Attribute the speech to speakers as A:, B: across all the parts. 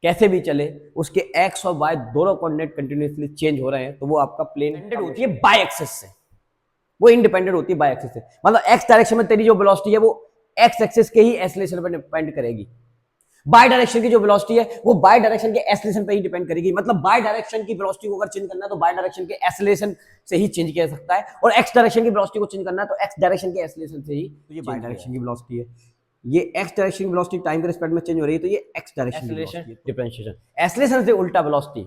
A: कैसे भी चले उसके एक्स और वाई दोनों कोऑर्डिनेट कंटिन्यूअसली चेंज हो रहे हैं तो वो आपका प्लेन इंडिपेंडेंट होती है बाय एक्सिस से, वो इंडिपेंडेंट होती है बाय एक्सिस से। मतलब एक्स डायरेक्शन में तेरी जो वेलोसिटी है वो एक्स एक्सिस के ही एक्सेलरेशन पर डिपेंड करेगी, बाय डायरेक्शन की जो वेलोसिटी है वो बाय डायरेक्शन के एक्सेलरेशन पे ही डिपेंड करेगी। मतलब बाय डायरेक्शन की वेलोसिटी को अगर चेंज करना है तो बाय डायरेक्शन के एक्सेलरेशन से ही चेंज किया जा सकता है, और एक्स डायरेक्शन की वेलोसिटी को चेंज करना है तो एक्स डायरेक्शन के एक्सेलरेशन से ही। तो ये बाय डायरेक्शन की वेलोसिटी है, ये एक्स डायरेक्शन की वेलोसिटी टाइम के रिस्पेक्ट में चेंज हो रही है तो ये एक्स डायरेक्शन की वेलोसिटी है। डिफरेंशिएशन, एक्सेलरेशन से उल्टा वेलोसिटी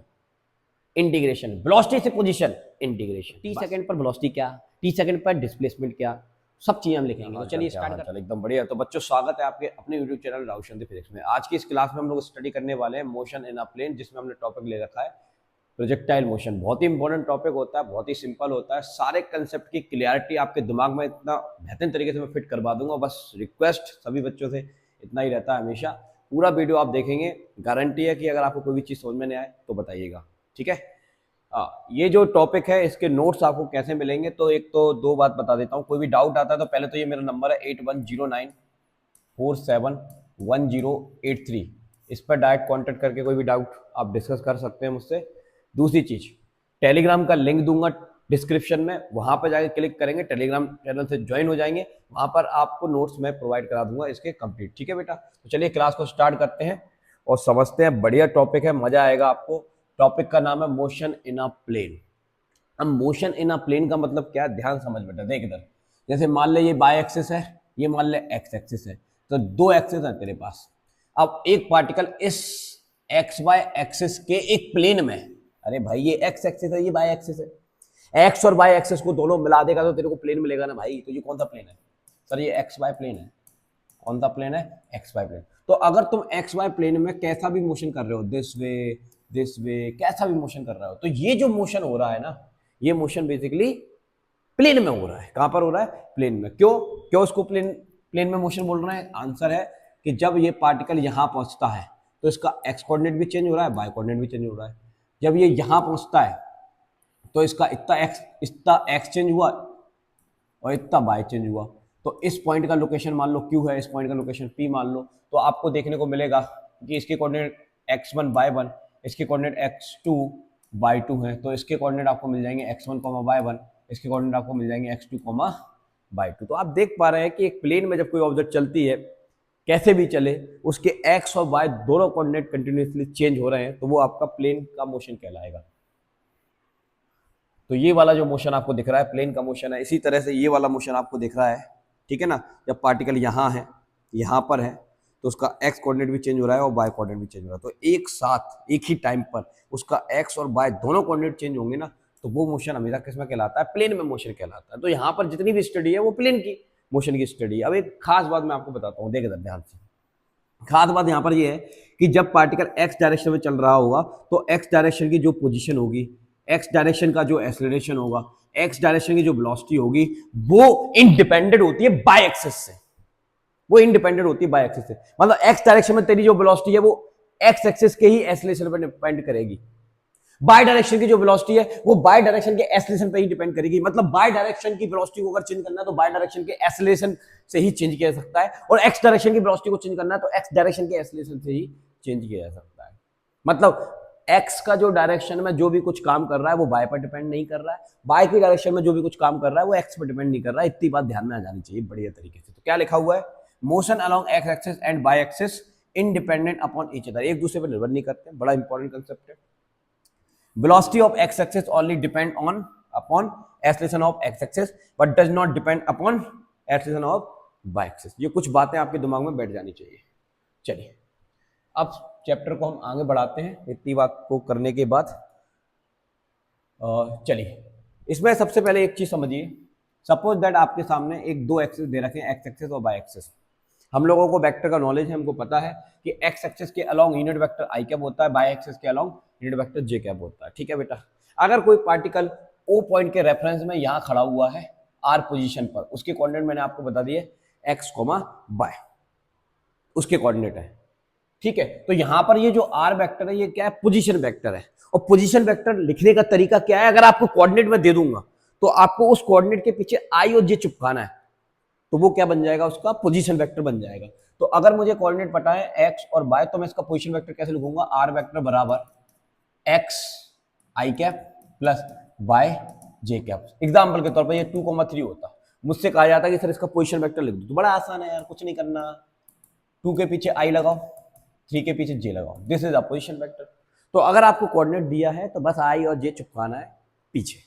A: इंटीग्रेशन, वेलोसिटी से पोजीशन इंटीग्रेशन। टी सेकंड पर वेलोसिटी क्या, टी सेकंड पर डिस्प्लेसमेंट क्या, सब चीजें हम लिखेंगे। तो चलिए स्टार्ट करते हैं। एकदम बढ़िया। तो बच्चों स्वागत है आपके अपने यूट्यूब चैनल राहुल शांति फिजिक्स में। आज की इस क्लास में हम लोग स्टडी करने वाले हैं मोशन इन अ प्लेन, जिसमें हमने टॉपिक ले रखा है प्रोजेक्टाइल मोशन। बहुत ही इंपॉर्टेंट टॉपिक होता है, बहुत ही सिंपल होता है, सारे कंसेप्ट की क्लियरिटी आपके दिमाग में इतना बेहतरीन तरीके से मैं फिट करवा दूंगा। बस रिक्वेस्ट सभी बच्चों से इतना ही रहता है, हमेशा पूरा वीडियो आप देखेंगे, गारंटी है कि अगर आपको कोई भी चीज़ समझ में नहीं आए तो बताइएगा, ठीक है। ये जो टॉपिक है इसके नोट्स आपको कैसे मिलेंगे, तो एक तो दो बात बता देता हूँ। कोई भी डाउट आता है तो पहले तो ये मेरा नंबर है 8109471083, इस पर डायरेक्ट कांटेक्ट करके कोई भी डाउट आप डिस्कस कर सकते हैं मुझसे। दूसरी चीज, टेलीग्राम का लिंक दूंगा डिस्क्रिप्शन में, वहां पर जाके क्लिक करेंगे, टेलीग्राम चैनल से ज्वाइन हो जाएंगे, वहां पर आपको नोट्स मैं प्रोवाइड करा दूंगा इसके कंप्लीट, ठीक है बेटा। तो चलिए क्लास को स्टार्ट करते हैं और समझते हैं। बढ़िया टॉपिक है, मजा आएगा आपको। टॉपिक का नाम है मोशन इन अ प्लेन। अब मोशन इन अ प्लेन का मतलब क्या है, ध्यान समझ बेटा, देख इधर। जैसे मान ले ये बाय एक्सिस है, ये मान ले एक्स एक्सिस है, तो दो एक्सिस है तेरे पास। अब एक पार्टिकल इस एक्स वाई एक्सिस के एक प्लेन में, अरे भाई ये एक्स एक्सिस है, ये बाय एक्सिस है, एक्स और वाई एक्सिस को दोनों मिला देगा तो तेरे को प्लेन मिलेगा ना भाई। तो ये कौन सा प्लेन है सर, ये एक्स वाई प्लेन है। कौन सा प्लेन है, एक्स वाई प्लेन। तो अगर तुम एक्स वाई प्लेन में कैसा भी मोशन कर रहे हो, दिस वे, कैसा भी मोशन कर रहे हो, तो ये जो मोशन हो रहा है ना, ये मोशन बेसिकली प्लेन में हो रहा है। कहां पर हो रहा है, प्लेन में। क्यों क्यों उसको प्लेन में मोशन बोल रहे हैं, आंसर है कि जब ये पार्टिकल यहां पहुंचता है तो इसका एक्स कोऑर्डिनेट भी चेंज हो रहा है, वाई कोऑर्डिनेट भी चेंज हो रहा है। जब ये यहां पहुंचता है तो इसका इतना एक्स चेंज हुआ और इतना वाई चेंज हुआ। तो इस पॉइंट का लोकेशन मान लो Q है, इस पॉइंट का लोकेशन P मान लो, तो आपको देखने को मिलेगा कि इसके कोऑर्डिनेट x1 y1, इसके कोऑर्डिनेट x2 y2 है, तो इसके कोऑर्डिनेट आपको मिल जाएंगे x1 y1, इसके कोऑर्डिनेट आपको मिल जाएंगे x2 y2। तो आप देख पा रहे हैं कि एक प्लेन में जब कोई ऑब्जेक्ट चलती है, कैसे भी चले, उसके x और y दोनों कोऑर्डिनेट कंटिन्यूअसली चेंज हो रहे हैं तो वो आपका प्लेन का मोशन कहलाएगा। तो ये वाला जो मोशन आपको दिख रहा है प्लेन का मोशन है। इसी तरह से ये वाला मोशन आपको दिख रहा है, ठीक है ना। जब पार्टिकल यहाँ है, यहाँ पर है, तो उसका एक्स कोऑर्डिनेट भी चेंज हो रहा है और वाई कोऑर्डिनेट भी चेंज हो रहा है। तो एक साथ एक ही टाइम पर उसका एक्स और वाई दोनों कोऑर्डिनेट चेंज होंगे ना, तो वो मोशन हमेशा किसमें कहलाता है, प्लेन में मोशन कहलाता है। तो यहाँ पर जितनी भी स्टडी है वो प्लेन की मोशन की स्टडी है। अब एक खास बात मैं आपको बताता हूँ, देख इधर ध्यान से। खास बात यहाँ पर ये है कि जब पार्टिकल एक्स डायरेक्शन में चल रहा होगा तो एक्स डायरेक्शन की जो पोजीशन होगी, एक्स डायरेक्शन का जो एक्सेलरेशन होगा, एक्स डायरेक्शन की जो वेलोसिटी होगी, वो इंडिपेंडेंट होती है बाय एक्सिस से, वो इंडिपेंडेंट होती है बाय एक्सिस से। मतलब एक्स डायरेक्शन में तेरी जो वेलोसिटी है वो एक्स एक्सिस के ही एक्सेलरेशन पर डिपेंड करेगी, बाय डायरेक्शन की जो वेलोसिटी है वो बाय डायरेक्शन के एक्सेलरेशन पे ही डिपेंड करेगी। मतलब बाय डायरेक्शन की वेलोसिटी को अगर चेंज करना है तो बाय डायरेक्शन के एक्सेलरेशन से ही चेंज किया जा सकता है, और एक्स डायरेक्शन की वेलोसिटी को चेंज करना है तो एक्स डायरेक्शन के एक्सेलरेशन से ही चेंज किया जा सकता है। मतलब एक्स का जो डायरेक्शन में जो भी कुछ काम कर रहा है वो बाय पर डिपेंड नहीं कर रहा है, बाय की डायरेक्शन में जो भी कुछ काम कर रहा है वो एक्स पर डिपेंड नहीं कर रहा है। इतनी बात ध्यान में आ जानी चाहिए बढ़िया तरीके से। तो क्या लिखा हुआ है, motion along X axis and Y axis independent upon each other, एक दूसरे पर निर्भर नहीं करते। बड़ा इंपॉर्टेंट कंसेप्ट है। Velocity of x-axis only depend upon acceleration of x-axis, but does not depend upon acceleration of y-axis। ये कुछ बातें आपके दिमाग में बैठ जानी चाहिए। चलिए अब चैप्टर को हम आगे बढ़ाते हैं। इतनी बात को करने के बाद चलिए इसमें सबसे पहले एक चीज समझिए। सपोज दैट आपके सामने एक दो एक्सिस दे रखे हैं, एक्स एक्सिस और वाई एक्सिस। हम लोगों को वेक्टर का नॉलेज है, हमको पता है कि एक्स एक्सिस के अलोंग यूनिट वेक्टर आई कैप होता है, वाई एक्सिस के अलोंग यूनिट वेक्टर जे कैप होता है, ठीक है बेटा। अगर कोई पार्टिकल ओ पॉइंट के रेफरेंस में यहाँ खड़ा हुआ है आर पोजीशन पर, उसके कोऑर्डिनेट मैंने आपको बता दिए एक्स कोमा वाई, उसके कोऑर्डिनेट है, ठीक है। तो यहाँ पर ये जो आर वेक्टर है ये क्या है, पोजीशन वेक्टर है। और पोजीशन वेक्टर लिखने का तरीका क्या है, अगर आपको कोऑर्डिनेट में दे दूंगा तो आपको उस कोऑर्डिनेट के पीछे आई और जे चिपकाना है, तो वो क्या बन जाएगा, उसका पोजीशन वेक्टर बन जाएगा। तो अगर मुझे कोऑर्डिनेट पता है एक्स और वाई, तो मैं इसका पोजीशन वेक्टर कैसे लिखूंगा, आर वेक्टर बराबर एक्स आई cap plus Y J cap. Example के तौर पर ये 2,3 होता, मुझसे कहा जाता कि सर इसका पोजीशन वेक्टर लिख दो, तो बड़ा आसान है यार, कुछ नहीं करना, 2 के पीछे आई लगाओ, 3 के पीछे जे लगाओ, this is a position vector. तो अगर आपको कोऑर्डिनेट दिया है तो बस आई और जे चिपकाना है पीछे,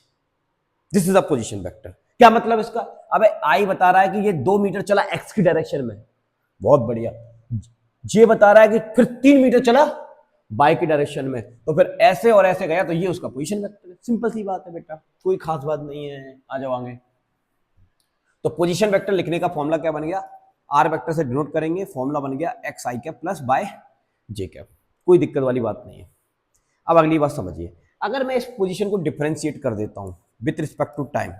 A: this is a position vector. क्या मतलब इसका, अबे आई बता रहा है कि ये 2 मीटर चला एक्स की डायरेक्शन में, बहुत बढ़िया, जे बता रहा है कि फिर 3 मीटर चला बाई की डायरेक्शन में, तो फिर ऐसे और ऐसे गया, तो ये उसका पोजीशन वेक्टर है। सिंपल सी बात है बेटा, कोई खास बात नहीं है, आ जाओ आगे। तो पोजीशन वेक्टर लिखने का फॉर्मूला क्या बन गया, आर वेक्टर से डिनोट करेंगे, फॉर्मूला बन गया एक्स आई cap plus bye j cap, कोई दिक्कत वाली बात नहीं है। अब अगली बात समझिए, अगर मैं इस पोजीशन को डिफरेंशिएट कर देता हूं with respect to time,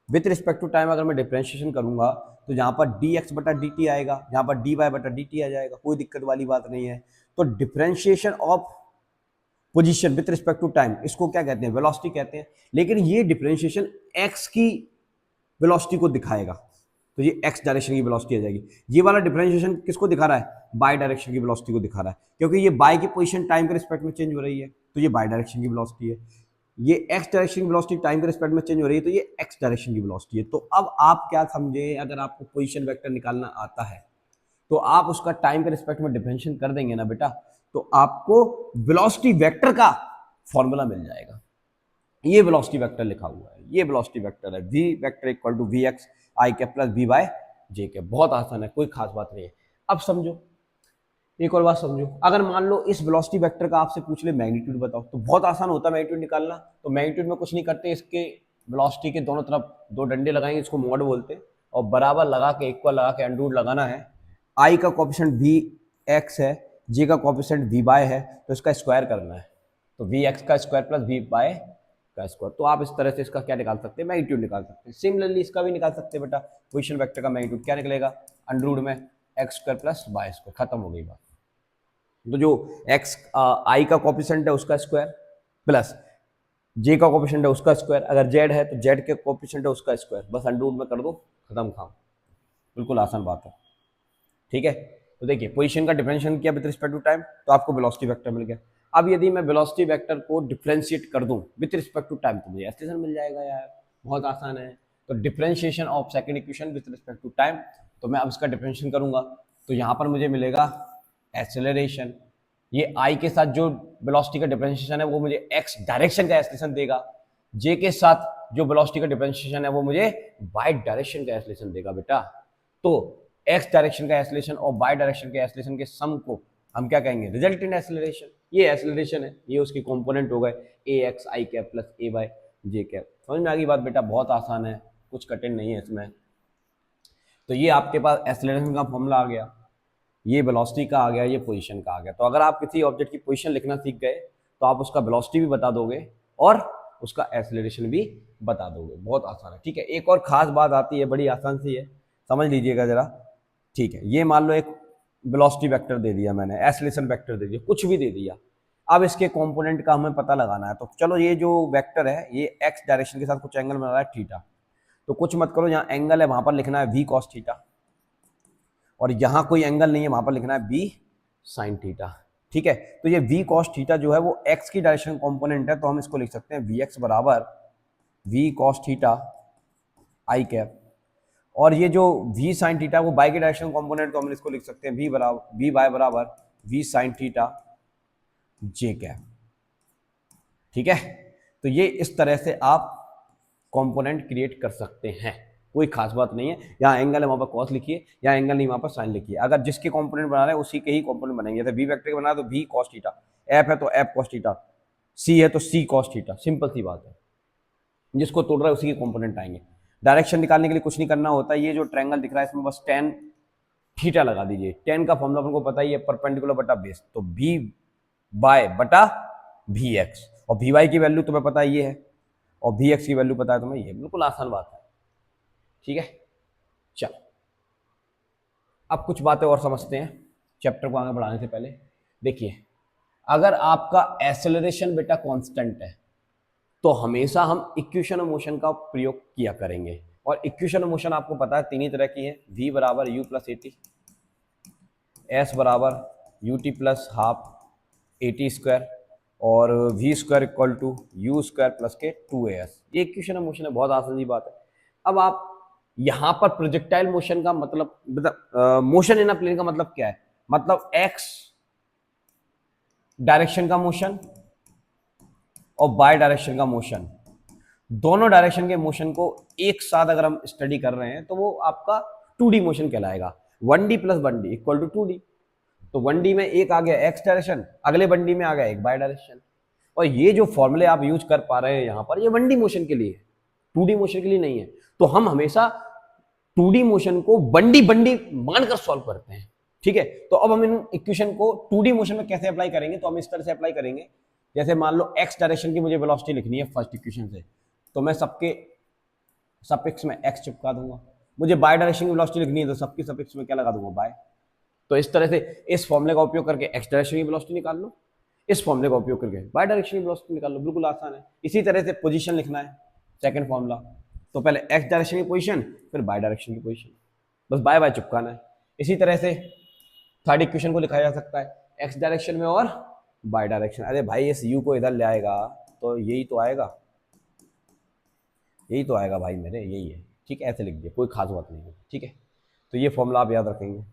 A: with respect to time अगर मैं डिफरेंशिएशन करूंगा तो जहां पर डी एक्स बटा डी टी आएगा, जहां पर डी वाई बटा डी टी आ जाएगा, कोई दिक्कत वाली बात नहीं है। तो differentiation of position with respect to time, इसको क्या कहते हैं, वेलोसिटी कहते हैं। लेकिन ये डिफरेंशिएशन एक्स की वेलोसिटी को दिखाएगा, तो ये एक्स डायरेक्शन की वेलोसिटी आ जाएगी। ये वाला डिफरेंशिएशन किसको दिखा रहा है, बाय डायरेक्शन की वेलोसिटी को दिखा रहा है, क्योंकि ये बाय की पोजीशन टाइम के रिस्पेक्ट में चेंज हो रही है, तो ये बाय डायरेक्शन की वेलोसिटी है। ये एक्स डायरेक्शन की वेलोसिटी टाइम के रिस्पेक्ट में चेंज हो रही है, तो ये एक्स डायरेक्शन की वेलोसिटी है। तो अब आप क्या समझे, अगर आपको पोजीशन वेक्टर निकालना आता है तो आप उसका टाइम के रिस्पेक्ट में डिफरेंशिएशन कर देंगे ना बेटा, तो आपको वेलोसिटी वेक्टर का फॉर्मूला मिल जाएगा। ये वेलोसिटी वेक्टर लिखा हुआ है, ये वेलोसिटी वेक्टर है, v vector equal to V X I cap plus V Y J cap. बहुत आसान है, कोई खास बात नहीं है। अब समझो, एक और बात समझो, अगर मान लो इस वेलोसिटी वेक्टर का आपसे पूछ ले मैग्नीट्यूड बताओ, तो बहुत आसान होता है मैग्नीट्यूड निकालना। तो मैग्नीट्यूड में कुछ नहीं करते, इसके वेलोसिटी के दोनों तरफ 2 डंडे लगाएंगे, इसको मॉड बोलते हैं, और बराबर लगा के, इक्वल लगा के अंडर रूट लगाना है। आई का कोएफिशिएंट वी एक्स है, जे का कोएफिशिएंट वी वाई है, तो इसका स्क्वायर करना है, तो वी एक्स का स्क्वायर प्लस वी वाई का स्क्वायर। तो आप इस तरह से इसका क्या निकाल सकते हैं, मैग्नीट्यूड निकाल सकते हैं। सिमिलरली इसका भी निकाल सकते हैं बेटा, पोजीशन वेक्टर का मैग्नीट्यूड क्या निकलेगा, अंडर रूट में X square plus Y square, खत्म हो गई बात। तो जो एक्स आई का कोएफिशिएंट है उसका स्क्वायर प्लस जे का कोएफिशिएंट है उसका स्क्वायर, अगर जेड है तो जेड के कोएफिशिएंट है उसका स्क्वायर, बस अंडर रूट में कर दो, खत्म काम, बिल्कुल आसान बात है। ठीक है, तो देखिए पोजीशन का डिफरेंशिएशन किया विद रिस्पेक्ट टू टाइम, तो आपको वेलोसिटी वेक्टर मिल गया। अब यदि मैं वेलोसिटी वेक्टर को डिफरेंशिएट कर दूं विद रिस्पेक्ट टू टाइम, तो मुझे एक्सप्रेशन मिल जाएगा यार, बहुत आसान है। तो differentiation of second equation with respect to time, तो मैं अब इसका डिफरेंशिएशन करूंगा, तो यहाँ पर मुझे मिलेगा एक्सेलरेशन, ये आई के साथ जो वेलोसिटी का डिफरेंशिएशन है वो मुझे एक्स डायरेक्शन का एक्सेलरेशन देगा, जे के साथ जो वेलोसिटी का डिफरेंशिएशन है वो मुझे वाई डायरेक्शन का एक्सेलरेशन देगा बेटा। तो एक्स डायरेक्शन का एक्सेलरेशन और वाई डायरेक्शन के एक्सेलरेशन के सम को हम क्या कहेंगे, रिजल्टेंट एक्सेलरेशन। ये एक्सेलरेशन है, ये उसके कंपोनेंट हो गए ए एक्स आई कैप प्लस ए वाई जे कैप। समझ में आ गई बात बेटा, बहुत आसान है, कुछ कठिन नहीं है इसमें। तो ये आपके पास एक्सेलरेशन का फॉर्मूला आ गया, ये वेलोसिटी का आ गया, ये पोजीशन का आ गया। तो अगर आप किसी ऑब्जेक्ट की पोजीशन लिखना सीख गए तो आप उसका वेलोसिटी भी बता दोगे और उसका एक्सेलरेशन भी बता दोगे, बहुत आसान है। ठीक है, एक और खास बात आती है, बड़ी आसान सी है, समझ लीजिएगा जरा। ठीक है, ये मान लो एक वेलोसिटी वेक्टर दे दिया मैंने, एक्सेलरेशन वेक्टर दे दिया, कुछ भी दे दिया। अब इसके कंपोनेंट का हमें पता लगाना है। तो चलो, ये जो वेक्टर है ये एक्स डायरेक्शन के साथ कुछ एंगल बना रहा है थीटा, तो कुछ मत करो, जहाँ एंगल है वहां पर लिखना है वी कॉस थीटा, और यहाँ कोई एंगल नहीं है वहां पर लिखना है बी साइन थीटा। ठीक है, तो ये वी कॉस थीटा जो है वो एक्स की डायरेक्शन कंपोनेंट है, तो हम इसको लिख सकते हैं वी एक्स बराबर वी कॉस थीटा आई कैप, और ये जो वी साइन थीटा वो बाई की डायरेक्शन कंपोनेंट, तो हम इसको लिख सकते हैं वी वाई बराबर वी साइन थीटा जे कैप। ठीक है, तो ये इस तरह से आप कंपोनेंट क्रिएट कर सकते हैं, कोई खास बात नहीं है। यहाँ एंगल है वहां पर कॉस लिखिए, यहाँ एंगल नहीं वहां पर साइन लिखिए, अगर जिसके कंपोनेंट बना रहे हैं उसी के ही कंपोनेंट बनेंगे। जैसे वी वेक्टर के बना तो वी कॉस थीटा, एफ है तो एफ कॉस थीटा, सी है तो सी कॉस थीटा, सिंपल सी बात है, जिसको तोड़ रहा है उसी के कंपोनेंट आएंगे। डायरेक्शन निकालने के लिए कुछ नहीं करना होता, ये जो ट्रायंगल दिख रहा है इसमें बस tan थीटा लगा दीजिए। tan का फॉर्मूला आपको पता ही है, परपेंडिकुलर बटा बेस, तो v बाय बटा वी एक्स, और वी वाई की वैल्यू तुम्हें पता ही है, और वी एक्स की वैल्यू पता है तुम्हें, ये बिल्कुल आसान बात है। ठीक है, चलो अब कुछ बातें और समझते हैं चैप्टर को आगे बढ़ाने से पहले। देखिए, अगर आपका एक्सेलरेशन बेटा कांस्टेंट है तो हमेशा हम इक्वेशन ऑफ मोशन का प्रयोग किया करेंगे, और इक्वेशन ऑफ मोशन आपको पता है तीन ही तरह की है, v बराबर u plus A T, s बराबर u T plus half A T square और v square equal to you square plus के 2as। ये इक्वेशन ऑफ मोशन है, बहुत आसान सी बात है। अब आप यहाँ पर प्रोजेक्टाइल मोशन का मतलब मोशन इन अ प्लेन का मतलब क्या है, मतलब एक्स डायरेक्शन का मोशन और बाय डायरेक्शन का मोशन, दोनों डायरेक्शन के मोशन को एक साथ अगर हम स्टडी कर रहे हैं तो वो आपका 2D मोशन कहलाएगा। 1D plus 1D equal to 2D। तो 1D में एक आ गया एक्स डायरेक्शन, अगले 1D में आ गया एक बाय डायरेक्शन। और ये जो फॉर्मूले आप यूज कर पा रहे हैं यहाँ पर, ये 1D मोशन के लिए है, 2D मोशन के लिए नहीं है। तो हम हमेशा 2D मोशन को 1D मानकर सॉल्व करते हैं, ठीक है। तो अब हम इन इक्वेशन को 2D मोशन में कैसे अप्लाई करेंगे, तो हम इस तरह से अप्लाई करेंगे। जैसे मान लो एक्स डायरेक्शन की मुझे वेलोसिटी लिखनी है फर्स्ट इक्वेशन से, तो मैं सबके सफिक्स में एक्स चिपका दूंगा। मुझे बाय डायरेक्शन की वेलोसिटी लिखनी है तो सबके सफिक्स में क्या लगा दूंगा, बाय। तो इस तरह से इस फॉर्मूले का उपयोग करके एक्स डायरेक्शन की वेलोसिटी निकाल लो, इस फॉर्मूले का उपयोग करके बाय डायरेक्शन की वेलोसिटी निकाल लो, बिल्कुल आसान है। इसी तरह से पोजीशन लिखना है, सेकंड फॉर्मूला, तो पहले एक्स डायरेक्शन की पोजीशन फिर बाय डायरेक्शन की पोजीशन, बस बाय बाय चिपकाना है। इसी तरह से थर्ड इक्वेशन को लिखा जा सकता है एक्स डायरेक्शन में और बाय डायरेक्शन। अरे भाई इस यू को इधर ले आएगा तो यही तो आएगा, यही तो आएगा भाई मेरे, यही है, ठीक है। ऐसे लिख दिया, कोई खास बात नहीं है, ठीक है। तो ये फॉर्मूला आप याद रखेंगे।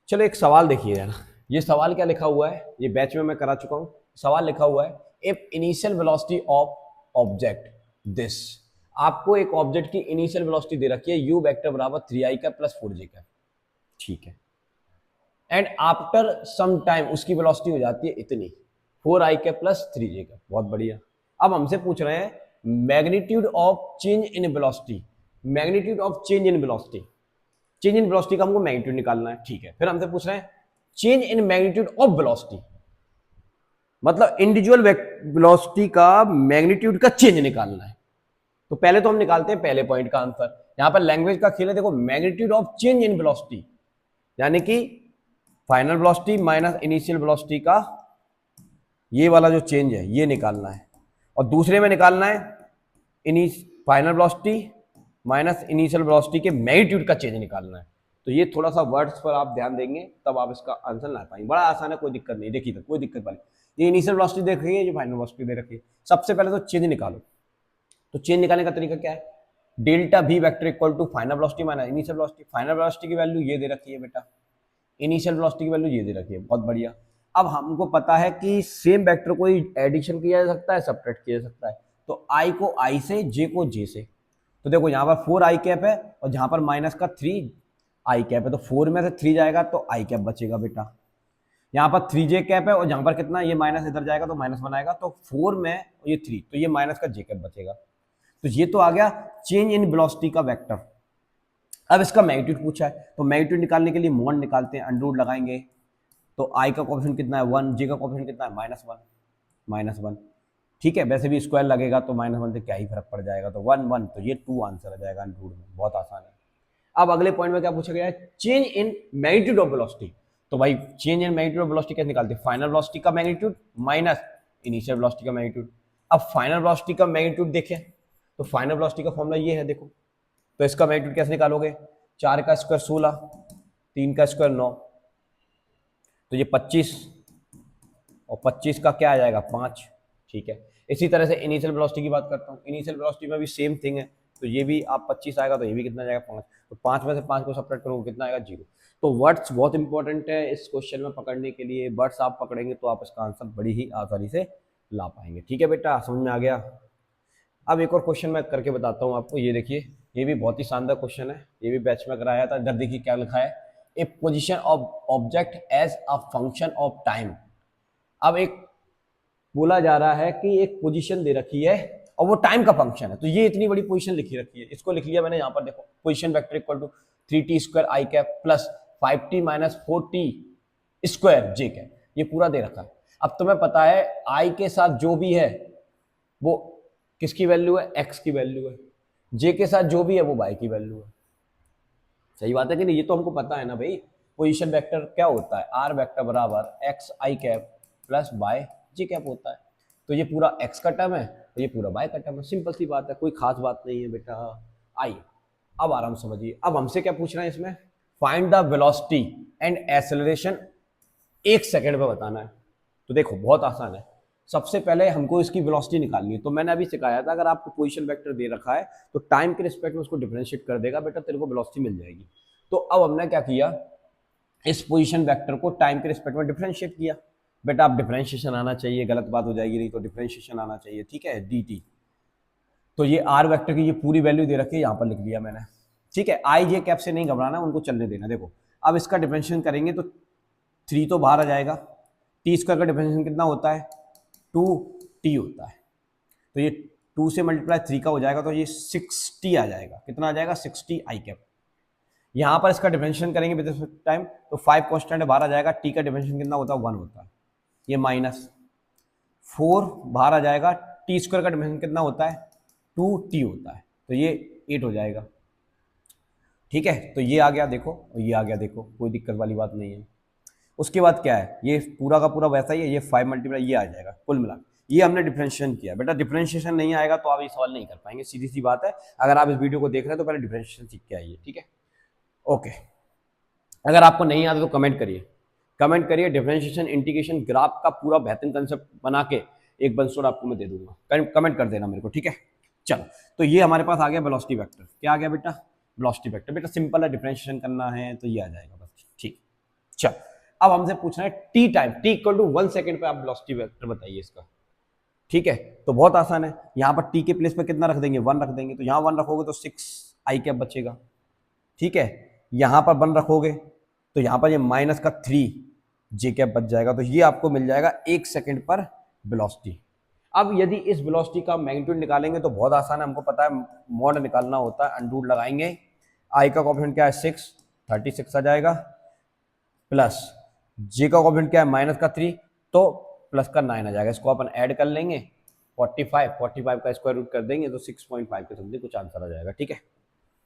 A: चलो एक सवाल देखिए यार, ये सवाल क्या लिखा हुआ है, ये बैच में मैं करा चुका हूँ। सवाल लिखा हुआ है if initial velocity of object this, आपको एक ऑब्जेक्ट की इनिशियल वेलोसिटी दे रखी है u वेक्टर बराबर 3i का प्लस 4j का, ठीक है। एंड आफ्टर सम टाइम उसकी वेलोसिटी हो जाती है इतनी 4i का प्लस 3j का, बहुत बढ़िया। अब हमसे पूछ रहे हैं magnitude of change in velocity, magnitude of change in velocity, change in velocity का हमको मैग्नीट्यूड निकालना है, ठीक है। फिर हमसे पूछ रहे हैं change in magnitude of velocity, मतलब इंडिविजुअल वेलोसिटी का मैग्नीट्यूड का चेंज निकालना है। तो पहले तो हम निकालते हैं पहले पॉइंट का आंसर। यहां पर लैंग्वेज का खेल है, देखो magnitude of change in velocity यानी कि final velocity minus initial velocity का ये वाला जो चेंज है ये निकालना है, और दूसरे में निकालना है final velocity minus initial velocity के मैग्नीट्यूड का चेंज निकालना है। तो ये थोड़ा सा वर्ड्स पर आप ध्यान देंगे तब आप इसका आंसर ला पाएंगे, बड़ा आसान है, कोई दिक्कत नहीं। देखिए तो कोई दिक्कत वाली, ये इनिशियल वेलोसिटी देख रही है, ये फाइनल वेलोसिटी दे रखी है। सबसे पहले तो चेंज निकालो, तो चेंज निकालने का तरीका क्या है, delta v vector equal to final velocity minus initial velocity. Final velocity की वैल्यू ये दे रखी है बेटा, इनिशियल वेलोसिटी की वैल्यू ये दे रखी है, बहुत बढ़िया। अब हमको पता है कि सेम वेक्टर को एडिशन किया जा सकता है, सब्ट्रैक्ट किया जा सकता है। तो i को i से, j को j से। तो देखो यहाँ पर 4i कैप है और जहां पर माइनस का 3i कैप है, तो 4 में से 3 जाएगा तो i कैप बचेगा बेटा। यहाँ पर 3j कैप है और जहां पर कितना, ये माइनस इधर जाएगा तो माइनस बनाएगा, तो 4 में ये 3, तो ये माइनस का j कैप बचेगा। तो ये तो आ गया चेंज इन वेलोसिटी का वेक्टर। अब इसका मैग्नीट्यूड पूछा है, तो मैग्नीट्यूड निकालने के लिए मॉड निकालते हैं, अंडर लगाएंगे, तो i का कोएफिशिएंट कितना है 1, j का कोएफिशिएंट कितना है -1, ठीक है। वैसे भी स्क्वायर लगेगा तो -1 से क्या ही फर्क पड़ जाएगा, तो 1 1, तो ये 2 आंसर आ जाएगा अंडर में, बहुत आसान है। अब अगले पॉइंट में क्या पूछा गया है, change in magnitude of velocity. तो भाई change in magnitude of velocity कैसे निकालते हैं, फाइनल वेलोसिटी का मैग्नीट्यूड माइनस इनिशियल वेलोसिटी का मैग्नीट्यूड। अब फाइनल वेलोसिटी का मैग्नीट्यूड देखें तो फाइनल वेलोसिटी का फॉर्मूला ये है, देखो। तो इसका मैग्नीट्यूड कैसे निकालोगे, 4 का स्क्वायर 16, 3 का स्क्वायर 9, तो ये 25 और 25 का क्या आ जाएगा 5, ठीक है। इसी तरह से इनिशियल वेलोसिटी की बात करता हूँ, इनिशियल वेलोसिटी में भी सेम थिंग है, तो ये भी आप 25 आएगा तो ये भी कितना जाएगा 5, तो 5 में से 5 को सब्ट्रैक्ट करोगे कितना आएगा 0। तो वर्ड्स बहुत इंपॉर्टेंट है इस क्वेश्चन में पकड़ने के लिए, वर्ड्स आप पकड़ेंगे तो आप इसका आंसर बड़ी ही आसानी से ला पाएंगे, ठीक है बेटा, समझ में आ गया। अब एक और क्वेश्चन मैं करके बताता हूँ आपको, ये देखिए, ये भी बहुत ही शानदार क्वेश्चन है, ये भी बैच में कराया था। इधर देखिए क्या लिखा है, a position of object as a function of time. अब एक बोला जा रहा है कि एक पोजीशन दे रखी है और वो टाइम का फंक्शन है, तो ये इतनी बड़ी पोजीशन लिखी रखी है, इसको लिख लिया मैंने यहाँ पर, देखो position vector equal to 3t square i cap plus 5t minus 4t square j cap, ये पूरा दे रखा है। अब तुम्हें पता है i के साथ जो भी है वो किसकी वैल्यू है, x की वैल्यू है, j के साथ जो भी है वो y की वैल्यू है। सही बात है कि नहीं, ये तो हमको पता है ना भाई। पोजीशन वेक्टर क्या होता है, r वेक्टर बराबर x i cap plus y j cap होता है। तो ये पूरा x का टर्म है और ये पूरा y का टर्म है, सिंपल सी बात है, कोई खास बात नहीं है बेटा। आइए अब आराम समझिए, अब हमसे क्या पूछ रहे हैं इसमें, find the velocity and acceleration 1 second पे बताना है। तो देखो बहुत आसान है, सबसे पहले हमको इसकी वेलोसिटी निकालनी है। तो मैंने अभी सिखाया था, अगर आपको पोजीशन वेक्टर दे रखा है तो टाइम के रिस्पेक्ट में उसको डिफरेंशिएट कर देगा, बेटा तेरे को वेलोसिटी मिल जाएगी। तो अब हमने क्या किया, इस पोजीशन वेक्टर को टाइम के रिस्पेक्ट में डिफरेंशिएट किया। बेटा आप डिफरेंशिएशन आना चाहिए, गलत बात हो जाएगी नहीं तो डिफरेंशिएशन आना चाहिए, ठीक है, dt। तो ये आर वेक्टर की ये पूरी वैल्यू दे रखी है, यहाँ पर लिख लिया मैंने, ठीक है। आई जे कैप से नहीं घबराना, उनको चलने देना। देखो अब इसका डिफरेंशिएशन करेंगे तो 3 तो बाहर आ जाएगा, टी स्क्वायर का डिफरेंशिएशन कितना होता है 2t होता है, तो ये 2 से मल्टीप्लाई 3 का हो जाएगा, तो ये 6t आ जाएगा। कितना आ जाएगा 6t आई कैप। यहाँ पर इसका डिफरेंशिएशन करेंगे विद टाइम तो 5 कॉन्स्टेंट बाहर आ जाएगा, टी का डिफरेंशिएशन कितना होता है 1 होता है, ये -4 बाहर आ जाएगा, टी स्क्वायर का डिफरेंशिएशन कितना होता है 2t होता है, तो ये 8 हो जाएगा, ठीक है। तो ये आ गया देखो, और ये आ गया देखो, कोई दिक्कत वाली बात नहीं है। उसके बाद क्या है, ये पूरा का पूरा वैसा ही है, ये 5 मल्टीप्लाई ये आ जाएगा कुल मिला। ये हमने डिफरेंशिएशन किया। बेटा डिफरेंशिएशन नहीं आएगा तो आप ये सवाल नहीं कर पाएंगे, सीधी सी बात है। अगर आप इस वीडियो को देख रहे हैं तो पहले डिफरेंशिएशन सीख के आइए, ठीक है, ओके। अगर आपको नहीं आता तो कमेंट करिए, कमेंट करिए। डिफरेंशिएशन इंटीग्रेशन ग्राफ का पूरा बेहतरीन कंसेप्ट बना के एक बंसोड़ आपको मैं दे दूंगा, कमेंट कर देना मेरे को, ठीक है। चलो तो ये हमारे पास आ गया वेलोसिटी वेक्टर। क्या आ गया बेटा, वेलोसिटी वेक्टर। बेटा सिंपल है, डिफरेंशिएशन करना है तो ये आ जाएगा बस, ठीक। चल अब हमसे पूछना है T time, T equal to 1 second पे आप वेलोसिटी वेक्टर बताइए इसका, ठीक है। तो बहुत आसान है, यहाँ पर टी के प्लेस पे कितना रख देंगे 1 रख देंगे, तो यहाँ 1 रखोगे तो 6 आई कैप बचेगा, ठीक है। यहाँ पर 1 रखोगे तो यहाँ पर ये -3 जे कैप बच जाएगा, तो ये आपको मिल जाएगा 1 सेकंड पर वेलोसिटी। अब यदि इस वेलोसिटी का मैग्नीट्यूड निकालेंगे तो बहुत आसान है, हमको पता है मॉड निकालना होता है, अंडर रूट लगाएंगे, आई का कोएफिशिएंट क्या है 6, 36 आ जाएगा, प्लस जे का कोएफिशिएंट क्या है -3 तो प्लस का 9 आ जाएगा। इसको अपन ऐड कर लेंगे, 45 का स्क्वायर रूट कर देंगे तो 6.5 के समथिंग कुछ आंसर आ जाएगा, ठीक है।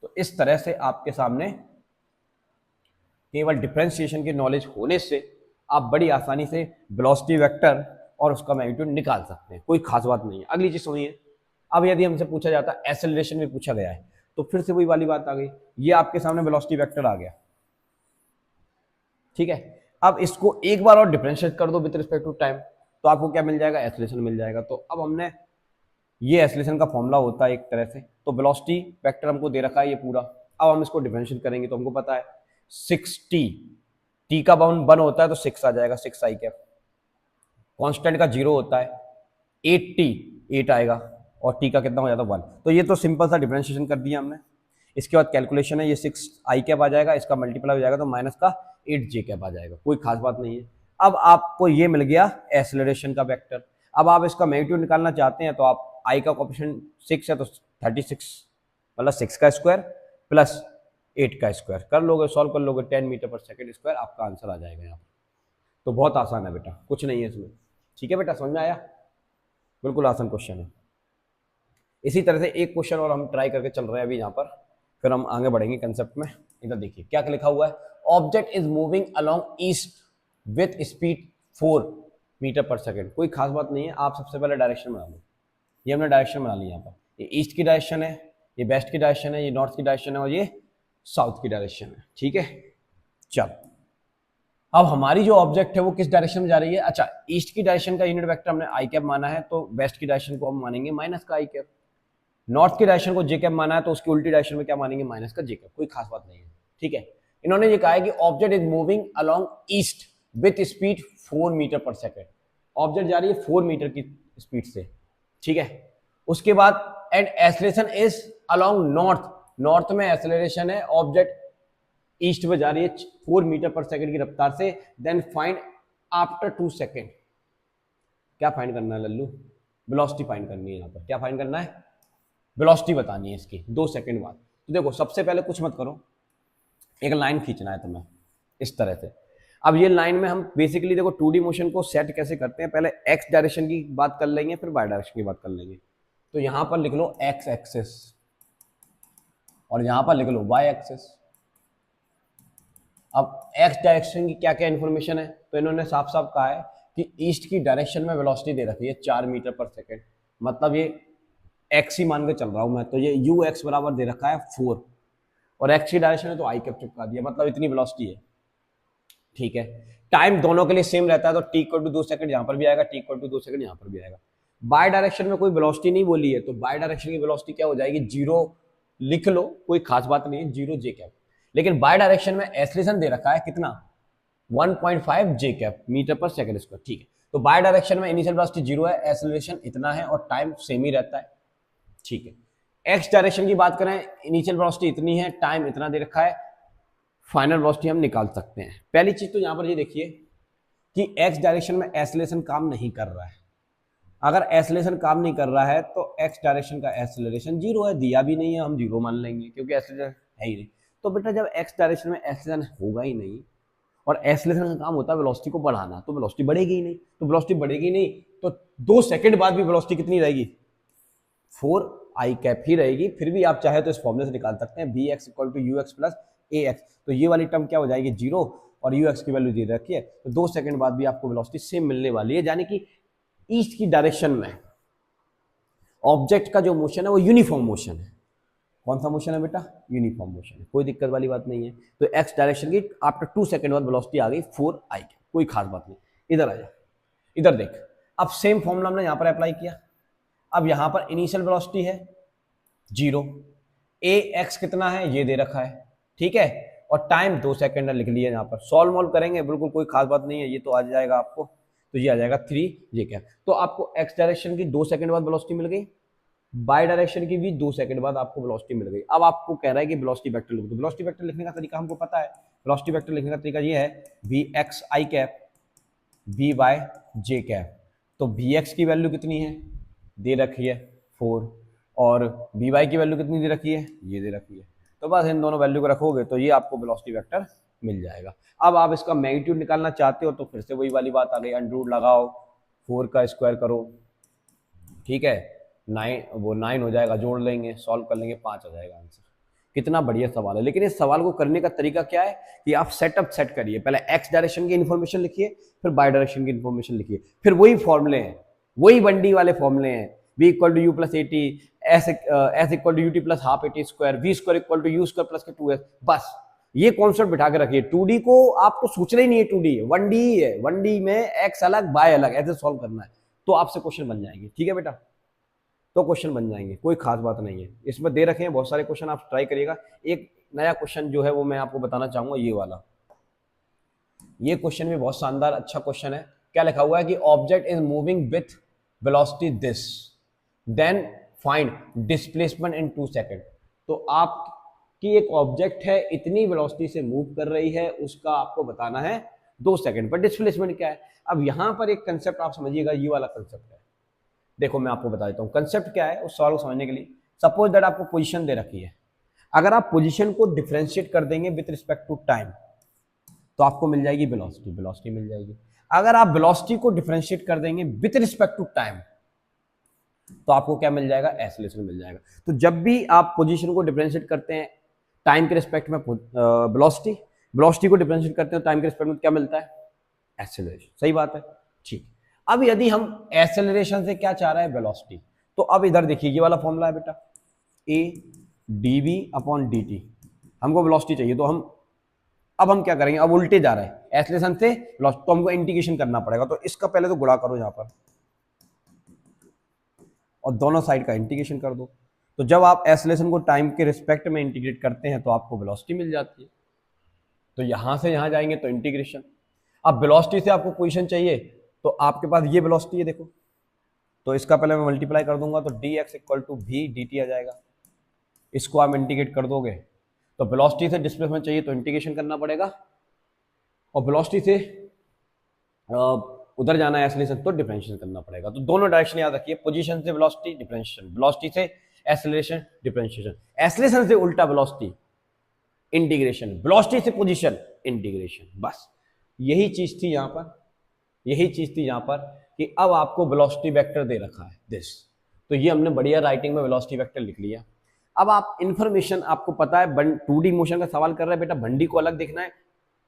A: तो इस तरह से आपके सामने केवल डिफरेंशिएशन की नॉलेज होने से आप बड़ी आसानी से वेलोसिटी वेक्टर और उसका मैग्नीट्यूड निकाल सकते हैं, कोई खास बात नहीं है। अगली चीज सुनिए, अब यदि हमसे पूछा जाता है एक्सेलरेशन में पूछा गया है तो फिर से वही वाली बात आ गई, ये आपके सामने वेलोसिटी वेक्टर आ गया, ठीक है। अब इसको एक बार और डिफरेंशिएट कर दो विद रिस्पेक्ट टू टाइम तो आपको क्या मिल जाएगा, एक्सेलरेशन मिल जाएगा। तो अब हमने ये एक्सेलरेशन का फॉर्मूला होता है एक तरह से, तो वेलोसिटी वेक्टर हमको दे रखा है ये पूरा। अब हम इसको डिफरेंशिएट करेंगे तो हमको पता है 6t, टी का बाउंड 1 होता है तो 6 आ जाएगा, 6 आई कैप। कांस्टेंट का 0 होता है, 8t 8 आएगा, और टी का कितना हो जाता है 1। तो ये तो सिंपल सा डिफरेंशिएशन कर दिया हमने। इसके बाद कैलकुलेशन है, ये 6 आई कैप आ जाएगा, इसका मल्टीप्लाई हो जाएगा तो माइनस का 8 जे कैप आ जाएगा, कोई खास बात नहीं है। अब आपको ये मिल गया एक्सेलरेशन का वेक्टर। अब आप इसका मैग्नीट्यूड निकालना चाहते हैं तो आप आई का कोएफिशिएंट 6 है तो 36 मतलब 6 का स्क्वायर प्लस 8 का स्क्वायर कर लोगे, सॉल्व कर लोगे, 10 मीटर पर सेकंड स्क्वायर आपका आंसर आ जाएगा यहाँ पर। तो बहुत आसान है बेटा, कुछ नहीं है इसमें, ठीक है बेटा, समझ में आया, बिल्कुल आसान क्वेश्चन है। इसी तरह से एक क्वेश्चन और हम ट्राई करके चल रहे हैं अभी यहाँ पर, फिर हम आगे बढ़ेंगे कंसेप्ट में। इधर देखिए क्या लिखा हुआ है, object is moving along east with speed 4 metre per second. कोई खास बात नहीं है, आप सबसे पहले डायरेक्शन बना लो। ये हमने डायरेक्शन बना ली यहाँ पर, ये ईस्ट की डायरेक्शन है, ये वेस्ट की डायरेक्शन है, ये नॉर्थ की डायरेक्शन है, और ये साउथ की डायरेक्शन है, ठीक है। चलो अब हमारी जो ऑब्जेक्ट है वो किस डायरेक्शन में जा रही है। अच्छा, ईस्ट की डायरेक्शन का यूनिट वेक्टर हमने आई कैप माना है तो वेस्ट की डायरेक्शन को हम मानेंगे माइनस का आई कैप। नॉर्थ की डायरेक्शन को जे कैप माना है तो उसकी उल्टी डायरेक्शन में क्या मानेंगे, माइनस का जे कैप। कोई खास बात नहीं है, ठीक है। इन्होंने ये कहा है कि object is moving along east with speed 4 metre per second. Object जा रही है 4 मीटर की स्पीड से, ठीक है। उसके बाद and acceleration is along north, north में एक्सेलरेशन है, ऑब्जेक्ट ईस्ट में जा रही है 4 मीटर पर सेकंड की रफ्तार से। देन फाइंड आफ्टर 2 सेकेंड, क्या फाइंड करना है लल्लू, वेलोसिटी फाइंड करनी है। यहाँ पर क्या फाइंड करना है, वेलोसिटी बतानी है इसकी 2 सेकेंड बाद। तो देखो सबसे पहले कुछ मत करो, एक लाइन खींचना है तुम्हें इस तरह से। अब ये लाइन में हम बेसिकली देखो 2D मोशन को सेट कैसे करते हैं, पहले एक्स डायरेक्शन की बात कर लेंगे फिर वाई डायरेक्शन की बात कर लेंगे। तो यहां पर लिख लो एक्स एक्सिस और यहां पर लिख लो वाई एक्सिस। अब एक्स डायरेक्शन की क्या क्या इन्फॉर्मेशन है, तो इन्होंने साफ साफ कहा है कि ईस्ट की डायरेक्शन में वेलोसिटी दे रखी है 4 मीटर पर सेकेंड, मतलब ये एक्स ही मान के चल रहा हूं मैं, तो ये यू एक्स बराबर दे रखा है 4, और एक्स की डायरेक्शन है तो आई कैप चिपका दिया, मतलब इतनी वेलोसिटी है। ठीक है, टाइम दोनों के लिए सेम रहता है, तो टी इक्वल टू 2 सेकंड यहाँ पर भी आएगा, टी इक्वल टू 2 सेकंड यहाँ पर भी आएगा। बाय डायरेक्शन में कोई वेलोसिटी नहीं बोली है, तो बाय डायरेक्शन की वेलोसिटी क्या हो जाएगी, जीरो लिख लो, कोई खास बात नहीं है, जीरो जे कैप। लेकिन बाय डायरेक्शन में एक्सेलरेशन दे रखा है कितना, 1.5 जे cap metre per second square. ठीक है, तो बाय डायरेक्शन में इनिशियल वेलोसिटी जीरो है, एक्सेलरेशन इतना है और टाइम सेम ही रहता है। ठीक है, एक्स डायरेक्शन की बात करें, इनिशियल वेलोसिटी इतनी है, टाइम इतना दे रखा है, फाइनल वेलोसिटी हम निकाल सकते हैं। पहली चीज तो यहां पर ये देखिए कि एक्स डायरेक्शन में एक्सेलरेशन काम नहीं कर रहा है। अगर एक्सेलरेशन काम नहीं कर रहा है तो एक्स डायरेक्शन का एक्सेलरेशन जीरो है, दिया भी नहीं है, हम जीरो मान लेंगे क्योंकि एक्सेलरेशन है ही नहीं। तो बेटा जब एक्स डायरेक्शन में एक्सेलरेशन होगा ही नहीं और एक्सेलरेशन का काम होता है वेलोसिटी को बढ़ाना, तो वेलोसिटी बढ़ेगी ही नहीं, तो वेलोसिटी बढ़ेगी नहीं तो 2 सेकंड बाद भी वेलोसिटी कितनी रहेगी, 4 आई कैप ही रहेगी। फिर भी आप चाहे तो इस फॉर्मूले से निकाल सकते हैं, B X equal to U X plus A X, तो ये वाली टर्म क्या हो जाएगी, जीरो, और यू एक्स की वैल्यू दे रखी है, तो 2 सेकंड बाद भी आपको वेलोसिटी सेम मिलने वाली है। यानी कि ईस्ट की डायरेक्शन में ऑब्जेक्ट का जो मोशन है वो यूनिफॉर्म मोशन है। कौन सा मोशन है बेटा, यूनिफॉर्म मोशन है, कोई दिक्कत वाली बात नहीं है। तो एक्स डायरेक्शन की आफ्टर 2 सेकंड बाद वेलोसिटी आ गई 4 आई कैप, कोई खास बात नहीं। इधर आ जा, इधर देख, अब सेम फॉर्मूला हमने यहां पर अप्लाई किया। अब यहां पर इनिशियल वेलोसिटी है जीरो, ए एक्स कितना है ये दे रखा है, ठीक है, और टाइम 2 सेकंड लिख लिया। यहाँ पर सॉल्व मॉल्व करेंगे, बिल्कुल कोई खास बात नहीं है, ये तो आ जाएगा आपको, तो ये आ जाएगा 3 ये क्या। तो आपको एक्स डायरेक्शन की 2 सेकंड बाद वेलोसिटी मिल गई, बाय डायरेक्शन की भी 2 सेकंड बाद आपको वेलोसिटी मिल गई। अब आपको कह रहा है कि वेलोसिटी वेक्टर लिख दो। वेलोसिटी वेक्टर लिखने का तरीका हमको पता है, वेलोसिटी वेक्टर लिखने का तरीका ये है, वी एक्स आई cap V Y J cap. तो वी एक्स की वैल्यू कितनी है, दे रखी है 4, और वी वाई की वैल्यू कितनी दे रखी है, ये दे रखी है। तो बस इन दोनों वैल्यू को रखोगे तो ये आपको वेलोसिटी वेक्टर मिल जाएगा। अब आप इसका मैग्नीट्यूड निकालना चाहते हो तो फिर से वही वाली बात आ गई, अंडर लगाओ, 4 का स्क्वायर करो, ठीक है, 9 हो जाएगा, जोड़ लेंगे, सॉल्व कर लेंगे, 5 आ जाएगा आंसर। कितना बढ़िया सवाल है। लेकिन इस सवाल को करने का तरीका क्या है कि आप सेटअप सेट करिए, पहले एक्स डायरेक्शन की इन्फॉर्मेशन लिखिए, फिर बाय डायरेक्शन की इन्फॉर्मेशन लिखिए, फिर वही फॉर्मूले हैं, वही 1D वाले फॉर्मूले हैं, v equal to U plus A T, S equal to U T plus half A T square, V square equal to you square plus के 2s। बस ये कॉन्सेप्ट बिठा के रखिए। 2D को आपको सोचना ही नहीं है, 2D 1D ही है, 1D में एक्स अलग बाय अलग ऐसे सॉल्व करना है, तो आपसे क्वेश्चन बन जाएंगे। ठीक है बेटा, तो क्वेश्चन बन जाएंगे, कोई खास बात नहीं है। इसमें दे रखे हैं बहुत सारे क्वेश्चन, आप ट्राई करिएगा। एक नया क्वेश्चन जो है वो मैं आपको बताना चाहूंगा, ये वाला, ये क्वेश्चन भी बहुत शानदार अच्छा क्वेश्चन है। क्या लिखा हुआ है कि object is moving with velocity this, then find displacement in 2 second. तो आपकी एक ऑब्जेक्ट है, इतनी वेलोसिटी से मूव कर रही है, उसका आपको बताना है 2 सेकंड पर डिस्प्लेसमेंट क्या है। अब यहां पर एक कंसेप्ट आप समझिएगा, ये वाला कंसेप्ट है। देखो मैं आपको बता देता हूँ कंसेप्ट क्या है उस सवाल को समझने के लिए। सपोज दैट आपको पोजीशन दे रखी है, अगर आप पोजीशन को डिफरेंशिएट कर देंगे विथ रिस्पेक्ट टू टाइम तो आपको मिल जाएगी वेलोसिटी, वेलोसिटी मिल जाएगी। अगर आप वेलोसिटी को डिफरेंशिएट कर देंगे विथ रिस्पेक्ट टू टाइम तो आपको क्या मिल जाएगा, एक्सेलरेशन मिल जाएगा। तो जब भी आप पोजीशन को डिफरेंशिएट करते हैं टाइम के रिस्पेक्ट में वेलोसिटी, वेलोसिटी को डिफरेंशिएट करते हैं टाइम के रिस्पेक्ट में क्या मिलता है, एक्सेलरेशन। सही बात है, ठीक। अब यदि हम एक्सेलरेशन से क्या चाह रहे हैं, वेलोसिटी, तो अब इधर देखिए ये वाला फॉर्मूला है बेटा, A D V upon D T, हमको वेलोसिटी चाहिए, तो अब हम क्या करेंगे, अब उल्टे जा रहे हैं एक्सेलरेशन से वेलोसिटी, तो हमको इंटीग्रेशन करना पड़ेगा। तो इसका पहले तो गुणा करो यहां पर और दोनों साइड का इंटीग्रेशन कर दो। तो जब आप एक्सेलरेशन को टाइम के रिस्पेक्ट में इंटीग्रेट करते हैं तो आपको वेलोसिटी मिल जाती है। तो यहां से यहां जाएंगे तो इंटीग्रेशन। अब वेलोसिटी से आपको पोजीशन चाहिए, तो आपके पास ये वेलोसिटी है देखो, तो इसका पहले मैं मल्टीप्लाई कर दूंगा, तो d x equal to v d T आ जाएगा। इसको आप इंटीग्रेट कर दोगे तो वेलोसिटी से डिस्प्लेसमेंट चाहिए तो इंटीग्रेशन करना पड़ेगा, और वेलोसिटी से उधर जाना है एक्सेलरेशन तो डिफरेंशिएशन करना पड़ेगा। तो दोनों डायरेक्शन याद रखिए, पोजीशन से वेलोसिटी डिफरेंशिएशन, वेलोसिटी से एक्सेलरेशन डिफरेंशिएशन, एक्सेलरेशन से उल्टा वेलोसिटी इंटीग्रेशन, वेलोसिटी से पोजीशन इंटीग्रेशन। बस यही चीज थी यहां पर, यही चीज थी यहां पर कि अब आपको वेलोसिटी वेक्टर दे रखा है दिस, तो ये हमने बढ़िया राइटिंग में वेलोसिटी वेक्टर लिख लिया। अब आप इन्फॉर्मेशन आपको पता है, 2D मोशन का सवाल कर रहा है बेटा, बंडी को अलग देखना है,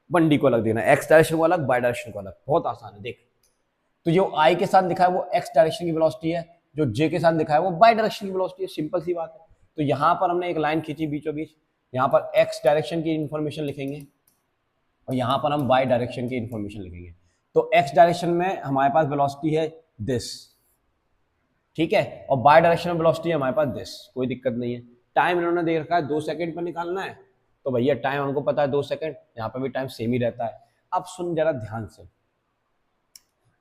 A: बंडी को अलग देखना है, एक्स डायरेक्शन को अलग, बाय डायरेक्शन को अलग, बहुत आसान है। देख, तो जो आई के साथ दिखा है वो एक्स डायरेक्शन की वेलोसिटी है, जो जे के साथ दिखा है वो बाय डायरेक्शन की वेलोसिटी है, सिंपल सी बात है। तो यहां पर हमने एक लाइन खींची बीचों बीच, यहाँ पर एक्स डायरेक्शन की इंफॉर्मेशन लिखेंगे और यहाँ पर हम वाई डायरेक्शन की इंफॉर्मेशन लिखेंगे। तो एक्स डायरेक्शन में हमारे पास वेलोसिटी है दिस, ठीक है, और बाय डायरेक्शन में वेलोसिटी है हमारे पास दिस, कोई दिक्कत नहीं है। टाइम इन्होंने दे रखा है 2 सेकंड पर निकालना है, तो भैया टाइम हमको पता है 2 सेकंड, यहाँ पर भी टाइम सेम ही रहता है। अब सुन जरा ध्यान से,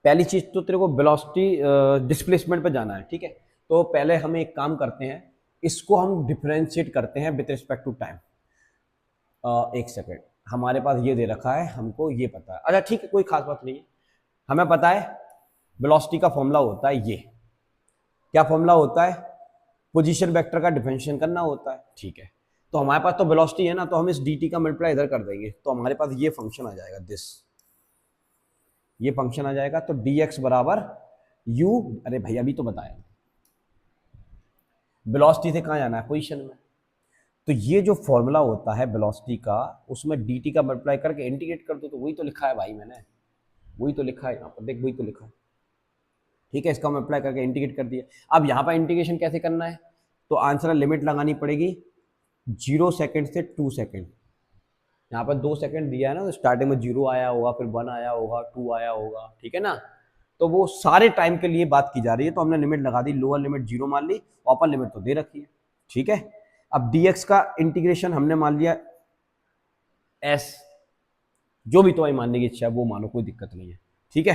A: पहली चीज तो तेरे को वेलोसिटी डिस्प्लेसमेंट पे जाना है, ठीक है। तो पहले हम एक काम करते हैं, इसको हम डिफरेंशिएट करते हैं विद रिस्पेक्ट टू टाइम। एक सेकेंड, हमारे पास ये दे रखा है, हमको ये पता है, अच्छा ठीक है, कोई खास बात नहीं है, हमें पता है वेलोसिटी का फॉर्मूला होता है ये, क्या फॉर्मूला होता है, पोजीशन वेक्टर का डिफरेंशिएशन करना होता है, ठीक है। तो हमारे पास तो वेलोसिटी है ना, तो हम इस dt का मल्टीप्लाई इधर कर देंगे, तो हमारे पास ये फंक्शन आ जाएगा दिस, ये फंक्शन आ जाएगा। तो dx बराबर u, अरे भैया अभी तो बताया, वेलोसिटी से कहाँ जाना है, पोजीशन में। तो ये जो फॉर्मूला होता है वेलोसिटी का, उसमें dt का मल्टीप्लाई करके इंटीग्रेट कर दो, तो वही तो लिखा है भाई मैंने, वही तो लिखा है यहाँ पर, देख वही तो लिखा है, ठीक है। इसका मल्टीप्लाई करके इंटीग्रेट कर दिया। अब यहाँ पर इंटीग्रेशन कैसे करना है, तो आंसर लिमिट लगानी पड़ेगी 0 सेकेंड से 2 सेकेंड। यहाँ पर 2 सेकेंड दिया है ना, तो स्टार्टिंग में 0 आया होगा, फिर 1 आया होगा, 2 आया होगा, ठीक है ना। तो वो सारे टाइम के लिए बात की जा रही है, तो हमने लिमिट लगा दी, लोअर लिमिट 0 मान ली, अपर लिमिट तो दे रखी है, ठीक है। अब dx का इंटीग्रेशन हमने मान लिया s, जो भी तुम्हारी मानने की इच्छा है वो मानो, कोई दिक्कत नहीं है, ठीक है।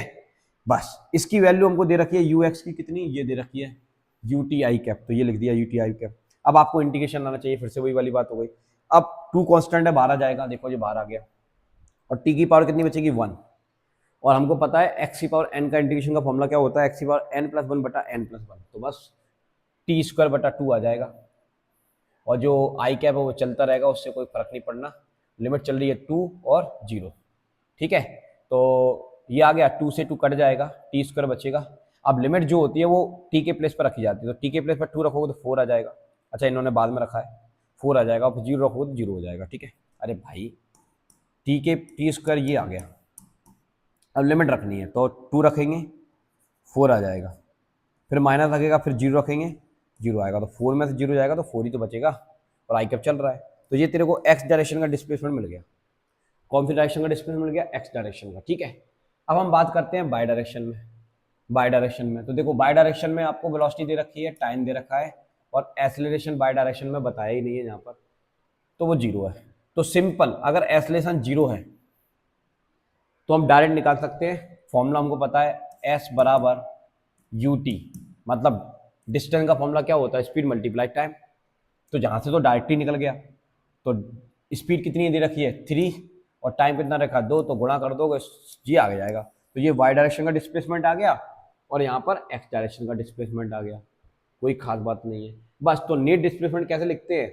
A: बस इसकी वैल्यू हमको दे रखी है ux की कितनी, ये दे रखी है UTI कैप, तो ये लिख दिया UTI कैप। अब आपको इंटीग्रेशन लाना चाहिए, फिर से वही वाली बात हो गई। अब 2 कांस्टेंट है, बाहर आ जाएगा, देखो ये बाहर आ गया, और t की पावर कितनी बचेगी 1, और हमको पता है x की पावर n का इंटीग्रेशन का फॉर्मूला क्या होता है, x की पावर n प्लस 1 बटा n प्लस 1, तो बस टी स्क्वायर बटा 2 आ जाएगा, और जो आई कैप है वो चलता रहेगा, उससे कोई फर्क नहीं पड़ना। लिमिट चल रही है 2 और 0, ठीक है। तो ये आ गया, 2 से 2 कट जाएगा, टी स्क्वायर बचेगा। अब लिमिट जो होती है वो टी के प्लेस पर रखी जाती है, तो टी के प्लेस पर 2 रखोगे तो 4 आ जाएगा, अच्छा इन्होंने बाद में रखा है, 4 आ जाएगा, और 0 रखोगे तो 0 हो जाएगा, ठीक है। अरे भाई टी स्क्वायर ये आ गया, अब लिमिट रखनी है, तो 2 रखेंगे 4 आ जाएगा, फिर माइनस लगेगा, फिर 0 रखेंगे 0 आएगा, तो 4 में से 0 जाएगा तो 4 ही तो बचेगा, और आई कैप चल रहा है। तो ये तेरे को एक्स डायरेक्शन का डिस्प्लेसमेंट मिल गया, कौन सी डायरेक्शन का डिस्प्लेसमेंट मिल गया, एक्स डायरेक्शन का, ठीक है। अब हम बात करते हैं बाय डायरेक्शन में। बाय डायरेक्शन में तो देखो, बाय डायरेक्शन में आपको वेलोसिटी दे रखी है, टाइम दे रखा है, और एक्सेलरेशन बाय डायरेक्शन में बताया ही नहीं है यहाँ पर, तो वो 0 है। तो सिंपल, अगर एक्सेलरेशन 0 है तो हम डायरेक्ट निकाल सकते हैं, फॉर्मूला हमको पता है s बराबर ut, मतलब डिस्टेंस का फॉर्मूला क्या होता है, स्पीड मल्टीप्लाई टाइम, तो जहां से तो डायरेक्ट ही निकल गया। तो स्पीड कितनी दे रखी है 3, और टाइम कितना रखा 2, तो गुणा कर दोगे जी आ जाएगा। तो ये y डायरेक्शन का डिस्प्लेसमेंट आ गया, और यहाँ पर x डायरेक्शन का डिस्प्लेसमेंट आ गया, कोई खास बात नहीं है बस। तो नेट डिस्प्लेसमेंट कैसे लिखते हैं,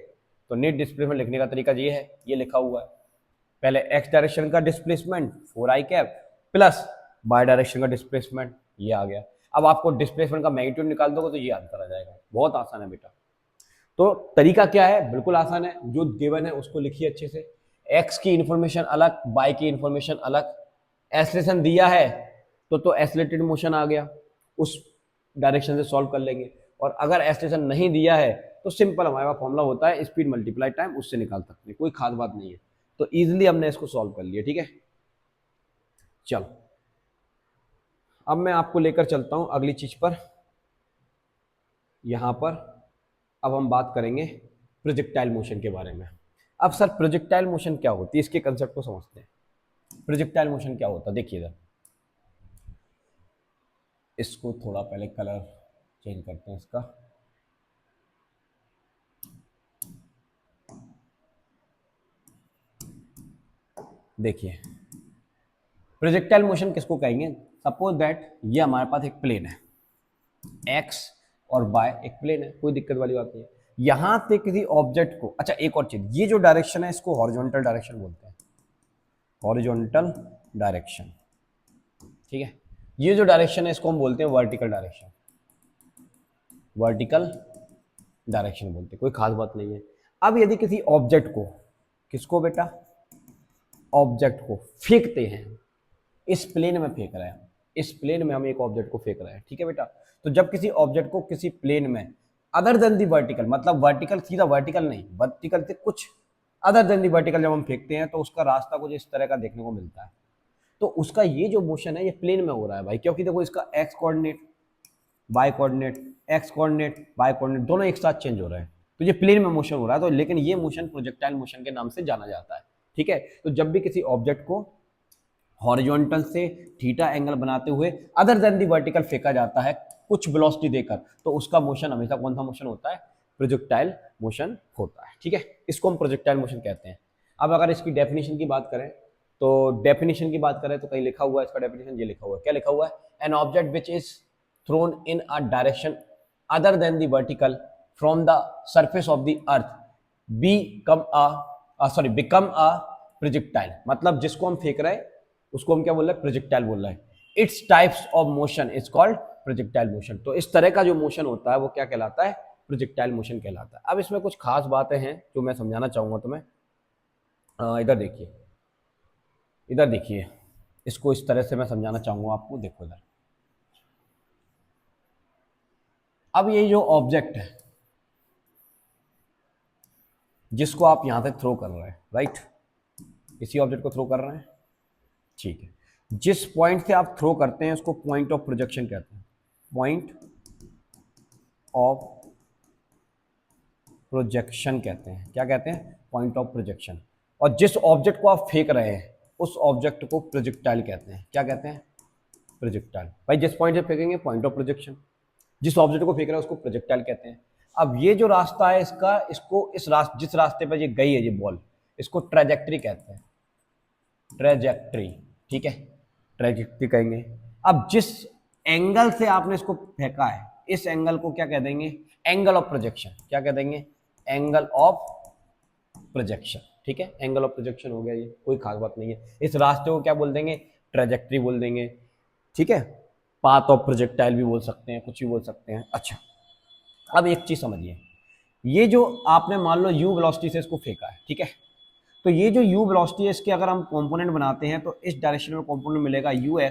A: तो नेट डिस्प्लेसमेंट लिखने का तरीका ये है, ये लिखा हुआ है, पहले x डायरेक्शन का displacement 4i cap plus y direction का डिस्प्लेसमेंट, ये आ गया। अब आपको डिस्प्लेसमेंट का मैग्नीट्यूड निकाल दोगे तो ये आंसर आ जाएगा, बहुत आसान है बेटा। तो तरीका क्या है, बिल्कुल आसान है, जो गिवन है उसको लिखिए अच्छे से, x की इंफॉर्मेशन अलग, y की इंफॉर्मेशन अलग, एक्सेलरेशन दिया है तो एक्सेलरेटेड मोशन आ गया, उस डायरेक्शन से सॉल्व कर लेंगे, और अगर एक्सेलरेशन नहीं दिया है तो सिंपल हमारे पास फॉर्मूला होता है स्पीड मल्टीप्लाई टाइम, उससे निकाल सकते हैं, कोई खास बात नहीं है। तो इजीली हमने इसको सॉल्व कर लिया, ठीक है। चलो अब मैं आपको लेकर चलता हूं अगली चीज पर, यहां पर अब हम बात करेंगे प्रोजेक्टाइल मोशन के बारे में। अब सर प्रोजेक्टाइल मोशन क्या होती है, इसके कंसेप्ट को समझते हैं। प्रोजेक्टाइल मोशन क्या होता है, देखिए इधर, इसको थोड़ा पहले कलर चेंज करते हैं इसका, देखिए प्रोजेक्टाइल मोशन किसको कहेंगे, सपोज दैट ये हमारे पास एक प्लेन है, एक्स और वाई एक प्लेन है, कोई दिक्कत वाली बात नहीं है। यहां से किसी ऑब्जेक्ट को, अच्छा एक और चीज, ये जो डायरेक्शन है इसको हॉरिजॉन्टल डायरेक्शन बोलते हैं, हॉरिजॉन्टल डायरेक्शन, ठीक है। ये जो डायरेक्शन है इसको हम बोलते हैं वर्टिकल डायरेक्शन, वर्टिकल डायरेक्शन बोलते हैं, कोई खास बात नहीं है। अब यदि किसी ऑब्जेक्ट को, किसको बेटा, ऑब्जेक्ट को फेंकते हैं, इस प्लेन में फेंक रहे हैं, इस प्लेन में हम एक ऑब्जेक्ट को फेंक रहे हैं, ठीक है बेटा। तो जब किसी ऑब्जेक्ट को किसी प्लेन में अदर देन दी वर्टिकल, मतलब वर्टिकल सीधा वर्टिकल नहीं, वर्टिकल से कुछ अदर देन दी वर्टिकल जब हम फेंकते हैं तो उसका रास्ता कुछ इस तरह का देखने को मिलता है। तो उसका ये जो मोशन है ये प्लेन में हो रहा है भाई, क्योंकि देखो इसका x coordinate, by coordinate, x coordinate, by coordinate दोनों एक साथ चेंज हो रहे हैं, तो ये प्लेन में मोशन हो रहा है। तो लेकिन ये मोशन प्रोजेक्टाइल मोशन के नाम से जाना जाता है, ठीक है। तो जब भी किसी ऑब्जेक्ट को हॉरिजॉन्टल से थीटा एंगल बनाते हुए अदर देन दी वर्टिकल फेंका जाता है कुछ वेलोसिटी देकर, तो उसका मोशन हमेशा कौन सा मोशन होता है? प्रोजेक्टाइल मोशन होता है, ठीक है। इसको हम प्रोजेक्टाइल मोशन कहते हैं। अब अगर इसकी डेफिनेशन की बात करें तो डेफिनेशन की बात करें तो कहीं लिखा हुआ है इसका डेफिनेशन, ये लिखा हुआ है, क्या लिखा हुआ है? An object which is thrown in a direction other than the vertical from the surface of the earth become a projectile. मतलब जिसको हम फेंक रहे हैं उसको हम क्या बोल रहे हैं? प्रोजेक्टाइल बोल रहे हैं। Its types of motion is called projectile motion. तो इस तरह का जो मोशन होता है वो क्या कहलाता है? प्रोजेक्टाइल मोशन कहलाता है। अब इसमें कुछ खास बातें हैं जो मैं समझाना चाहूंगा तुम्हें। इधर देखिए, इधर देखिए, इसको इस तरह से मैं समझाना चाहूंगा आपको। देखो इधर, अब ये जो ऑब्जेक्ट है जिसको आप यहां से थ्रो कर रहे हैं, राइट, इसी ऑब्जेक्ट को थ्रो कर रहे हैं, ठीक है। जिस पॉइंट से आप थ्रो करते हैं उसको पॉइंट ऑफ प्रोजेक्शन कहते हैं। पॉइंट ऑफ प्रोजेक्शन कहते हैं। क्या कहते हैं? Point of projection. और जिस ऑब्जेक्ट को आप फेंक रहे हैं उस ऑब्जेक्ट को प्रोजेक्टाइल कहते हैं। क्या कहते हैं? प्रोजेक्टाइल। भाई जिस पॉइंट से फेंकेंगे पॉइंट ऑफ प्रोजेक्शन, जिस ऑब्जेक्ट को फेंक रहे हैं उसको प्रोजेक्टाइल कहते हैं। अब ये जो रास्ता है इसका, इसको जिस रास्ते पर ये गई है ये बॉल, इसको ट्रेजेक्ट्री कहते हैं। ट्रेजेक्ट्री, ठीक है, ट्रेजेक्ट्री कहेंगे। अब जिस एंगल से आपने इसको फेंका है इस एंगल को क्या कह देंगे? Angle of projection. क्या कह देंगे? एंगल ऑफ प्रोजेक्शन, ठीक है। एंगल ऑफ प्रोजेक्शन हो गया, ये कोई खास बात नहीं है। इस रास्ते को क्या बोल देंगे? ट्रेजेक्ट्री बोल देंगे, ठीक है। पाथ ऑफ प्रोजेक्टाइल भी बोल सकते हैं, कुछ भी बोल सकते हैं। अच्छा, अब एक चीज समझिए, ये जो आपने मान लो u वेलोसिटी से इसको फेंका है, ठीक है, तो ये जो u वेलोसिटी है इसके अगर हम कंपोनेंट बनाते हैं तो इस डायरेक्शन में कंपोनेंट मिलेगा ux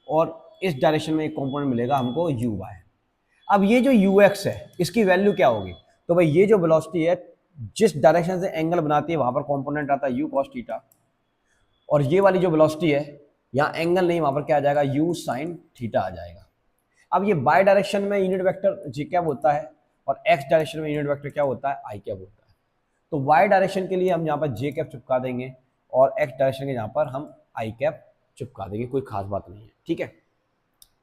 A: और इस डायरेक्शन में एक कंपोनेंट मिलेगा हमको uy। अब ये जो ux है इसकी वैल्यू क्या होगी? तो भाई ये जो वेलोसिटी है जिस डायरेक्शन से एंगल बनाती है वहां पर कंपोनेंट आता है u cos थीटा, और ये वाली जो वेलोसिटी है यहाँ एंगल नहीं, वहां पर क्या आ जाएगा? u sin थीटा आ जाएगा। अब ये बाय डायरेक्शन में यूनिट वेक्टर जी कैप होता है और एक्स डायरेक्शन में यूनिट वेक्टर क्या होता है? आई कैप होता है। तो वाई डायरेक्शन के लिए हम यहाँ पर जे कैप चिपका देंगे और एक्स डायरेक्शन के यहाँ पर हम आई कैप चिपका देंगे, कोई खास बात नहीं है, ठीक है,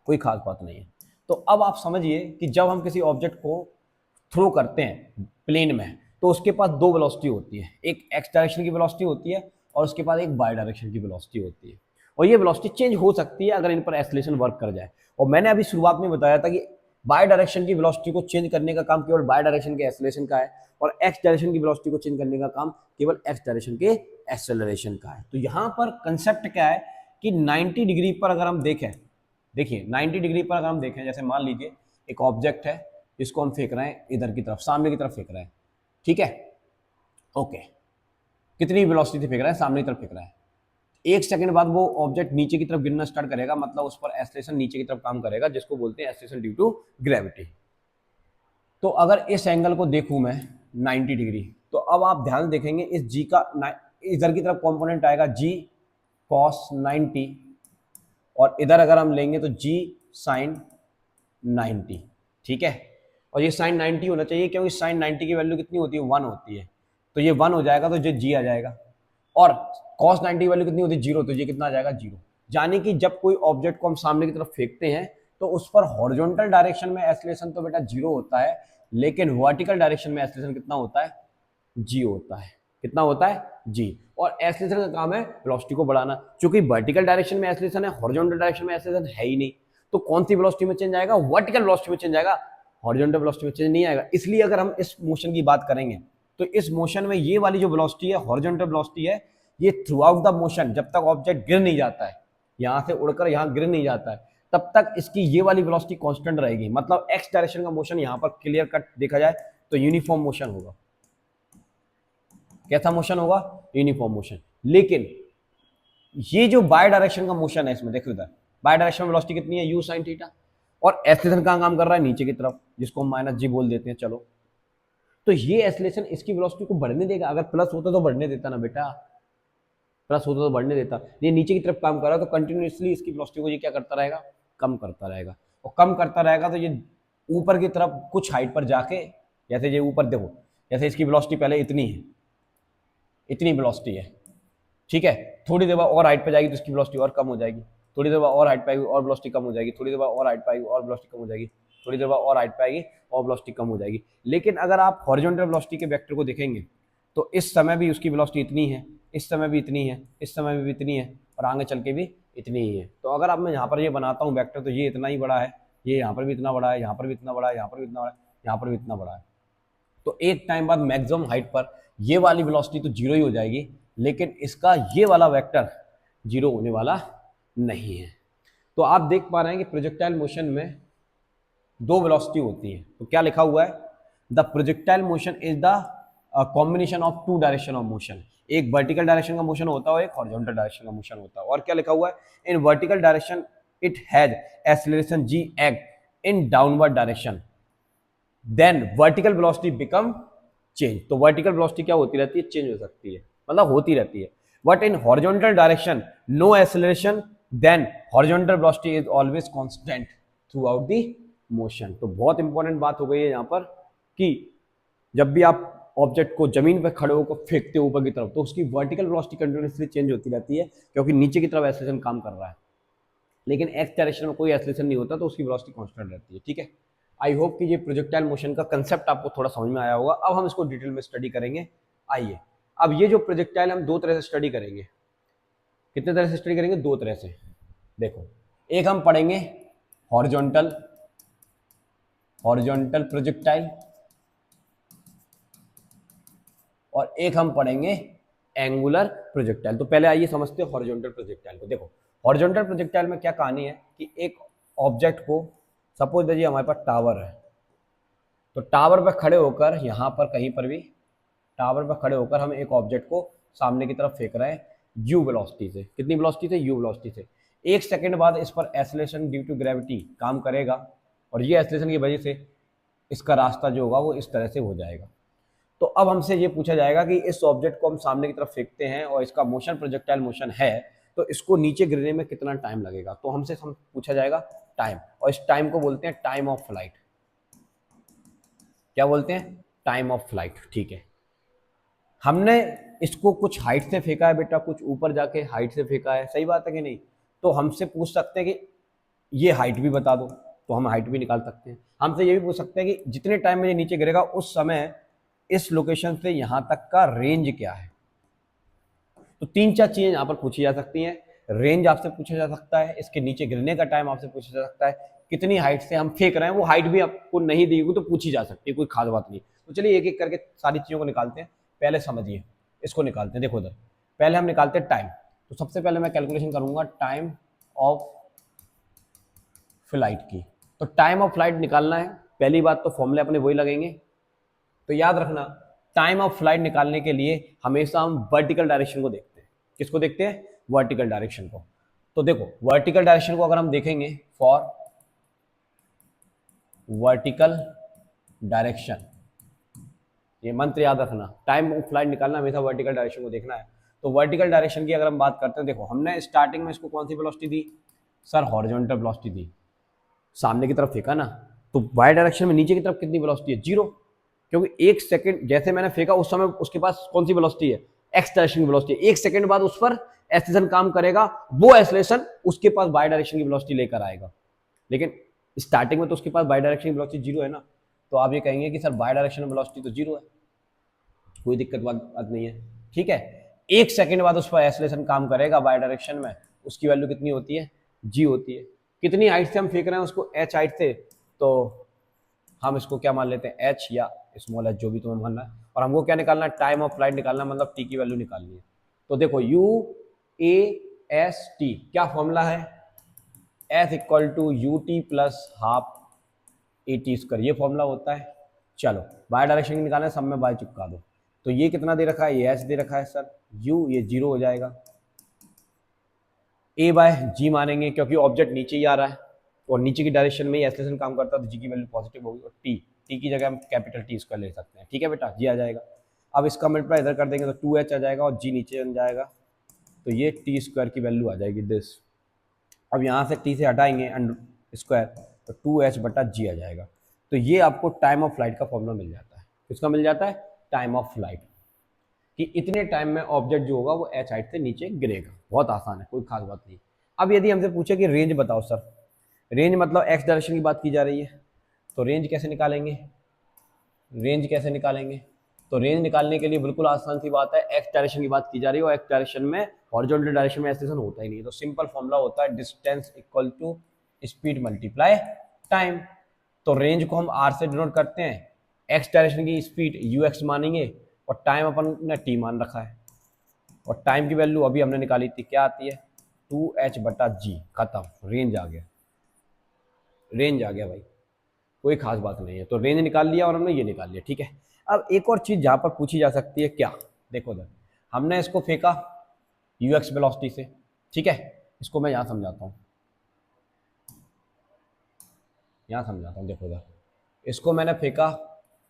A: कोई खास बात नहीं है। तो अब आप समझिए कि जब हम किसी ऑब्जेक्ट को थ्रो करते हैं प्लेन में तो उसके पास दो वेलोसिटी होती है, एक एक्स डायरेक्शन की वेलोसिटी होती है और उसके बाद एक वाई डायरेक्शन की वेलोसिटी होती है। और ये वेलोसिटी चेंज हो सकती है अगर इन पर एक्सेलरेशन वर्क कर जाए। और मैंने अभी शुरुआत में बताया था कि बाय डायरेक्शन की वेलोसिटी को चेंज करने का काम केवल बाय डायरेक्शन के एक्सेलरेशन का है और एक्स डायरेक्शन की वेलोसिटी को चेंज करने का काम केवल एक्स डायरेक्शन के एक्सेलरेशन का है। तो यहाँ पर कंसेप्ट क्या है कि 90 डिग्री पर अगर हम देखें, देखिए 90 डिग्री पर अगर हम देखें, जैसे मान लीजिए एक ऑब्जेक्ट है जिसको हम फेंक रहे हैं इधर की तरफ, सामने की तरफ फेंक रहे हैं, ठीक है, ओके, कितनी वेलोसिटी से फेंक रहे हैं? सामने की तरफ फेंक रहे हैं। एक सेकंड बाद वो ऑब्जेक्ट नीचे की तरफ गिरना स्टार्ट करेगा, मतलब उस पर एक्सेलरेशन नीचे की तरफ काम करेगा, जिसको बोलते हैं एक्सेलरेशन ड्यू टू ग्रेविटी। तो अगर इस एंगल को देखूं मैं 90 डिग्री, तो अब आप ध्यान देखेंगे इस जी का इधर की तरफ कंपोनेंट आएगा जी कॉस 90 और इधर अगर हम लेंगे तो जी साइन 90, ठीक है। और ये साइन 90 होना चाहिए क्योंकि साइन 90 की वैल्यू कितनी होती है? 1 होती है, तो ये 1 हो जाएगा तो ये जी आ जाएगा। और cos 90 की वैल्यू कितनी होती है? 0, तो ये कितना आ जाएगा? 0। यानी कि जब कोई ऑब्जेक्ट को हम सामने की तरफ फेंकते हैं तो उस पर हॉरिजॉन्टल डायरेक्शन में एक्सेलरेशन तो बेटा 0 होता है, लेकिन वर्टिकल डायरेक्शन में एक्सेलरेशन कितना होता है? जी होता है। कितना होता है? जी। और एक्सेलरेशन का काम है वेलोसिटी को बढ़ाना। क्योंकि वर्टिकल डायरेक्शन में एक्सेलरेशन है, हॉरिजॉन्टल डायरेक्शन में एक्सेलरेशन है ही नहीं, तो कौन सी वेलोसिटी में चेंज आएगा? वर्टिकल वेलोसिटी में चेंज आएगा, हॉरिजॉन्टल वेलोसिटी में चेंज नहीं आएगा। इसलिए अगर हम इस मोशन की बात करेंगे तो इस मोशन में ये वाली जो वेलोसिटी है, हॉरिजॉन्टल वेलोसिटी है, ये थ्रू आउट द मोशन, जब तक ऑब्जेक्ट गिर नहीं जाता है, यहां से उड़कर यहां गिर नहीं जाता है, तब तक इसकी ये वाली वेलोसिटी कांस्टेंट रहेगी। मतलब एक्स डायरेक्शन का मोशन यहां पर क्लियर कट देखा जाए तो यूनिफॉर्म मोशन होगा। कैसा मोशन होगा? Uniform motion. लेकिन ये जो बाय डायरेक्शन का मोशन है इसमें देखो, इधर बाय डायरेक्शन वेलोसिटी कितनी है? You sine theta. और एक्सेलरेशन कहां काम कर रहा है? नीचे की तरफ, जिसको हम माइनस जी बोल देते हैं। चलो, तो ये एस्लेशन इसकी वेलोसिटी को बढ़ने देगा, अगर प्लस होता तो बढ़ने देता ना बेटा, प्लस होता तो बढ़ने देता, ये नीचे की तरफ काम कर रहा है तो कंटिन्यूसली इसकी वेलोसिटी को ये क्या करता रहेगा, कम करता रहेगा, और कम करता रहेगा तो ये ऊपर की तरफ कुछ हाइट पर जाके, जैसे ये ऊपर देखो, जैसे इसकी वेलोसिटी पहले इतनी है, इतनी वेलोसिटी है, ठीक है, थोड़ी देर बाद और हाइट पे जाएगी तो इसकी वेलोसिटी और कम हो जाएगी, थोड़ी देर बाद और हाइट पाएगी और वेलोसिटी कम हो जाएगी, थोड़ी देर बाद और हाइट पाएगी और वेलोसिटी कम हो जाएगी, थोड़ी देर बाद और हाइट पाएगी और वेलोसिटी कम हो जाएगी। लेकिन अगर आप हॉरिजॉन्टल वेलोसिटी के वेक्टर को देखेंगे तो इस समय भी उसकी वेलोसिटी इतनी है, इस समय भी इतनी है, इस समय भी इतनी है, और आगे चल के भी इतनी ही है। तो अगर आप मैं यहाँ पर ये बनाता हूँ वेक्टर तो ये इतना ही बड़ा है, ये यहाँ पर भी इतना बड़ा है, यहाँ पर भी इतना बड़ा है, यहाँ पर भी इतना बड़ा है, यहाँ पर भी इतना बड़ा है। तो एक टाइम बाद मैक्सिमम हाइट पर ये वाली वेलोसिटी तो जीरो ही हो जाएगी, लेकिन इसका ये वाला वेक्टर जीरो होने वाला नहीं है। तो आप देख पा रहे हैं कि प्रोजेक्टाइल मोशन में दो वेलोसिटी होती है। तो क्या लिखा हुआ है, the projectile motion is the combination of two direction of motion, एक वर्टिकल डायरेक्शन का मोशन होता है और एक हॉरिजॉन्टल डायरेक्शन का मोशन होता है। और क्या लिखा हुआ है, in vertical direction it has acceleration g act in downward direction, then vertical velocity become change. तो वर्टिकल वेलोसिटी क्या होती रहती है, चेंज हो सकती है, मतलब होती रहती है। But in horizontal direction no acceleration, then horizontal velocity is always constant throughout the motion. तो बहुत इंपॉर्टेंट बात हो गई है यहाँ पर कि जब भी आप ऑब्जेक्ट को जमीन पर खड़े होकर फेंकते हो ऊपर की तरफ तो उसकी वर्टिकल वेलोसिटी कंटिन्यूसली चेंज होती रहती है, क्योंकि नीचे की तरफ एक्सीलरेशन काम कर रहा है। लेकिन एक्स डायरेक्शन में कोई एक्सीलरेशन नहीं होता तो उसकी वेलोसिटी कांस्टेंट रहती है, ठीक है। आई होप कि ये प्रोजेक्टाइल मोशन का कंसेप्ट आपको थोड़ा समझ में आया होगा। अब हम इसको डिटेल में स्टडी करेंगे। आइए, अब ये जो प्रोजेक्टाइल हम दो तरह से स्टडी करेंगे। कितने तरह से स्टडी करेंगे, दो तरह से। देखो, एक हम पढ़ेंगे हॉरिजॉन्टल प्रोजेक्टाइल, और एक हम पढ़ेंगे एंगुलर प्रोजेक्टाइल। तो पहले आइए समझते हैं हॉरिजॉन्टल प्रोजेक्टाइल को। देखो, हॉरिजॉन्टल प्रोजेक्टाइल में क्या कहानी है कि एक ऑब्जेक्ट को, सपोज दीजिए हमारे पास टावर है, तो टावर पर खड़े होकर, यहाँ पर कहीं पर भी टावर पर खड़े होकर हम एक ऑब्जेक्ट को सामने की तरफ फेंक रहे हैं यू वेलोसिटी से। कितनी वेलोसिटी से, यू वेलोसिटी से। एक सेकंड बाद इस पर एक्सीलरेशन ड्यू टू ग्रेविटी काम करेगा, और ये एक्सीलरेशन की वजह से इसका रास्ता जो होगा वो इस तरह से हो जाएगा। तो अब हमसे ये पूछा जाएगा कि इस ऑब्जेक्ट को हम सामने की तरफ फेंकते हैं और इसका मोशन प्रोजेक्टाइल मोशन है, तो इसको नीचे गिरने में कितना टाइम लगेगा। तो हमसे पूछा जाएगा टाइम, और इस टाइम को बोलते हैं टाइम ऑफ फ्लाइट। क्या बोलते हैं, टाइम ऑफ फ्लाइट, ठीक है। हमने इसको कुछ हाइट से फेंका है बेटा, कुछ ऊपर जाके हाइट से फेंका है, सही बात है कि नहीं। तो हमसे पूछ सकते हैं कि ये हाइट भी बता दो, तो हम हाइट भी निकाल सकते हैं। हमसे ये भी पूछ सकते हैं कि जितने टाइम में ये नीचे गिरेगा उस समय इस लोकेशन से यहां तक का रेंज क्या है। तो तीन चार चीजें यहां पर पूछी जा सकती हैं। रेंज आपसे पूछा जा सकता है, इसके नीचे गिरने का टाइम आपसे पूछा जा सकता है, कितनी हाइट से हम फेंक रहे हैं, वो हाइट भी आपको नहीं दी गई तो पूछी जा सकती है, कोई खास बात नहीं। तो चलिए एक एक करके सारी चीजों को निकालते हैं। पहले समझिए, इसको निकालते हैं। देखो इधर पहले हम निकालते हैं टाइम। तो सबसे पहले मैं कैलकुलेशन करूंगा टाइम ऑफ फ्लाइट की। तो टाइम ऑफ फ्लाइट निकालना है, पहली बात तो फॉर्मूले अपने वही लगेंगे। तो याद रखना, टाइम ऑफ फ्लाइट निकालने के लिए हमेशा हम वर्टिकल डायरेक्शन को देखते हैं। किसको देखते हैं, वर्टिकल डायरेक्शन को। तो देखो वर्टिकल डायरेक्शन को अगर हम देखेंगे, फॉर वर्टिकल डायरेक्शन, ये मंत्र याद रखना, टाइम ऑफ फ्लाइट निकालना हमेशा वर्टिकल डायरेक्शन को देखना है। तो वर्टिकल डायरेक्शन की अगर हम बात करते हैं, देखो हमने स्टार्टिंग में इसको कौन सी वेलोसिटी दी सर, हॉरिजॉन्टल वेलोसिटी दी, सामने की तरफ फेंका ना, तो वाई डायरेक्शन में नीचे की तरफ कितनी वेलोसिटी है, जीरो। क्योंकि एक सेकंड जैसे मैंने फेंका उस समय उसके पास कौन सी वेलोसिटी है, एक्स डायरेक्शन की वेलोसिटी है। एक सेकंड बाद उस पर एक्सीलरेशन काम करेगा, वो एक्सीलरेशन उसके पास वाई डायरेक्शन की वेलोसिटी लेकर आएगा। लेकिन स्टार्टिंग में तो उसके पास वाई डायरेक्शन की वेलोसिटी जीरो है ना, तो आप ये कहेंगे कि सर वाई डायरेक्शन में वेलोसिटी तो जीरो है, कोई दिक्कत बात नहीं है, ठीक है। एक सेकंड बाद उस पर एक्सीलरेशन काम करेगा वाई डायरेक्शन में, उसकी वैल्यू कितनी होती है, जी होती है। कितनी हाइट से हम फेंक रहे हैं उसको, एच हाइट से, तो हम इसको क्या मान लेते हैं, एच या स्मॉल एच, जो भी तुम्हें मानना है। और हमको क्या निकालना है, टाइम ऑफ फ्लाइट निकालना, मतलब टी की वैल्यू निकालनी है। तो देखो यू ए एस टी क्या फॉर्मूला है, s equal to U T plus half A T square, ये फॉर्मूला होता है। चलो बाय डायरेक्शन की निकालना है, सब में बाय चिपका दो। तो ये कितना दे रखा है, ये एच दे रखा है सर, यू ये जीरो हो जाएगा, ए बाय जी मानेंगे क्योंकि ऑब्जेक्ट नीचे ही आ रहा है और नीचे की डायरेक्शन में ही एक्सीलरेशन काम करता है, तो जी की वैल्यू पॉजिटिव होगी, और टी टी की जगह हम कैपिटल टी स्क्वायर ले सकते हैं। ठीक है बेटा, जी आ जाएगा। अब इसका मल्टीप्लाई इधर कर देंगे तो 2h आ जाएगा और जी नीचे बन जाएगा, तो ये टी स्क्वायर की वैल्यू आ जाएगी दिस। अब यहाँ से टी से हटाएंगे अंडर स्क्वायर तो 2h बटा जी आ जाएगा। तो ये आपको टाइम ऑफ फ्लाइट का फॉर्मूला मिल जाता है। किसका मिल जाता है? टाइम ऑफ फ्लाइट, कि इतने टाइम में ऑब्जेक्ट जो होगा वो एच हाइट से नीचे गिरेगा। बहुत आसान है, कोई खास बात नहीं। अब यदि हमसे पूछे कि रेंज बताओ सर, रेंज मतलब एक्स डायरेक्शन की बात की जा रही है, तो रेंज कैसे निकालेंगे? रेंज कैसे निकालेंगे? तो रेंज निकालने के लिए बिल्कुल आसान सी बात है, एक्स डायरेक्शन की बात की जा रही है और एक्स डायरेक्शन में हॉरिजॉन्टल डायरेक्शन में एक्सेलेरेशन होता ही नहीं है। तो सिंपल फॉर्मूला होता है distance equal to speed multiply time. तो रेंज को हम आर से डिनोट करते हैं, एक्स डायरेक्शन की स्पीड यू एक्स मानेंगे और टाइम अपन ने टी मान रखा है, और टाइम की वैल्यू अभी हमने निकाली थी, क्या आती है? 2h बटा जी, खत्म, रेंज आ गया। रेंज आ गया भाई, कोई खास बात नहीं है। तो रेंज निकाल लिया और हमने ये निकाल लिया। ठीक है, अब एक और चीज जहां पर पूछी जा सकती है, क्या? देखो इधर हमने इसको फेंका यू एक्स वेलोसिटी से, ठीक है, इसको मैं यहां समझाता हूं, यहां समझाता हूं। देखो इधर इसको मैंने फेंका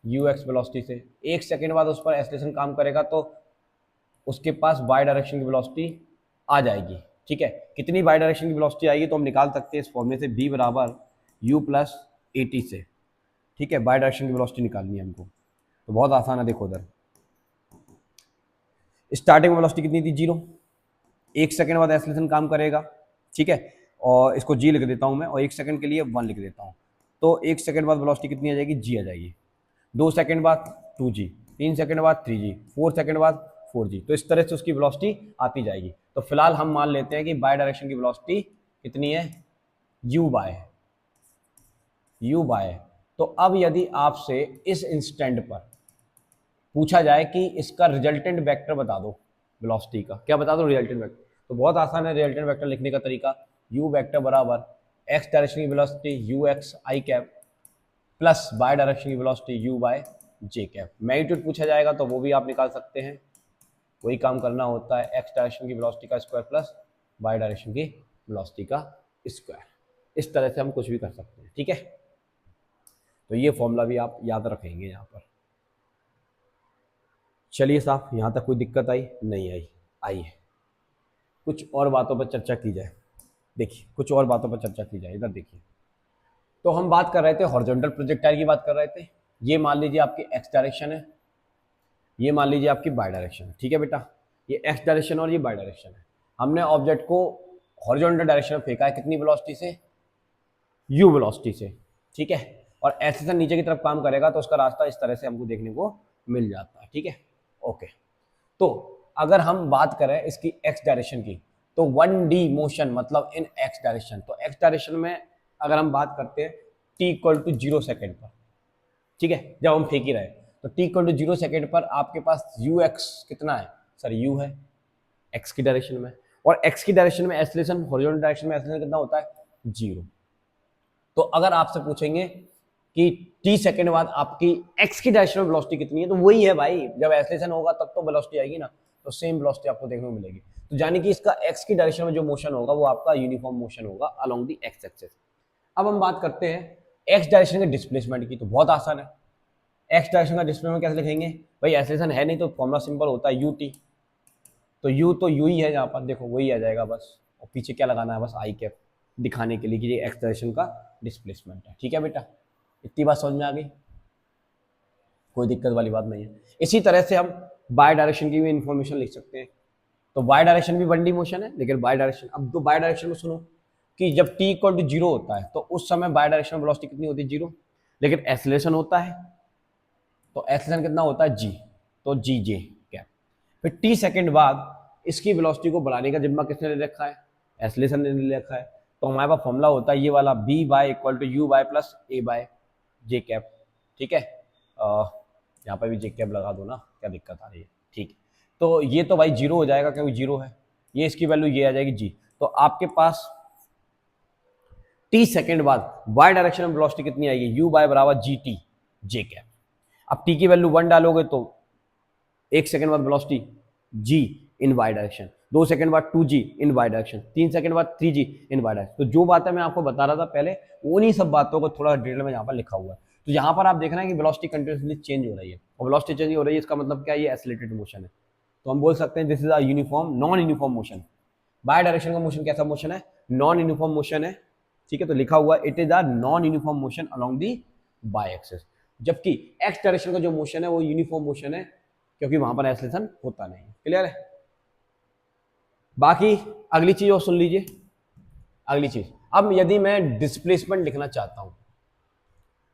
A: यू एक्स वेलोसिटी से, 1 सेकेंड बाद उस पर एक्सेलरेशन काम करेगा तो उसके पास बाई डायरेक्शन की वेलोसिटी आ जाएगी। ठीक है, कितनी बाई डायरेक्शन की वेलोसिटी आएगी तो हम निकाल सकते हैं इस फॉर्मूले से, b बराबर u प्लस ए टी से। ठीक है, बाई डायरेक्शन की वेलोसिटी निकालनी है हमको, तो बहुत आसान है। देखो उधर स्टार्टिंग वेलोसिटी कितनी थी? 0। 1 सेकेंड बाद एक्सेलरेशन काम करेगा, ठीक है, और इसको g लिख देता हूं मैं, और 1 सेकेंड के लिए 1 लिख देता हूं। तो 1 सेकेंड बाद वेलोसिटी कितनी आ जाएगी? g आ जाएगी। 2 सेकेंड बाद 2g, 3 सेकेंड बाद 3g, 4 सेकेंड बाद 4g। तो इस तरह से उसकी वेलोसिटी आती जाएगी। तो फिलहाल हम मान लेते हैं कि बाई डायरेक्शन की वेलोसिटी कितनी है? u y. तो अब यदि आपसे इस इंस्टेंट पर पूछा जाए कि इसका रिजल्टेंट वेक्टर बता दो वेलोसिटी का, क्या बता दो? Resultant vector. तो बहुत आसान है रिजल्टेंट वेक्टर लिखने का तरीका, u वेक्टर बराबर एक्स डायरेक्शन की वेलोसिटी यू एक्स आई कैप प्लस बाय डायरेक्शन की velocity u y j cap. Magnitude पूछा जाएगा तो वो भी आप निकाल सकते हैं, वही काम करना होता है, एक्स डायरेक्शन की वेलोसिटी का स्क्वायर प्लस बाय डायरेक्शन की वेलोसिटी का स्क्वायर। इस तरह से हम कुछ भी कर सकते हैं। ठीक है, तो ये फॉर्मूला भी आप याद रखेंगे यहाँ पर। चलिए साहब, यहाँ तक कोई दिक्कत आई? नहीं आई? आई है। कुछ और बातों पर चर्चा की जाए। देखिए, कुछ और बातों पर चर्चा की जाए। इधर देखिए, तो हम बात कर रहे थे हॉरिजॉन्टल प्रोजेक्टाइल की बात कर रहे थे। ये मान लीजिए आपकी एक्स डायरेक्शन है, ये मान लीजिए आपकी बाय डायरेक्शन है। ठीक है बेटा, ये एक्स डायरेक्शन और ये बाय डायरेक्शन है। हमने ऑब्जेक्ट को हॉरिजॉन्टल डायरेक्शन में फेंका है, कितनी वेलोसिटी से? यू वेलोसिटी से। ठीक है, और एक्सेलरेशन नीचे की तरफ काम करेगा तो उसका रास्ता इस तरह से हमको देखने को मिल जाता है। ठीक है, ओके। तो अगर हम बात करें इसकी एक्स डायरेक्शन की, तो 1D मोशन मतलब इन एक्स डायरेक्शन, तो एक्स डायरेक्शन में अगर हम बात करते हैं t इक्वल टू 0 सेकेंड पर, ठीक है, जब हम फेंक ही रहे, तो t इक्वल टू 0 सेकेंड पर आपके पास यू एक्स कितना है? सर u है x की डायरेक्शन में, और x की डायरेक्शन में एक्सेलरेशन, हॉरिजॉन्टल डायरेक्शन में एक्सेलरेशन कितना होता है? 0। तो अगर आपसे पूछेंगे कि t सेकेंड बाद आपकी x की डायरेक्शन में वेलोसिटी कितनी है, तो वही है भाई, जब एक्सेलरेशन होगा तब तो वेलोसिटी आएगी ना, तो सेम वेलोसिटी आपको देखने को मिलेगी। तो यानी कि इसका x की डायरेक्शन में जो मोशन होगा वो आपका यूनिफॉर्म मोशन होगा अलोंग दी x एक्सिस। अब हम बात करते हैं x डायरेक्शन के डिस्प्लेसमेंट की, तो बहुत आसान है। x डायरेक्शन का डिस्प्लेसमेंट कैसे लिखेंगे भाई? एक्सेलरेशन है नहीं तो फॉर्मूला सिंपल होता है ut, तो u तो u ही है, यहाँ पर देखो वही आ जाएगा बस, और पीछे क्या लगाना है? बस आई कैप, दिखाने के लिए कि ये एक्स डायरेक्शन का डिस्प्लेसमेंट है। ठीक है बेटा, इतनी बात समझ में आ गई? कोई दिक्कत वाली बात नहीं है। इसी तरह से हम बाय डायरेक्शन की भी इंफॉर्मेशन लिख सकते हैं। तो बाय डायरेक्शन भी 1D मोशन है, लेकिन बाय डायरेक्शन, अब तो बाय डायरेक्शन में सुनो कि जब t इक्वल टू 0 होता है तो उस समय बाय डायरेक्शन में वेलोसिटी कितनी होती है? 0। लेकिन एक्सेलरेशन होता है तो एक्सेलरेशन कितना होता है? g, तो जी जे कैप। फिर t सेकेंड बाद इसकी वेलोसिटी को बढ़ाने का जिम्मा किसने ले रखा है? एक्सेलरेशन ने ले रखा है। तो हमारे पास फॉर्मूला होता है ये वाला, b y equal to u y plus a y j cap. ठीक है, यहाँ पर भी जे कैप लगा दो ना, क्या दिक्कत आ रही है? ठीक, तो ये तो भाई 0 हो जाएगा क्योंकि 0 है, ये इसकी वैल्यू ये आ जाएगी g। तो आपके पास t सेकेंड बाद y डायरेक्शन में वेलोसिटी कितनी आएगी? u बाय बराबर जी टी जे कैप। अब t की वैल्यू 1 डालोगे तो 1 सेकेंड बाद वेलोसिटी g इन y डायरेक्शन, 2 सेकेंड बाद 2g इन y डायरेक्शन, 3 सेकेंड बाद 3g इन y डायरेक्शन। तो जो बातें मैं आपको बता रहा था पहले, उन्हीं सब बातों को थोड़ा डिटेल में यहाँ पर लिखा हुआ है। तो यहाँ पर आप देख रहे हैं कि वेलोसिटी कंटिन्यूसली चेंज हो रही है, और वेलोसिटी चेंज हो रही है इसका मतलब क्या है, ये एक्सेलरेटेड मोशन है। तो हम बोल सकते हैं this is a uniform non uniform motion. Y direction का मोशन कैसा मोशन है, नॉन यूनिफॉर्म मोशन है, ठीक है। तो लिखा हुआ it is a non uniform motion along the y axis, जबकि एक्स डायरेक्शन का जो मोशन है वो यूनिफॉर्म मोशन है, क्योंकि वहां पर एक्सेलरेशन होता नहीं। क्लियर है? बाकी अगली चीज और सुन लीजिए, अगली चीज, अब यदि मैं डिस्प्लेसमेंट लिखना चाहता हूं,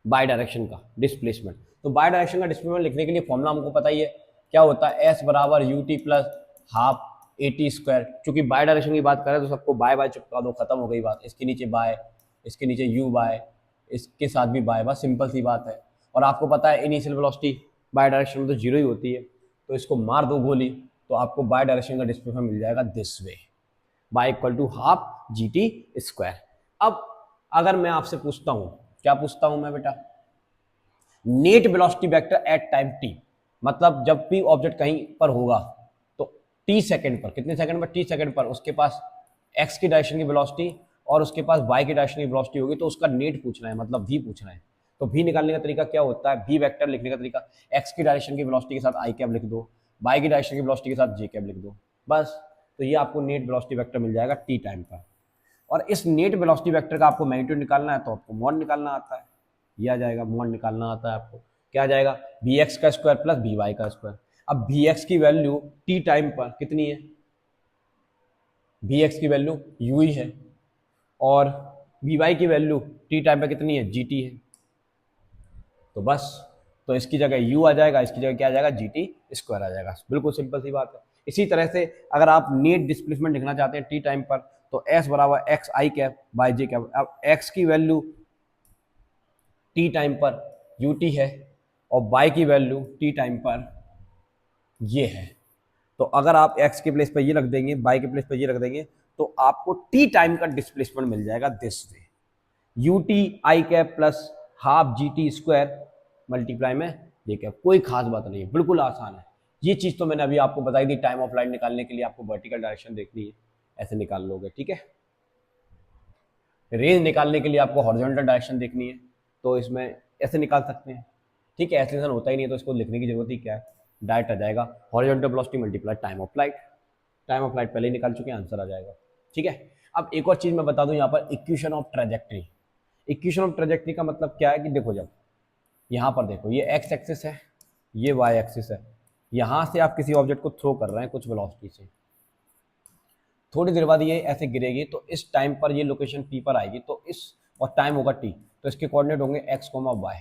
A: बाय डायरेक्शन का डिस्प्लेसमेंट, तो बाय डायरेक्शन का डिस्प्लेसमेंट लिखने के लिए फॉर्मूला हमको पता ही है, क्या होता है, एस बराबर u T plus half A T square. चूंकि बाय डायरेक्शन की बात करें तो सबको बाय बाय चिपका दो, खत्म हो गई बात। इसके नीचे बाय, इसके नीचे यू बाय, इसके साथ भी बाय, बस सिंपल सी बात है। और आपको पता है इनिशियल वेलोसिटी बाय डायरेक्शन में तो जीरो ही होती है, तो इसको मार दो गोली तो आपको बाय डायरेक्शन का डिस्प्लेसमेंट मिल जाएगा this way, y equal to half g t square. अब अगर मैं आपसे पूछता हूं, क्या पूछता हूं मैं बेटा, net velocity vector eight time T, मतलब जब भी ऑब्जेक्ट कहीं पर होगा तो टी सेकंड पर, कितने सेकंड पर, टी सेकंड पर उसके पास एक्स की डायरेक्शन की वेलोसिटी और उसके पास वाई की डायरेक्शन की वेलोसिटी होगी, तो उसका नेट पूछना है, मतलब भी पूछना है। तो भी निकालने का तरीका क्या होता है, भी वेक्टर लिखने का तरीका, एक्स की डायरेक्शन की वेलोसिटी के साथ आई कैप लिख दो, वाई की डायरेक्शन की वेलोसिटी के साथ जे कैप लिख दो, बस। तो ये आपको नेट वेलोसिटी वेक्टर मिल जाएगा टी टाइम पर। और इस नेट वेलोसिटी वेक्टर का आपको मैग्नीट्यूड निकालना है तो आपको मॉड निकालना आता है, ये आ जाएगा, मॉड निकालना आता है आपको, क्या आ जाएगा, बी एक्स का स्क्वायर प्लस बी वाई का स्क्वायर। अब बी एक्स की वैल्यू टी टाइम पर कितनी है, बी एक्स की वैल्यू यू ही है, और बी वाई की वैल्यू टी टाइम पर कितनी है, जी टी है। तो बस, तो इसकी जगह यू आ जाएगा, इसकी जगह क्या आ जाएगा, जी टी स्क्वायर आ जाएगा, बिल्कुल सिंपल सी बात है। इसी तरह से अगर आप नेट डिस्प्लेसमेंट लिखना चाहते हैं टी टाइम पर, तो एस बराबर x I cap by J cap. अब एक्स की वैल्यू टी टाइम पर यू टी है और बाई की वैल्यू टी टाइम पर ये है। तो अगर आप एक्स के प्लेस पर ये रख देंगे, बाई के प्लेस पर ये रख देंगे, तो आपको टी टाइम का डिस्प्लेसमेंट मिल जाएगा this way, U T I cap plus half g t square multiply में ये कैप। कोई खास बात नहीं है, बिल्कुल आसान है। ये चीज तो मैंने अभी आपको बताई थी, टाइम ऑफ लाइट निकालने के लिए आपको वर्टिकल डायरेक्शन देखनी है, ऐसे निकाल लोगे, ठीक है। रेंज निकालने के लिए आपको हॉरिजॉन्टल डायरेक्शन देखनी है, तो इसमें ऐसे निकाल सकते हैं, ठीक है। एक्सलेशन होता ही नहीं है तो इसको लिखने की जरूरत ही क्या है, डायरेक्ट आ जाएगा horizontal velocity multiply time of light. Time of light पहले ही निकाल चुके हैं, आंसर आ जाएगा, ठीक है। अब एक और चीज मैं बता दूं यहाँ पर, equation of trajectory. Equation of trajectory का मतलब क्या है कि देखो, जब यहाँ पर देखो ये एक्स एक्सिस है, ये वाई एक्सिस है, यहाँ से आप किसी ऑब्जेक्ट को थ्रो कर रहे हैं कुछ वेलोसिटी से, थोड़ी देर बाद ये ऐसे गिरेगी, तो इस टाइम पर ये लोकेशन पी पर आएगी, तो इस, और टाइम होगा टी, तो इसके कोऑर्डिनेट होंगे एक्स कोमा वाई।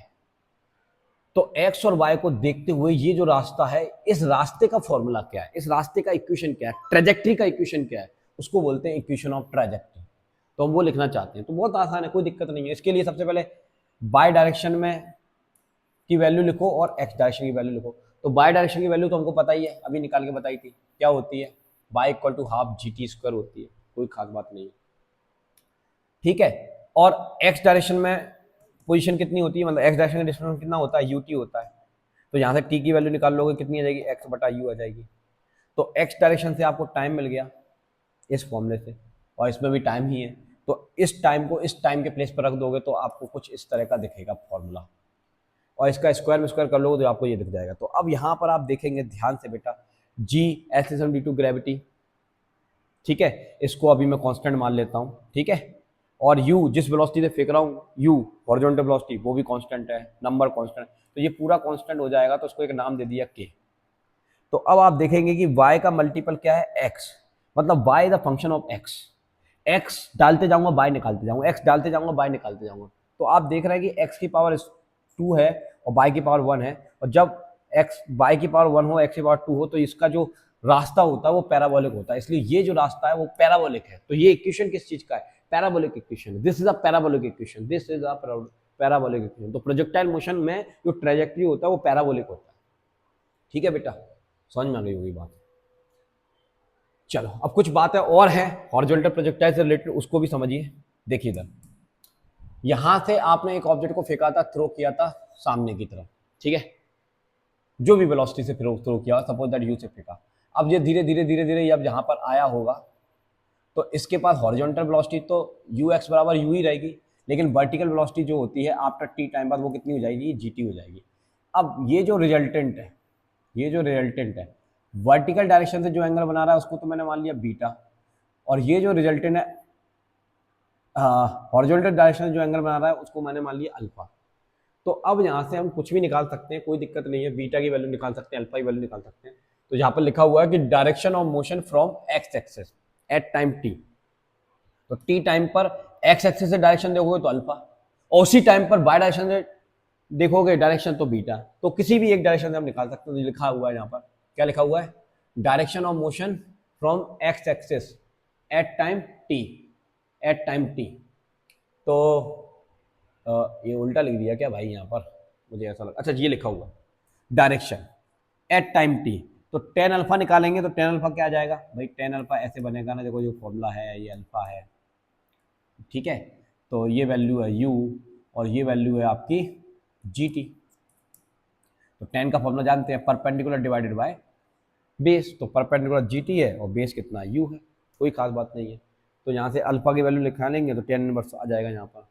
A: तो एक्स और वाई को देखते हुए ये जो रास्ता है, इस रास्ते का फॉर्मूला क्या है, इस रास्ते का इक्वेशन क्या है, ट्रेजेक्ट्री का इक्वेशन क्या है, उसको बोलते हैं इक्वेशन ऑफ ट्रेजेक्ट्री। तो हम वो लिखना चाहते हैं, तो बहुत आसान है, कोई दिक्कत नहीं है। इसके लिए सबसे पहले बाय डायरेक्शन में की वैल्यू लिखो और एक्स डायरेक्शन की वैल्यू लिखो। तो बाय डायरेक्शन की वैल्यू तो हमको पता ही है, अभी निकाल के बताई थी, क्या होती है, y equal to half g t square होती है, कोई खास बात नहीं है, ठीक है। और एक्स डायरेक्शन में पोजीशन कितनी होती है, मतलब एक्स डायरेक्शन का डिस्टेंस कितना होता है, यूटी होता है। तो यहाँ से टी की वैल्यू निकाल लोगे, कितनी आ जाएगी, एक्स बटा यू आ जाएगी। तो एक्स डायरेक्शन से आपको टाइम मिल गया इस फॉर्मूले से, और इसमें भी टाइम ही है, तो इस टाइम को इस टाइम के प्लेस पर रख दोगे तो आपको कुछ इस तरह का दिखेगा फॉर्मूला, और इसका स्क्वायर में स्क्वायर कर लोगे तो आपको ये दिख जाएगा। तो अब यहाँ पर आप देखेंगे ध्यान से बेटा, जी एक्सेलरेशन ड्यू टू ग्रेविटी, ठीक है, इसको अभी मैं कांस्टेंट मान लेता हूँ, ठीक है। और u जिस वेलोसिटी से फेंक रहा हूँ, u हॉरिजॉन्टल वेलोसिटी, वो भी कांस्टेंट है, नंबर कांस्टेंट, तो ये पूरा कांस्टेंट हो जाएगा, तो उसको एक नाम दे दिया k। तो अब आप देखेंगे कि y का मल्टीपल क्या है, x, मतलब y is a function of x। x डालते जाऊंगा, y निकालते जाऊंगा, x डालते जाऊंगा, y निकालते जाऊंगा। तो आप देख रहे हैं कि x की पावर 2 है और y की पावर 1 है, और जब x y की पावर 1 हो, x की पावर 2 हो, तो इसका जो रास्ता होता है वो पैराबोलिक होता है, इसलिए ये जो रास्ता है वो पैराबोलिक है। तो ये इक्वेशन किस चीज का है, parabolic equation, this is a parabolic equation, this is a parabolic equation. तो प्रोजेक्टाइल मोशन में जो ट्रेजेक्टरी होता है वो पैराबोलिक होता है, ठीक है बेटा, समझ में आ गई होगी बात। चलो अब कुछ बातें और है हॉरिजॉन्टल प्रोजेक्टाइल से रिलेटेड, उसको भी समझिए। देखिए इधर, यहां से आपने एक ऑब्जेक्ट को फेंका था, थ्रो किया था सामने की तरफ, ठीक है, जो भी वेलोसिटी से थ्रो किया, सपोज दैट यू से फेंका। अब ये धीरे धीरे धीरे धीरे अब यहाँ पर आया होगा, तो इसके पास हॉरिजॉन्टल वेलोसिटी तो यू एक्स बराबर यू ही रहेगी, लेकिन वर्टिकल वेलोसिटी जो होती है आफ्टर टी टाइम बाद वो कितनी हो जाएगी, जीटी हो जाएगी। अब ये जो रिजल्टेंट है, ये जो रिजल्टेंट है वर्टिकल डायरेक्शन से जो एंगल बना रहा है उसको तो मैंने मान लिया बीटा, और ये जो रिजल्टेंट है हॉरिजॉन्टल डायरेक्शन से जो एंगल बना रहा है उसको मैंने मान लिया अल्फा। तो अब यहाँ से हम कुछ भी निकाल सकते हैं, कोई दिक्कत नहीं है, बीटा की वैल्यू निकाल सकते हैं, अल्फा की वैल्यू निकाल सकते हैं। तो यहाँ पर लिखा हुआ है कि direction of motion from x axis at time t, तो टी टाइम पर एक्स एक्सिस से डायरेक्शन देखोगे तो अल्फा, और उसी टाइम पर बाय डायरेक्शन से देखोगे डायरेक्शन तो बीटा। तो किसी भी एक डायरेक्शन से हम निकाल सकते हैं। तो लिखा हुआ है यहाँ पर, क्या लिखा हुआ है, direction of motion from x axis at time t, at time t. तो ये उल्टा लिख दिया क्या भाई यहाँ पर, मुझे ऐसा लगा, अच्छा ये लिखा हुआ डायरेक्शन एट टाइम टी। तो टेन अल्फा निकालेंगे तो टेन अल्फा क्या आ जाएगा भाई, टेन अल्फा ऐसे बनेगा ना, देखो जो फॉर्मूला है ये अल्फा है, ठीक है। तो ये वैल्यू है यू और ये वैल्यू है आपकी जी टी। तो टेन का फॉर्मूला जानते हैं, परपेंडिकुलर डिवाइडेड बाय बेस, तो परपेंडिकुलर जी टी है और बेस कितना यू है, कोई खास बात नहीं है। तो यहाँ से अल्फा की वैल्यू लिखा लेंगे तो टेन इनवर्स आ जाएगा यहाँ पर।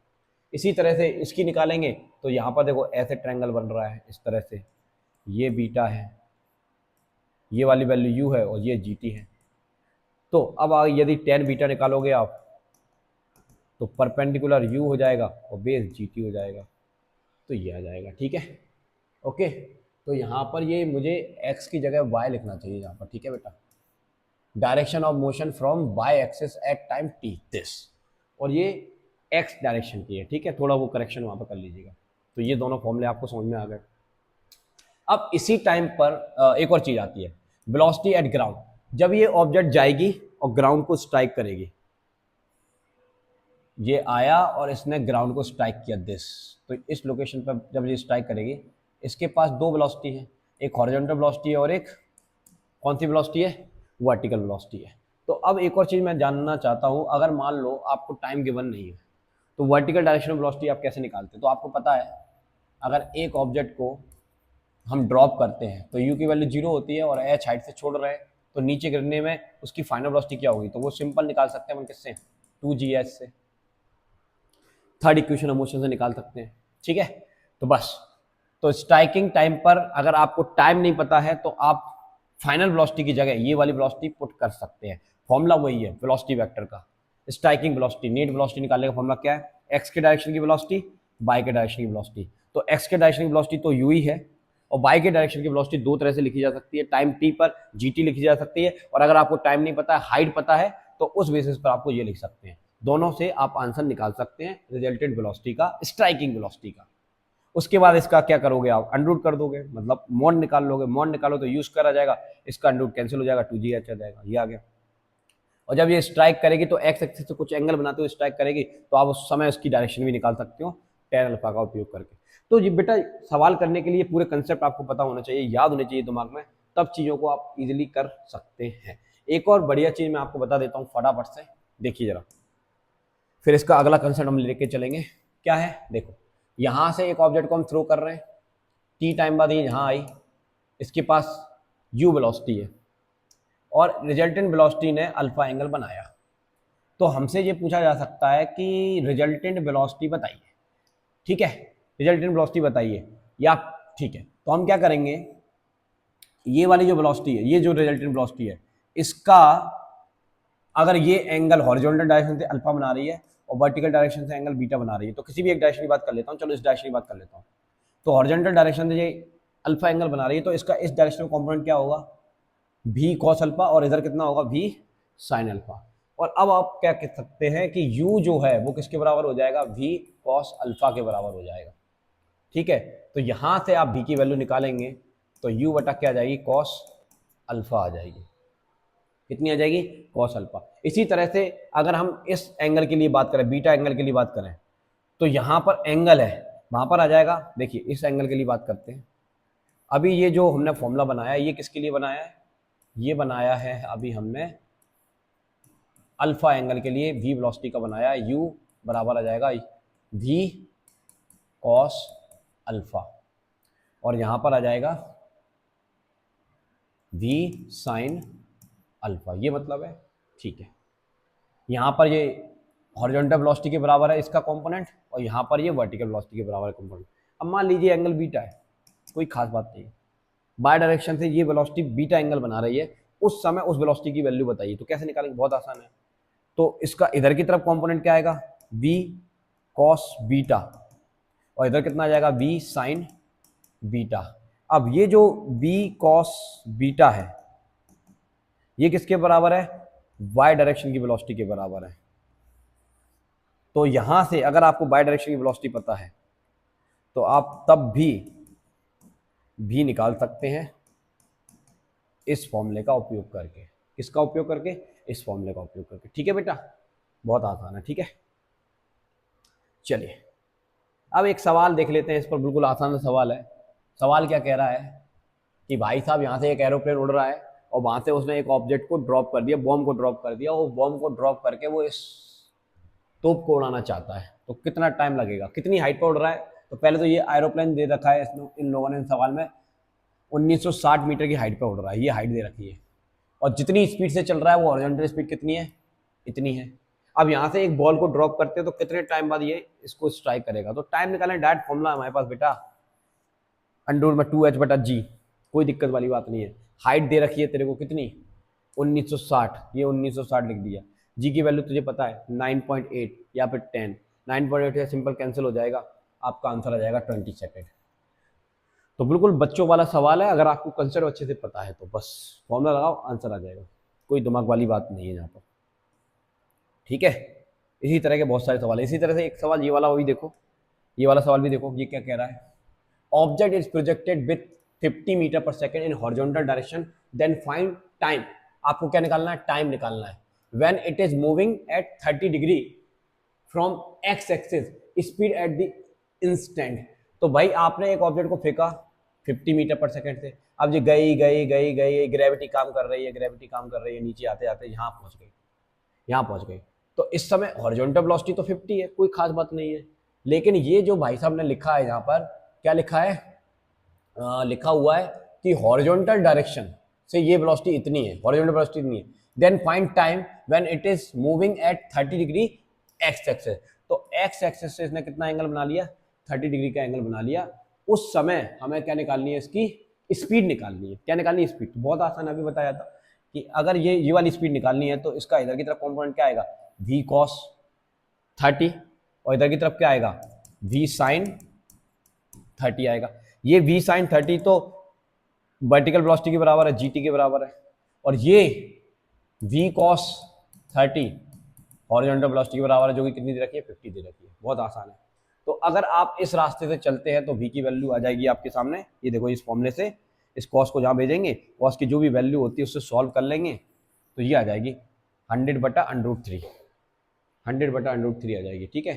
A: इसी तरह से इसकी निकालेंगे तो यहाँ पर देखो ऐसे ट्रायंगल बन रहा है इस तरह से, ये बीटा है, ये वाली वैल्यू यू है और ये जी टी है। तो अब यदि टेन बीटा निकालोगे आप तो परपेंडिकुलर यू हो जाएगा और बेस जी टी हो जाएगा, तो ये आ जाएगा, ठीक है ओके। तो यहाँ पर ये मुझे x की जगह y लिखना चाहिए यहाँ पर, ठीक है बेटा। Direction of motion from y axis at time t this, और ये x डायरेक्शन की है, ठीक है, थोड़ा वो करेक्शन वहाँ पर कर लीजिएगा। तो ये दोनों फॉर्मूले आपको समझ में आ गए। अब इसी टाइम पर एक और चीज़ आती है, वेलोसिटी एट ग्राउंड। जब ये ऑब्जेक्ट जाएगी और ग्राउंड को स्ट्राइक करेगी, ये आया और इसने ग्राउंड को स्ट्राइक किया दिस, तो इस लोकेशन पर जब ये स्ट्राइक करेगी इसके पास दो वेलोसिटी है, एक हॉरिजॉन्टल वेलोसिटी है और एक कौन सी वेलोसिटी है, वर्टिकल वेलोसिटी है। तो अब एक और चीज़ मैं जानना चाहता हूँ, अगर मान लो आपको टाइम गिवन नहीं है तो वर्टिकल डायरेक्शन वेलोसिटी आप कैसे निकालते हैं। तो आपको पता है अगर एक ऑब्जेक्ट को हम ड्रॉप करते हैं तो यू की वैल्यू जीरो होती है और एच हाइट से छोड़ रहे हैं, तो नीचे गिरने में उसकी फाइनल वेलोसिटी क्या होगी, तो वो सिंपल निकाल सकते हैं हम किससे, 2gh से, थर्ड इक्वेशन ऑफ मोशन से निकाल सकते हैं, ठीक है। तो बस, तो स्ट्राइकिंग टाइम पर अगर आपको टाइम नहीं पता है तो आप फाइनल वेलोसिटी की जगह ये वाली वेलोसिटी पुट कर सकते हैं। फॉर्मूला वही है वेलोसिटी वेक्टर का, स्ट्राइकिंग वेलोसिटी, नेट वेलोसिटी निकालने का फॉर्मूला क्या है, एक्स के डायरेक्शन की वेलोसिटी बाय के डायरेक्शन की वेलोसिटी। तो एक्स के डायरेक्शन की वेलोसिटी तो यू ही है, और बाय के डायरेक्शन की वेलोसिटी दो तरह से लिखी जा सकती है, टाइम टी पर जीटी लिखी जा सकती है, और अगर आपको टाइम नहीं पता है, हाइट पता है, तो उस बेसिस पर आपको ये लिख सकते हैं। दोनों से आप आंसर निकाल सकते हैं रिजल्टेंट वेलोसिटी का, स्ट्राइकिंग वेलोसिटी का। उसके बाद इसका क्या करोगे आप, अंडरूट कर दोगे, मतलब मॉड निकाल लोगे, मॉड निकालो तो यूज करा जाएगा, इसका अंडरूट कैंसिल हो जाएगा, 2gh आ जाएगा, ये आ गया। और जब ये स्ट्राइक करेगी तो एक्स एक्सिस से कुछ एंगल बनाते हुए स्ट्राइक करेगी, तो आप उस समय उसकी डायरेक्शन भी निकाल सकते हो टेन अल्फा का उपयोग करके। तो ये बेटा सवाल करने के लिए पूरे कंसेप्ट आपको पता होना चाहिए, याद होने चाहिए दिमाग में, तब चीज़ों को आप इजीली कर सकते हैं। एक और बढ़िया चीज़ मैं आपको बता देता हूँ फटाफट से, देखिए जरा, फिर इसका अगला कंसेप्ट हम लेके चलेंगे। क्या है, देखो यहाँ से एक ऑब्जेक्ट को हम थ्रो कर रहे हैं, टी टाइम बाद ये यहाँ आई, इसके पास यू वेलोसिटी है और रिजल्टेंट वेलोसिटी ने अल्फा एंगल बनाया। तो हमसे ये पूछा जा सकता है कि रिजल्टेंट वेलोसिटी बताइए, ठीक है, रिजल्टेंट वेलोसिटी बताइए, या ठीक है, तो हम क्या करेंगे, ये वाली जो वेलोसिटी है, ये जो रिजल्टेंट वेलोसिटी है, इसका अगर ये एंगल हॉरिजॉन्टल डायरेक्शन से अल्फा बना रही है और वर्टिकल डायरेक्शन से एंगल बीटा बना रही है, तो किसी भी एक डायरेक्शन की बात कर लेता हूँ, चलो इस डायरेक्शन की बात कर लेता हूँ। तो हॉरिजॉन्टल डायरेक्शन से ये अल्फा एंगल बना रही है, तो इसका इस डायरेक्शन में कॉम्पोनेंट क्या होगा, भी कॉस अल्फा, और इधर कितना होगा, भी साइन अल्फा। और अब आप क्या कह सकते हैं कि u जो है वो किसके बराबर हो जाएगा, v कॉस अल्फा के बराबर हो जाएगा, ठीक है। तो यहां से आप v की वैल्यू निकालेंगे तो u बटा क्या आ जाएगी, कॉस अल्फा आ जाएगी, कितनी आ जाएगी, कॉस अल्फा। इसी तरह से अगर हम इस एंगल के लिए बात करें, बीटा एंगल के लिए बात करें, तो यहां पर एंगल है, वहां पर आ जाएगा, देखिए इस एंगल के लिए बात करते हैं। अभी ये जो हमने फॉर्मूला बनाया ये किसके लिए बनाया है, ये बनाया है अभी हमने अल्फा एंगल के लिए, v वेलोसिटी का बनाया है, u बराबर आ जाएगा v कॉस अल्फा, और यहां पर आ जाएगा v साइन अल्फा, ये मतलब है, ठीक है। यहां पर ये हॉरिजॉन्टल वेलोसिटी के बराबर है इसका कंपोनेंट, और यहाँ पर ये वर्टिकल वेलोसिटी के बराबर है कंपोनेंट। अब मान लीजिए एंगल बीटा है, कोई खास बात नहीं है, बाय डायरेक्शन से ये वेलोसिटी बीटा एंगल बना रही है, उस समय उस वेलोसिटी की वैल्यू बताइए। तो कैसे निकालेंगे, बहुत आसान है। तो इसका इधर की तरफ कंपोनेंट क्या आएगा, v cos बीटा, और इधर कितना आ जाएगा v sin बीटा। अब ये जो v cos बीटा है ये किसके बराबर है, y डायरेक्शन की वेलोसिटी के बराबर है। तो यहां से अगर आपको y डायरेक्शन की वेलोसिटी पता है तो आप तब भी निकाल सकते हैं इस फॉर्मूले का उपयोग करके। किसका उपयोग करके, इस फॉर्मूले का उपयोग करके। ठीक है बेटा, बहुत आसान है। ठीक है, चलिए अब एक सवाल देख लेते हैं इस पर, बिल्कुल आसान सा सवाल है। सवाल क्या कह रहा है कि भाई साहब यहाँ से एक एरोप्लेन उड़ रहा है और वहां से उसने एक ऑब्जेक्ट को ड्रॉप कर दिया, बॉम्ब को ड्रॉप कर दिया, वो बॉम्ब को ड्रॉप करके वो इस तोप को उड़ाना चाहता है, तो कितना टाइम लगेगा, कितनी हाइट पर उड़ रहा है। तो पहले तो ये एरोप्लेन दे रखा है इन लोगों ने सवाल में 1960 मीटर की हाइट पर उड़ रहा है, ये हाइट दे रखी है, और जितनी स्पीड से चल रहा है वो हॉरिजॉन्टल स्पीड कितनी है, इतनी है। अब यहाँ से एक बॉल को ड्रॉप करते हैं तो कितने टाइम बाद ये इसको स्ट्राइक करेगा। तो टाइम निकालने डायरेक्ट फॉर्मूला हमारे पास बेटा, √2h/g, कोई दिक्कत वाली बात नहीं है। हाइट दे रखी है तेरे को कितनी, 1960, ये 1960 लिख दिया। जी की वैल्यू तुझे पता है 9.8 या फिर 10, 9.8 से सिंपल कैंसिल हो जाएगा, आपका आंसर आ जाएगा 20 सेकेंड। तो बिल्कुल बच्चों वाला सवाल है, अगर आपको कंसेप्ट अच्छे से पता है तो बस फॉर्मूला लगाओ, आंसर आ जाएगा, कोई दिमाग वाली बात नहीं है यहाँ पर। ठीक है, इसी तरह के बहुत सारे सवाल है। इसी तरह से एक सवाल ये वाला भी देखो, ये वाला सवाल भी देखो, ये क्या कह रहा है, object is projected with 50 metre per second in horizontal direction, then find time. आपको क्या निकालना है, टाइम निकालना है। When it is moving at 30 degree from x axis, speed at the instant. तो भाई आपने एक ऑब्जेक्ट को फेंका 50 मीटर पर सेकेंड से, अब ये गई गई गई गई, ग्रेविटी काम कर रही है, ग्रेविटी काम कर रही है, नीचे आते आते यहाँ पहुंच गई, यहाँ पहुंच गई। तो इस समय हॉरिजॉन्टल वेलोसिटी तो 50 है, कोई खास बात नहीं है। लेकिन ये जो भाई साहब ने लिखा है यहाँ पर, क्या लिखा है, लिखा हुआ है कि हॉरिजॉन्टल डायरेक्शन से ये वेलोसिटी इतनी है, हॉरिजॉन्टल वेलोसिटी इतनी है, then find time when it is moving at 30 degree x axis. तो एक्स एक्सिस से इसने कितना एंगल बना लिया, 30 डिग्री का एंगल बना लिया। उस समय हमें क्या निकालनी है, इसकी स्पीड निकालनी है। क्या निकालनी है, स्पीड। तो बहुत आसान, अभी बताया था कि अगर ये वाली स्पीड निकालनी है तो इसका इधर की तरफ कंपोनेंट क्या आएगा, v cos 30, और इधर की तरफ क्या आएगा, v sin 30 आएगा। ये v sin 30 तो वर्टिकल वेलोसिटी के बराबर है, gt के बराबर है, और ये v cos 30 हॉरिजॉन्टल वेलोसिटी के बराबर है, जो कि कितनी दे रखी है, 50 दे रखी है। बहुत आसान है। तो अगर आप इस रास्ते से चलते हैं तो v की वैल्यू आ जाएगी आपके सामने, ये देखो इस फॉर्मूले से, इस cos को जहाँ भेजेंगे, cos की जो भी वैल्यू होती है उससे सॉल्व कर लेंगे तो ये आ जाएगी 100/√3, 100/√3 आ जाएगी। ठीक है,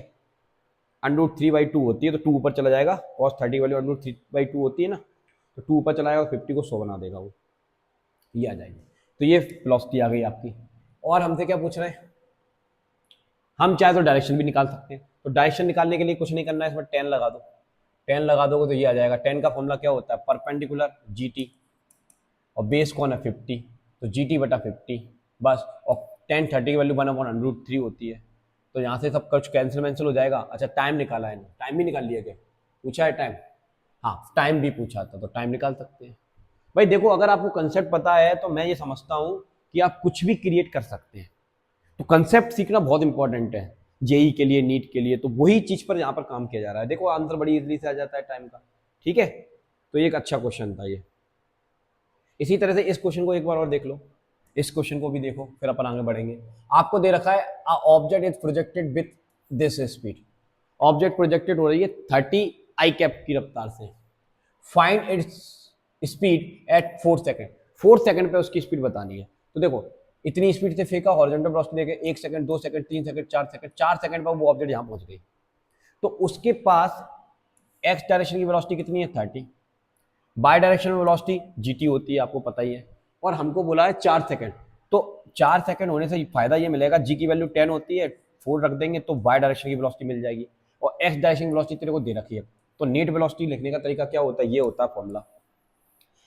A: √3/2 होती है तो 2 ऊपर चला जाएगा, cos 30 वाली √3/2 होती है ना, तो 2 ऊपर चला जाएगा, 50 को 100 बना देगा वो, ये आ जाएगी। तो ये वेलोसिटी आ गई आपकी। और हमसे क्या पूछ रहे हैं, हम चाहे तो डायरेक्शन भी निकाल सकते हैं। तो डायरेक्शन निकालने के लिए कुछ नहीं करना है, इसमें 10 लगा दो, 10 लगा दोगे तो ये आ जाएगा। 10 का फॉर्मूला क्या होता है, परपेंडिकुलर gt, और बेस कौन है 50, तो gt/50 बस। और 10 30 की वैल्यू 1/√3 होती है, तो यहाँ से सब कुछ कैंसिल हो जाएगा। अच्छा, टाइम निकाला है, टाइम भी निकाल लिया क्या, पूछा है टाइम, हाँ टाइम भी पूछा था, तो टाइम निकाल सकते हैं। भाई देखो, अगर आपको कंसेप्ट पता है तो मैं ये समझता हूँ कि आप कुछ भी क्रिएट कर सकते हैं। तो कंसेप्ट सीखना बहुत इंपॉर्टेंट है, जेई के लिए, नीट के लिए। तो वही चीज पर यहाँ पर काम किया जा रहा है। देखो आंसर बड़ी इजीली से आ जाता है टाइम का। ठीक है, तो ये एक अच्छा क्वेश्चन था ये। इसी तरह से इस क्वेश्चन को एक बार और देख लो, इस क्वेश्चन को भी देखो, फिर अपन आगे बढ़ेंगे। आपको दे रखा है object is projected with this speed, object projected हो रही है 30 आई कैप की रफ्तार से, find its speed at 4 second, 4 second पे उसकी स्पीड बतानी है। तो देखो इतनी स्पीड से फेंका, हॉरिजॉन्टल वेलोसिटी देके 1 second 2 second 3 second 4 second, 4 second पर वो ऑब्जेक्ट यहां पहुंच गई। तो उसके पास एक्स डायरेक्शन की वेलोसिटी कितनी है, 30, बाय डायरेक्शन में वेलोसिटी gt होती है, आपको पता ही है, और हमको बोला है 4 सेकंड। तो 4 सेकंड होने से फायदा ये मिलेगा, g की वैल्यू 10 होती है, 4 रख देंगे तो बाय डायरेक्शन की वेलोसिटी मिल जाएगी, और एक्स डायरेक्शन की वेलोसिटी तेरे को दे रखी है। तो नेट वेलोसिटी लिखने का तरीका क्या होता है, ये होता है फॉर्मूला,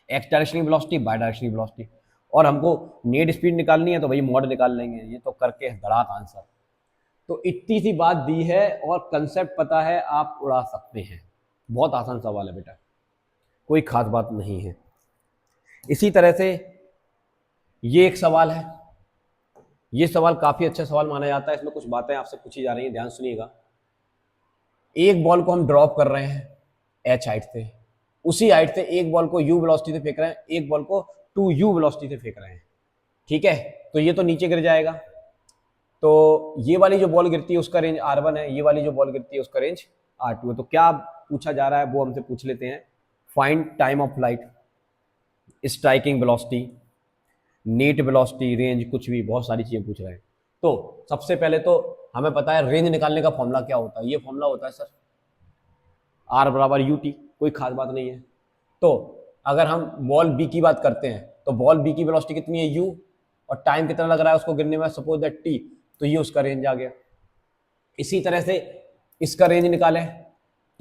A: एक्स डायरेक्शन की वेलोसिटी बाय डायरेक्शन की वेलोसिटी। और हमको नेट स्पीड निकालनी है तो भाई मॉड निकाल लेंगे, ये तो करके धड़ाक आंसर। तो इतनी सी बात दी है और कंसेप्ट पता है, आप उड़ा सकते हैं। बहुत आसान सवाल है बेटा, कोई खास बात नहीं है। इसी तरह से ये एक सवाल है, ये सवाल काफी अच्छा सवाल माना जाता है। इसमें कुछ बातें आपसे पूछी जा रही हैं, ध्यान सुनिएगा। एक बॉल को हम ड्रॉप कर रहे हैं h हाइट से, उसी हाइट से एक बॉल को u वेलोसिटी से फेंक रहे हैं, एक बॉल को 2u वेलोसिटी से फेंक रहे हैं, ठीक है। तो ये तो नीचे गिर जाएगा, तो ये वाली जो बॉल गिरती है उसका रेंज r1 है, ये वाली जो बॉल गिरती है उसका रेंज r2 है। तो क्या पूछा जा रहा है वो हमसे पूछ लेते हैं। Find time of flight, striking velocity, net velocity, range, कुछ भी, बहुत सारी चीजें पूछ रहे हैं। तो सबसे पहले तो हमें पता है रेंज निकालने का फॉर्मूला क्या होता है। ये फॉर्मूला होता है सर r बराबर ut, कोई खास बात नहीं है। तो अगर हम बॉल b की बात करते हैं तो बॉल b की वेलोसिटी कितनी है u, और टाइम कितना लग रहा है उसको गिरने में, सपोज दैट t, तो ये उसका रेंज आ गया। इसी तरह से इसका रेंज निकालें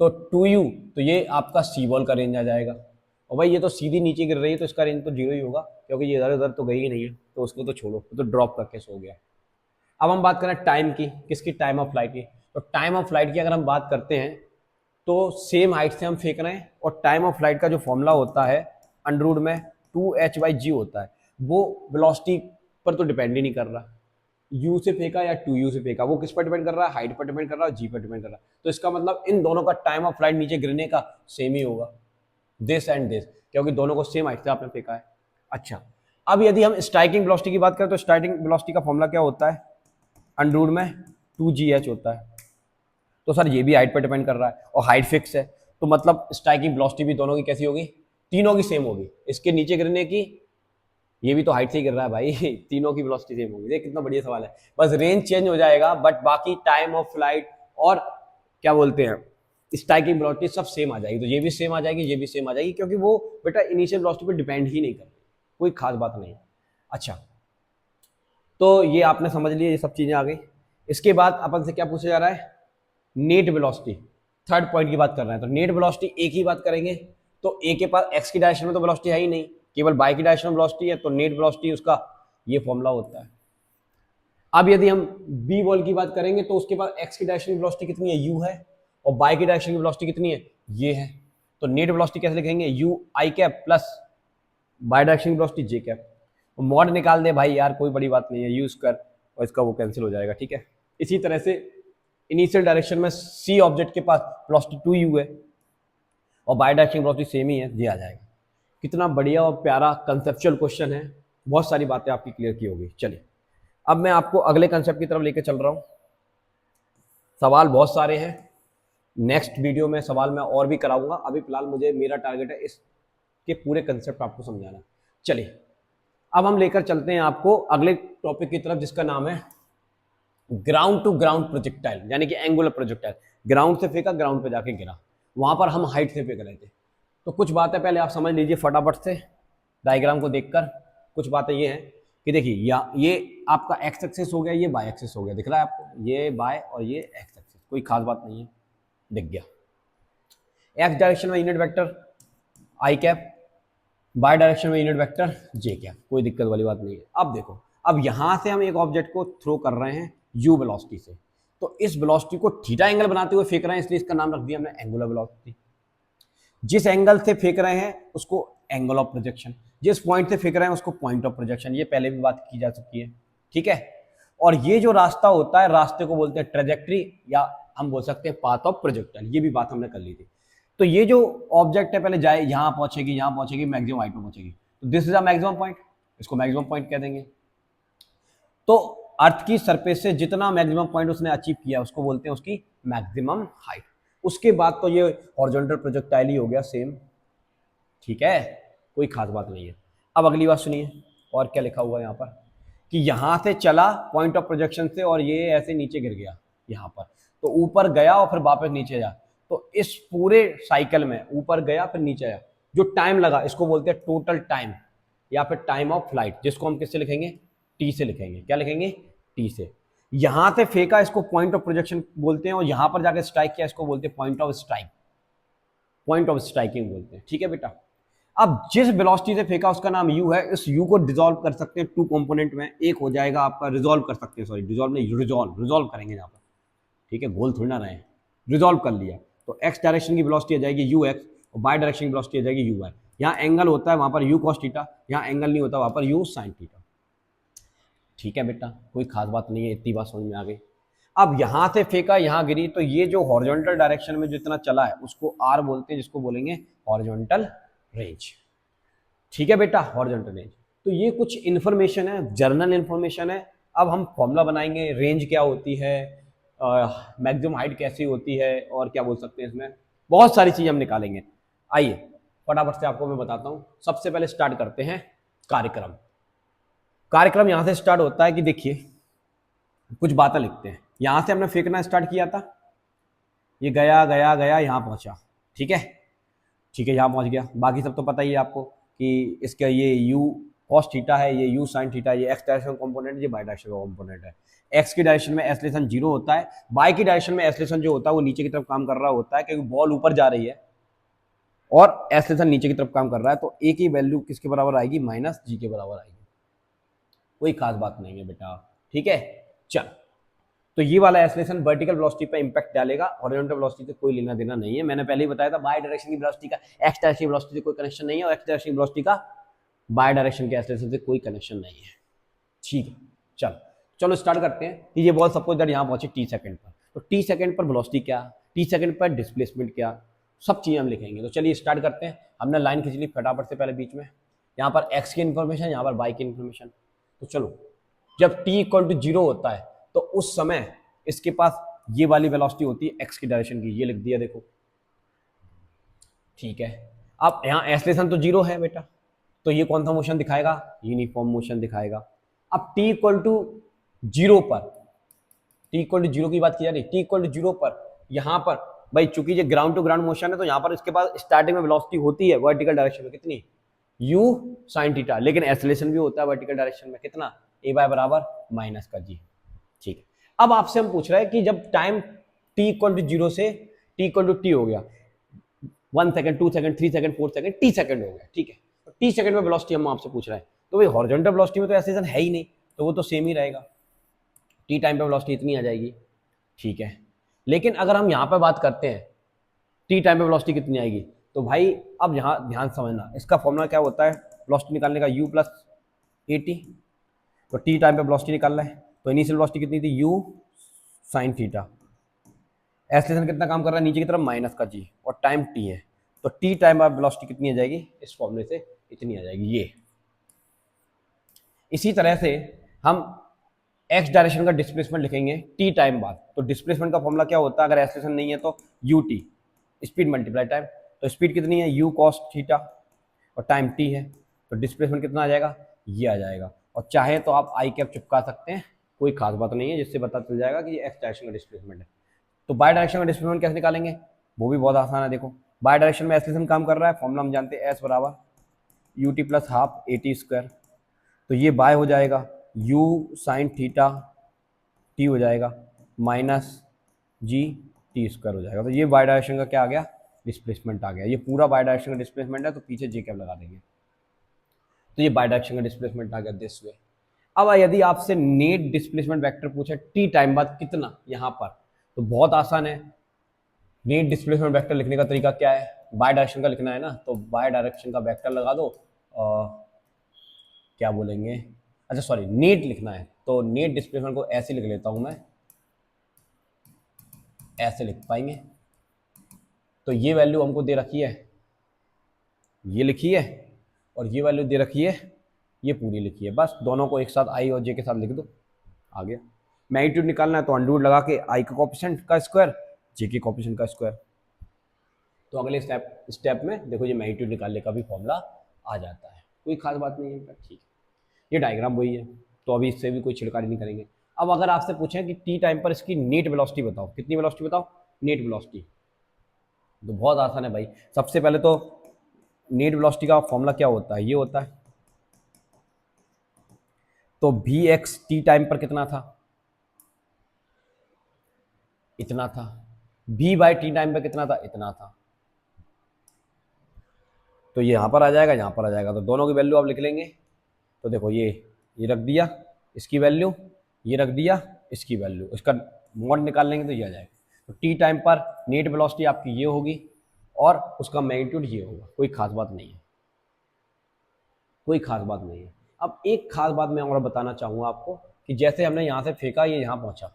A: तो 2u, तो ये आपका सी बॉल का रेंज आ जाएगा। और भाई ये तो सीधी नीचे गिर रही है तो इसका रेंज तो 0 ही होगा, क्योंकि ये इधर उधर तो गई ही नहीं है, तो उसको तो छोड़ो, तो ड्रॉप करके सो गया। अब हम बात करें टाइम की, किसकी, टाइम ऑफ फ्लाइट की। तो टाइम ऑफ फ्लाइट की अगर हम बात करते हैं तो सेम हाइट से हम फेंक रहे हैं, और टाइम ऑफ फ्लाइट का जो फॉर्मूला होता है अंडर में 2h/g होता है, वो वेलोसिटी पर तो डिपेंड ही नहीं कर रहा, u से फेंका या 2u से फेंका, वो किस पर डिपेंड कर रहा है, हाइट पर डिपेंड कर रहा है, g पर डिपेंड कर रहा है। तो इसका मतलब इन दोनों का टाइम ऑफ फ्लाइट नीचे गिरने का सेम ही होगा, दिस एंड दिस, क्योंकि दोनों को सेम हाइट से आपने फेंका है। अच्छा, अब यदि हम स्ट्राइकिंग वेलोसिटी की बात करें तो स्ट्राइकिंग वेलोसिटी का फॉर्मूला क्या होता है, अंडर में 2gh होता है। तो सर ये भी हाइट पर डिपेंड कर रहा है और हाइट फिक्स है, तो मतलब स्ट्राइकिंग वेलोसिटी भी दोनों की कैसी होगी, तीनों की सेम होगी। इसके नीचे गिरने की, ये भी तो हाइट से ही गिर रहा है भाई तीनों की वेलोसिटी सेम होगी। देख कितना बढ़िया सवाल है, बस रेंज चेंज हो जाएगा, बट बाकी टाइम ऑफ फ्लाइट और क्या बोलते हैं स्ट्राइकिंग वेलोसिटी सब सेम आ जाएगी। तो ये भी सेम आ जाएगी, ये भी सेम आ जाएगी, क्योंकि वो बेटा इनिशियल वेलोसिटी पे डिपेंड ही नहीं कर रही, कोई खास बात नहीं। अच्छा, तो ये आपने समझ लिया, ये सब चीजें आ गई। इसके बाद अपन से क्या पूछा जा रहा है, नेट वेलोसिटी, थर्ड पॉइंट की बात कर रहे हैं। तो नेट वेलोसिटी ए की बात करेंगे तो ए के पास एक्स की डायरेक्शन में तो वेलोसिटी है ही नहीं, केवल बाई की डायरेक्शन में वेलोसिटी है, तो नेट वेलोसिटी उसका ये फॉर्मूला होता है। अब यदि हम बी बॉल की बात करेंगे तो उसके पास एक्स की डायरेक्शन की वेलोसिटी कितनी है, यू है, और बाई की डायरेक्शन की वेलोसिटी कितनी है, ये है। तो नेट वेलोसिटी कैसे लिखेंगे, you I cap plus by direction की वेलोसिटी जे कैप। मॉड निकाल दे भाई यार, कोई बड़ी बात नहीं है, यूज कर और इसका वो कैंसिल हो जाएगा, ठीक है। इसी तरह से इनिशियल डायरेक्शन में सी ऑब्जेक्ट के पास वेलोसिटी 2u है और बाई डायरेक्शन वेलोसिटी सेम ही है, ये आ जाएगा। कितना बढ़िया और प्यारा कंसेप्चुअल क्वेश्चन है, बहुत सारी बातें आपकी क्लियर की होगी। चलिए अब मैं आपको अगले कंसेप्ट की तरफ लेके चल रहा हूँ। सवाल बहुत सारे हैं, नेक्स्ट वीडियो में सवाल मैं और भी कराऊंगा, अभी फिलहाल मुझे मेरा टारगेट है इसके पूरे कंसेप्ट आपको समझाना। चलिए अब हम लेकर चलते हैं आपको अगले टॉपिक की तरफ, जिसका नाम है ग्राउंड टू ग्राउंड प्रोजेक्टाइल, यानी कि एंगुलर प्रोजेक्टाइल। ग्राउंड से फेंका, ग्राउंड पे जाके गिरा, वहां पर हम हाइट से फेंक रहे थे। तो कुछ बातें पहले आप समझ लीजिए फटाफट से डायग्राम को देखकर। कुछ बातें ये हैं कि देखिए ये आपका एक्स एक्सिस हो गया, ये बाय एक्सिस हो गया, दिख रहा है आपको, ये बाय और ये एक्स एक्सिस, कोई खास बात नहीं है, दिख गया। एक्स डायरेक्शन में यूनिट वेक्टर आई कैप, बाय डायरेक्शन में यूनिट वेक्टर जे कैप, कोई दिक्कत वाली बात नहीं है। अब देखो, अब यहां से हम एक ऑब्जेक्ट को थ्रो कर रहे हैं u वेलोसिटी से, तो इस वेलोसिटी को थीटा एंगल बनाते हुए फेंक रहे हैं, इसलिए इसका नाम रख दिया हमने एंगुलर वेलोसिटी। जिस एंगल से फेंक रहे हैं उसको एंगल ऑफ प्रोजेक्शन, जिस पॉइंट से फेंक रहे हैं उसको पॉइंट ऑफ प्रोजेक्शन, ये पहले भी बात की जा चुकी है, ठीक है। और ये जो रास्ता होता है, रास्ते को बोलते हैं ट्रेजेक्ट्री, या हम बोल सकते हैं पाथ ऑफ प्रोजेक्टाइल, ये भी बात हमने कर ली थी। तो ये जो ऑब्जेक्ट है पहले जाए, यहां पहुंचेगी, यहां पहुंचेगी, मैक्सिमम हाइट पे पहुंचेगी, तो this is a maximum point, इसको मैक्सिमम पॉइंट कह देंगे। तो अर्थ की सरफेस से जितना मैक्सिमम पॉइंट उसने अचीव किया उसको बोलते हैं उसकी मैक्सिमम हाइट। उसके बाद तो ये हॉरिजॉन्टल प्रोजेक्टाइल ही हो गया सेम, ठीक है, कोई खास बात नहीं है। अब अगली बात सुनिए, और क्या लिखा हुआ है यहाँ पर कि यहां से चला पॉइंट ऑफ प्रोजेक्शन से और ये ऐसे नीचे गिर गया यहाँ पर, तो ऊपर गया और फिर वापस नीचे आया। तो इस पूरे साइकिल में ऊपर गया फिर नीचे आया, जो टाइम लगा इसको बोलते हैं टोटल टाइम, या फिर टाइम ऑफ फ्लाइट, जिसको हम किससे लिखेंगे, टी से लिखेंगे। क्या लिखेंगे, टी से। यहां से फेंका, इसको पॉइंट ऑफ प्रोजेक्शन बोलते हैं, और यहां पर जाकर स्ट्राइक किया, इसको बोलते हैं point of strike, point of striking बोलते हैं, ठीक है बेटा। अब जिस वेलोसिटी से फेंका उसका नाम u है, इस u को डिसॉल्व कर सकते हैं टू कंपोनेंट में, एक हो जाएगा आपका, रिजॉल्व कर सकते हैं, सॉरी डिसॉल्व नहीं, रिजॉल्व करेंगे यहाँ पर, ठीक है, गोल थोड़ी ना रहे हैं, रिजॉल्व कर लिया। तो एक्स डायरेक्शन की वेलोसिटी आ जाएगी यू एक्स और वाई डायरेक्शन की वेलोसिटी आ जाएगी यू वाई। यहाँ एंगल होता है वहां पर यू कॉस थीटा, यहाँ एंगल नहीं होता वहां पर यू साइन थीटा। ठीक है बेटा, कोई खास बात नहीं है, इतनी बात समझ में आ गई। अब यहां से फेंका यहां गिरी, तो ये जो हॉरिजॉन्टल डायरेक्शन में जितना चला है उसको आर बोलते हैं, जिसको बोलेंगे हॉरिजॉन्टल रेंज। ठीक है बेटा, हॉरिजॉन्टल रेंज। तो ये कुछ इन्फॉर्मेशन है, जर्नल इन्फॉर्मेशन है। अब हम फॉर्मूला बनाएंगे, रेंज क्या होती है, मैक्सिमम हाइट कैसी होती है, और क्या बोल सकते हैं इसमें, बहुत सारी चीजें हम निकालेंगे। आइए फटाफट से आपको मैं बताता हूं। सबसे पहले स्टार्ट करते हैं कार्यक्रम। कार्यक्रम यहां से स्टार्ट होता है कि देखिए कुछ बातें लिखते हैं। यहां से हमने फेंकना स्टार्ट किया था, ये गया गया गया यहां पहुंचा। ठीक है, ठीक है, यहाँ पहुंच गया। बाकी सब तो पता ही है आपको कि इसका ये u cos थीटा है, ये u sin थीटा, ये x डायरेक्शन कंपोनेंट, ये y डायरेक्शन का कंपोनेंट है। x की डायरेक्शन में एक्सेलरेशन 0 होता है, y की डायरेक्शन में एक्सेलरेशन जो होता है वो नीचे की तरफ काम कर रहा होता है, क्योंकि बॉल ऊपर जा रही है और एक्सेलरेशन नीचे की तरफ काम कर रहा है। तो a की वैल्यू किसके बराबर आएगी, माइनस जी के बराबर आएगी। कोई खास बात नहीं है बेटा, ठीक है। चल, तो ये वाला एक्सेलरेशन वर्टिकल वेलोसिटी पे इंपैक्ट डालेगा, हॉरिजॉन्टल वेलोसिटी से कोई लेना देना नहीं है। मैंने पहले ही बताया था बाय डायरेक्शन की वेलोसिटी का एक्स डायरेक्शन की वेलोसिटी से कोई कनेक्शन नहीं है, और एक्स डायरेक्शन की वेलोसिटी का बाय डायरेक्शन के एक्सेलरेशन से कोई कनेक्शन नहीं है। ठीक है, चलो स्टार्ट करते हैं कि ये बॉल सपोज दैट यहाँ पहुंचे टी सेकंड पर, तो टी सेकंड पर वेलोसिटी क्या, टी सेकंड पर डिस्प्लेसमेंट क्या, सब चीजें हम लिखेंगे। तो चलिए स्टार्ट करते हैं। हमने लाइन खींच ली फटाफट से पहले बीच में, यहाँ पर एक्स की इन्फॉर्मेशन, यहाँ पर वाई की इन्फॉर्मेशन। तो चलो, जब t इक्वल टू 0 होता है तो उस समय इसके पास ये वाली वेलोसिटी होती है एक्स की डायरेक्शन की, ये लिख दिया देखो। ठीक है, अब यहाँ एक्सेलरेशन तो 0 है बेटा, तो ये कौन सा मोशन दिखाएगा, यूनिफॉर्म मोशन दिखाएगा। अब t इक्वल टू 0 पर, t इक्वल टू 0 की बात की जा रही, t इक्वल टू 0 पर यहाँ पर भाई चूंकि ये ग्राउंड टू ग्राउंड मोशन है, तो यहाँ पर इसके पास स्टार्टिंग में वेलोसिटी होती है वर्टिकल डायरेक्शन में कितनी, u sin थीटा, लेकिन एक्सेलरेशन भी होता है वर्टिकल डायरेक्शन में कितना, a बाय बराबर माइनस का g। ठीक है, अब आपसे हम पूछ रहे हैं कि जब टाइम t इक्वल टू 0 से t इक्वल टू t हो गया, 1 second, 2 second, 3 second, 4 second, t second हो गया। ठीक है, तो t सेकंड में वेलोसिटी हम आपसे पूछ रहे हैं, तो भाई हॉरिजॉन्टल वेलोसिटी में तो एक्सेलरेशन है ही नहीं, तो वो तो सेम ही रहेगा, t टाइम पे वेलोसिटी इतनी आ जाएगी। ठीक है, लेकिन अगर हम यहाँ पे बात करते हैं t टाइम पे वेलोसिटी कितनी आएगी, तो भाई अब यहाँ ध्यान समझना, इसका फॉर्मूला क्या होता है वेलोसिटी निकालने का, u प्लस at। तो t टाइम पे वेलोसिटी निकालना है, तो इनिशियल वेलोसिटी कितनी थी, u sin थीटा, एक्सेलरेशन कितना काम कर रहा है नीचे की तरफ, माइनस का g, और टाइम t है, तो t टाइम पे वेलोसिटी कितनी आ जाएगी, इस फॉर्मूले से इतनी आ जाएगी ये। इसी तरह से हम x डायरेक्शन का डिस्प्लेसमेंट लिखेंगे t टाइम बाद, तो डिस्प्लेसमेंट का फॉर्मूला क्या होता है, अगर एक्सेलरेशन नहीं है तो ut, स्पीड मल्टीप्लाई टाइम, तो स्पीड कितनी है, u cos थीटा, और टाइम t है, तो डिस्प्लेसमेंट कितना आ जाएगा, ये आ जाएगा। और चाहे तो आप आई कैप चिपका सकते हैं, कोई खास बात नहीं है, जिससे पता चल जाएगा कि ये एक्स डायरेक्शन का डिस्प्लेसमेंट है। तो बाय डायरेक्शन का डिस्प्लेसमेंट कैसे निकालेंगे, वो भी बहुत आसान है। देखो बाय डायरेक्शन में एक्सेलरेशन काम कर रहा है, फॉर्मूला हम जानते हैं, एस बराबर u T plus half A T square, तो ये बाय हो जाएगा u साइन थीटा t हो जाएगा माइनस जी टी स्क्वायर हो जाएगा। तो ये बाय डायरेक्शन का क्या आ गया, डिस्प्लेसमेंट आ गया। ये पूरा बाय डायरेक्शन का डिस्प्लेसमेंट है, तो पीछे जे कैप लगा देंगे, तो ये बाय डायरेक्शन का डिस्प्लेसमेंट आ गया दिस वे। अब यदि आपसे नेट डिस्प्लेसमेंट वेक्टर पूछे टी टाइम बाद कितना यहाँ पर, तो बहुत आसान है। नेट डिस्प्लेसमेंट वेक्टर लिखने का तरीका क्या है, बाय डायरेक्शन का लिखना है ना, तो बाय डायरेक्शन का वेक्टर लगा दो, क्या बोलेंगे, अच्छा सॉरी नेट लिखना है, तो नेट डिस्प्लेसमेंट को ऐसे लिख लेता हूं मैं, ऐसे लिख पाएंगे। तो ये वैल्यू हमको दे रखी है, ये लिखी है, और ये वैल्यू दे रखी है, ये पूरी लिखी है, बस दोनों को एक साथ आई और जे के साथ लिख दो, आ गया। मैग्नीट्यूड निकालना है तो अंडररूट लगा के आई का कोएफिशिएंट का स्क्वायर, जे के कोएफिशिएंट का स्क्वायर। तो अगले स्टेप में देखो ये मैग्नीट्यूड निकालने का भी फॉर्मूला आ जाता है, कोई खास बात नहीं है, ठीक है। ये डायग्राम वही है, तो अभी इससे भी कोई छिड़कानी नहीं करेंगे। अब अगर आपसे पूछें कि टी टाइम पर इसकी नेट वेलोसिटी बताओ, कितनी वेलोसिटी बताओ, नेट वेलोसिटी, तो बहुत आसान है भाई। सबसे पहले तो नेट वेलोसिटी का फॉर्मूला क्या होता है, ये होता है, तो वी एक्स टी टाइम पर कितना था, इतना था, v बाई टी टाइम पर कितना था, इतना था, तो ये यहां पर आ जाएगा, यहां पर आ जाएगा, तो दोनों की वैल्यू आप लिख लेंगे। तो देखो ये रख दिया इसकी वैल्यू, ये रख दिया इसकी वैल्यू, इसका मॉड निकाल लेंगे तो ये आ जाएगा। तो टी टाइम पर नेट वेलोसिटी आपकी ये होगी और उसका मैग्नीट्यूड ये होगा। कोई खास बात नहीं है, कोई खास बात नहीं है। अब एक खास बात मैं और बताना चाहूँगा आपको कि जैसे हमने यहाँ से फेंका, ये यहाँ पहुँचा,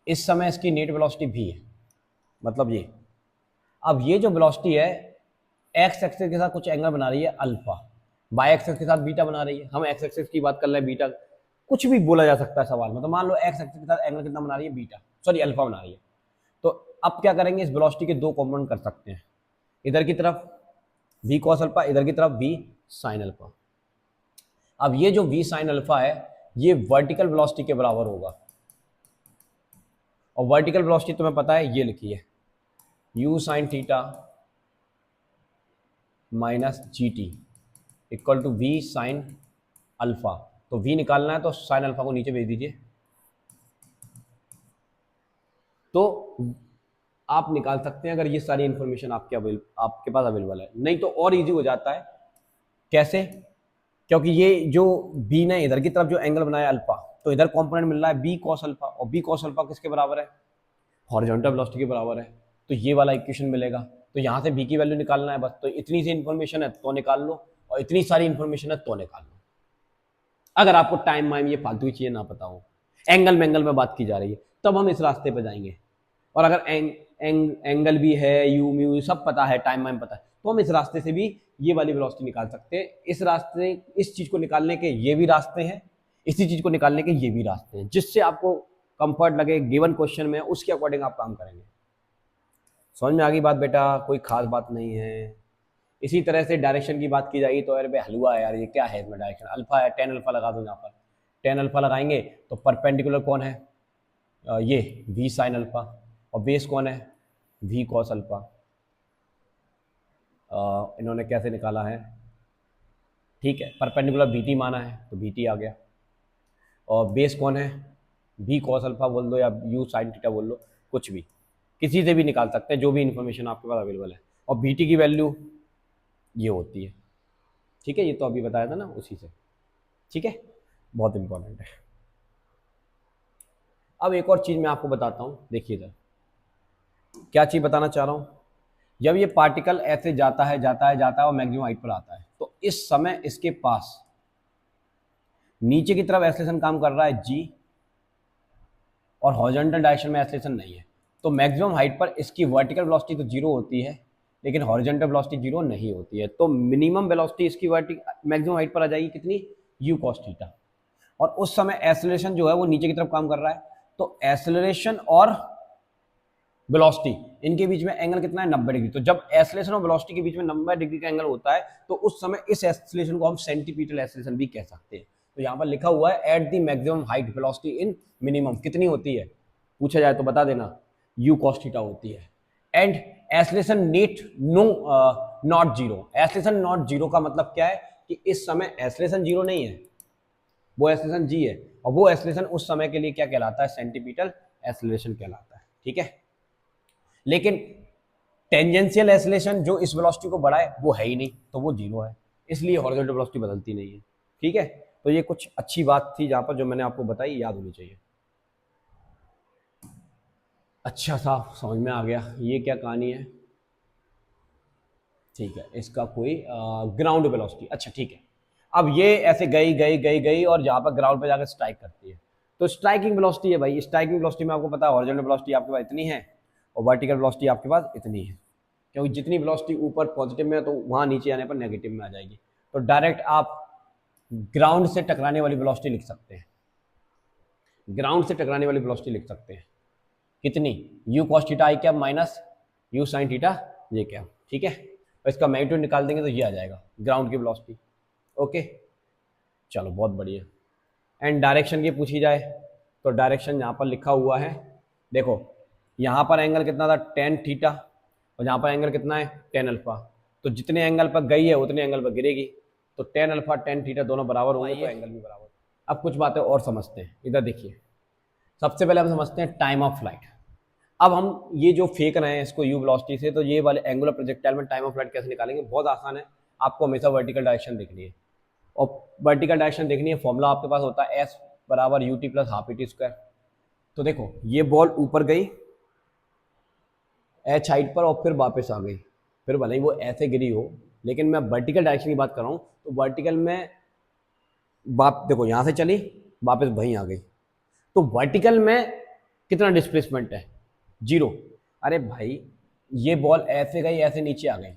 A: इस समय इसकी नेट वेलोसिटी भी है, मतलब ये। अब ये जो वेलोसिटी है एक्स एक्सिस के साथ कुछ एंगल बना रही है अल्फा, वाई एक्सिस के साथ बीटा बना रही है। हम एक्स एक्सिस की बात कर रहे हैं, बीटा कुछ भी बोला जा सकता है सवाल में। तो मान लो एक्स एक्सिस के साथ एंगल कितना बना रही है, बीटा, सॉरी अल्फा बना रही है। तो अब क्या करेंगे, इस वेलोसिटी के दो कंपोनेंट कर सकते हैं, इधर की तरफ v cos अल्फा, इधर की तरफ v sin अल्फा। अब ये जो v sin अल्फा है ये वर्टिकल वेलोसिटी के बराबर होगा, और वर्टिकल वेलोसिटी तुम्हें पता है, ये लिखी है u sin theta minus g t equal to v sin alpha. तो v निकालना है तो sin अल्फा को नीचे भेज दीजिए, तो आप निकाल सकते हैं अगर ये सारी इंफॉर्मेशन आपके पास अवेलेबल है। नहीं तो और इजी हो जाता है। कैसे? क्योंकि ये जो b ने इधर की तरफ जो एंगल बनाया अल्फा, तो इधर कंपोनेंट मिल रहा है b cos अल्फा, और b cos अल्फा किसके बराबर है, हॉरिजॉन्टल वेलोसिटी के बराबर है। तो ये वाला इक्वेशन मिलेगा। तो यहाँ से b की वैल्यू निकालना है बस। तो इतनी सी इन्फॉर्मेशन है तो निकाल लो, और इतनी सारी इन्फॉर्मेशन है तो निकाल लो। अगर आपको टाइम वाइम ये फालतू चीजें ना पता हो, एंगल मैंगल में बात की जा रही है, तब हम इस रास्ते पे जाएंगे। और अगर एंगल भी है, यू म्यू सब पता है, टाइम वाइम पता है, तो हम इस रास्ते से भी ये वाली वेलोसिटी निकाल सकते हैं। इस रास्ते, इस चीज को निकालने के ये भी रास्ते हैं, इसी चीज को निकालने के ये भी रास्ते हैं, जिससे आपको कंफर्ट लगे गिवन क्वेश्चन में, उसके अकॉर्डिंग आप काम करेंगे। समझ में आ गई बात बेटा? कोई खास बात नहीं है। इसी तरह से डायरेक्शन की बात की जाएगी तो यार हलवा है यार, ये क्या है इसमें, डायरेक्शन अल्फा है, टेन अल्फा लगा दो। यहाँ पर टेन अल्फा लगाएंगे तो परपेंडिकुलर कौन है, ये v साइन अल्फा, और बेस कौन है, v कॉस अल्फा। इन्होंने कैसे निकाला है, ठीक है, परपेंडिकुलर bt माना है तो bt आ गया, और बेस कौन है, v कॉस अल्फा बोल दो या u साइन थीटा बोल लो, कुछ भी, किसी से भी निकाल सकते हैं, जो भी इंफॉर्मेशन आपके पास अवेलेबल है। और bt की वैल्यू ये होती है, ठीक है, ये तो अभी बताया था ना उसी से, ठीक है, बहुत इंपॉर्टेंट है। अब एक और चीज मैं आपको बताता हूं, देखिए इधर क्या चीज बताना चाह रहा हूं। जब ये पार्टिकल ऐसे जाता है जाता है जाता है और मैक्सिमम हाइट पर आता है, तो इस समय इसके पास नीचे की तरफ एक्सेलरेशन काम कर रहा है g, और हॉरिजॉन्टल डायरेक्शन में एक्सेलरेशन नहीं है। तो मैक्सिमम हाइट पर इसकी वर्टिकल वेलोसिटी तो जीरो होती है, लेकिन हॉरिजॉन्टल वेलोसिटी जीरो नहीं होती है। तो मिनिमम वेलोसिटी इसकी मैक्सिमम हाइट पर आ जाएगी कितनी, u cos थीटा। और उस समय एक्सेलरेशन जो है वो नीचे की तरफ काम कर रहा है, तो एक्सेलरेशन और वेलोसिटी इनके बीच में एंगल कितना है, 90 डिग्री। तो जब एक्सेलरेशन और वेलोसिटी के बीच में 90 डिग्री का एंगल होता है, तो उस समय इस एक्सेलरेशन को हम सेंटीपीटल एक्सेलरेशन भी कह सकते हैं। तो यहाँ पर लिखा हुआ है at the maximum height velocity in minimum कितनी होती है, पूछा जाए तो बता देना, u cos थीटा होती है। And acceleration net not zero. Acceleration not zero का मतलब क्या है कि इस समय एक्सेलरेशन जीरो नहीं है, वो एक्सेलरेशन g है, और वो एक्सेलरेशन उस समय के लिए क्या कहलाता है, सेंटीपीटल एक्सेलरेशन कहलाता है, ठीक है। लेकिन टेंजेंशियल एक्सेलरेशन जो इस वेलोसिटी को बढ़ाए वो है ही नहीं, तो वो जीरो है, इसलिए हॉरिजॉन्टल वेलोसिटी बदलती नहीं है, ठीक है। तो ये कुछ अच्छी बात थी जहां पर, जो मैंने आपको बताई, याद होनी चाहिए। अच्छा साहब, समझ में आ गया ये क्या कहानी है, ठीक है। इसका कोई ग्राउंड वेलोसिटी, अच्छा ठीक है। अब ये ऐसे गई गई गई गई और जहां पर ग्राउंड पे जाकर स्ट्राइक करती है, तो स्ट्राइकिंग वेलोसिटी है भाई। स्ट्राइकिंग वेलोसिटी में आपको पता है हॉरिजॉन्टल वेलोसिटी आपके पास इतनी है, और वर्टिकल वेलोसिटी आपके पास इतनी है, क्योंकि जितनी वेलोसिटी ऊपर पॉजिटिव में है तो वहां नीचे आने पर नेगेटिव में आ जाएगी। तो डायरेक्ट आप ग्राउंड से टकराने वाली वेलोसिटी लिख सकते हैं, ग्राउंड से टकराने वाली वेलोसिटी लिख सकते हैं कितनी, u cos थीटा आई cap minus u sin theta जे कैप, ठीक है। और इसका मैग्नीट्यूड निकाल देंगे तो ये आ जाएगा ग्राउंड की वेलोसिटी, ओके। चलो बहुत बढ़िया। एंड डायरेक्शन की पूछी जाए तो डायरेक्शन यहाँ पर लिखा हुआ है, देखो यहाँ पर एंगल कितना था, tan थीटा, और यहाँ पर एंगल कितना है, tan अल्फा। तो जितने एंगल पर गई है उतने एंगल पर गिरेगी, तो tan अल्फा tan थीटा दोनों बराबर होंगे, तो एंगल भी बराबर। अब कुछ बातें और समझते हैं, इधर देखिए। सबसे पहले हम समझते हैं टाइम ऑफ फ्लाइट। अब हम ये जो फेंक रहे हैं इसको u वेलोसिटी से, तो ये वाले एंगुलर प्रोजेक्टाइल में टाइम ऑफ फ्लाइट कैसे निकालेंगे, बहुत आसान है। आपको हमेशा वर्टिकल डायरेक्शन देखनी है, और वर्टिकल डायरेक्शन देखनी है, फॉर्मूला आपके पास होता है s बराबर ut plus half T square. तो देखो ये बॉल ऊपर गई एच हाइट पर और फिर वापस आ गई, फिर भले ही वो ऐसे गिरी हो, लेकिन मैं वर्टिकल डायरेक्शन की बात कर रहा हूँ, तो वर्टिकल में बाप देखो यहाँ से चली वापस वहीं आ गई, तो वर्टिकल में कितना डिस्प्लेसमेंट है, 0। अरे भाई ये बॉल ऐसे गई ऐसे नीचे आ गई,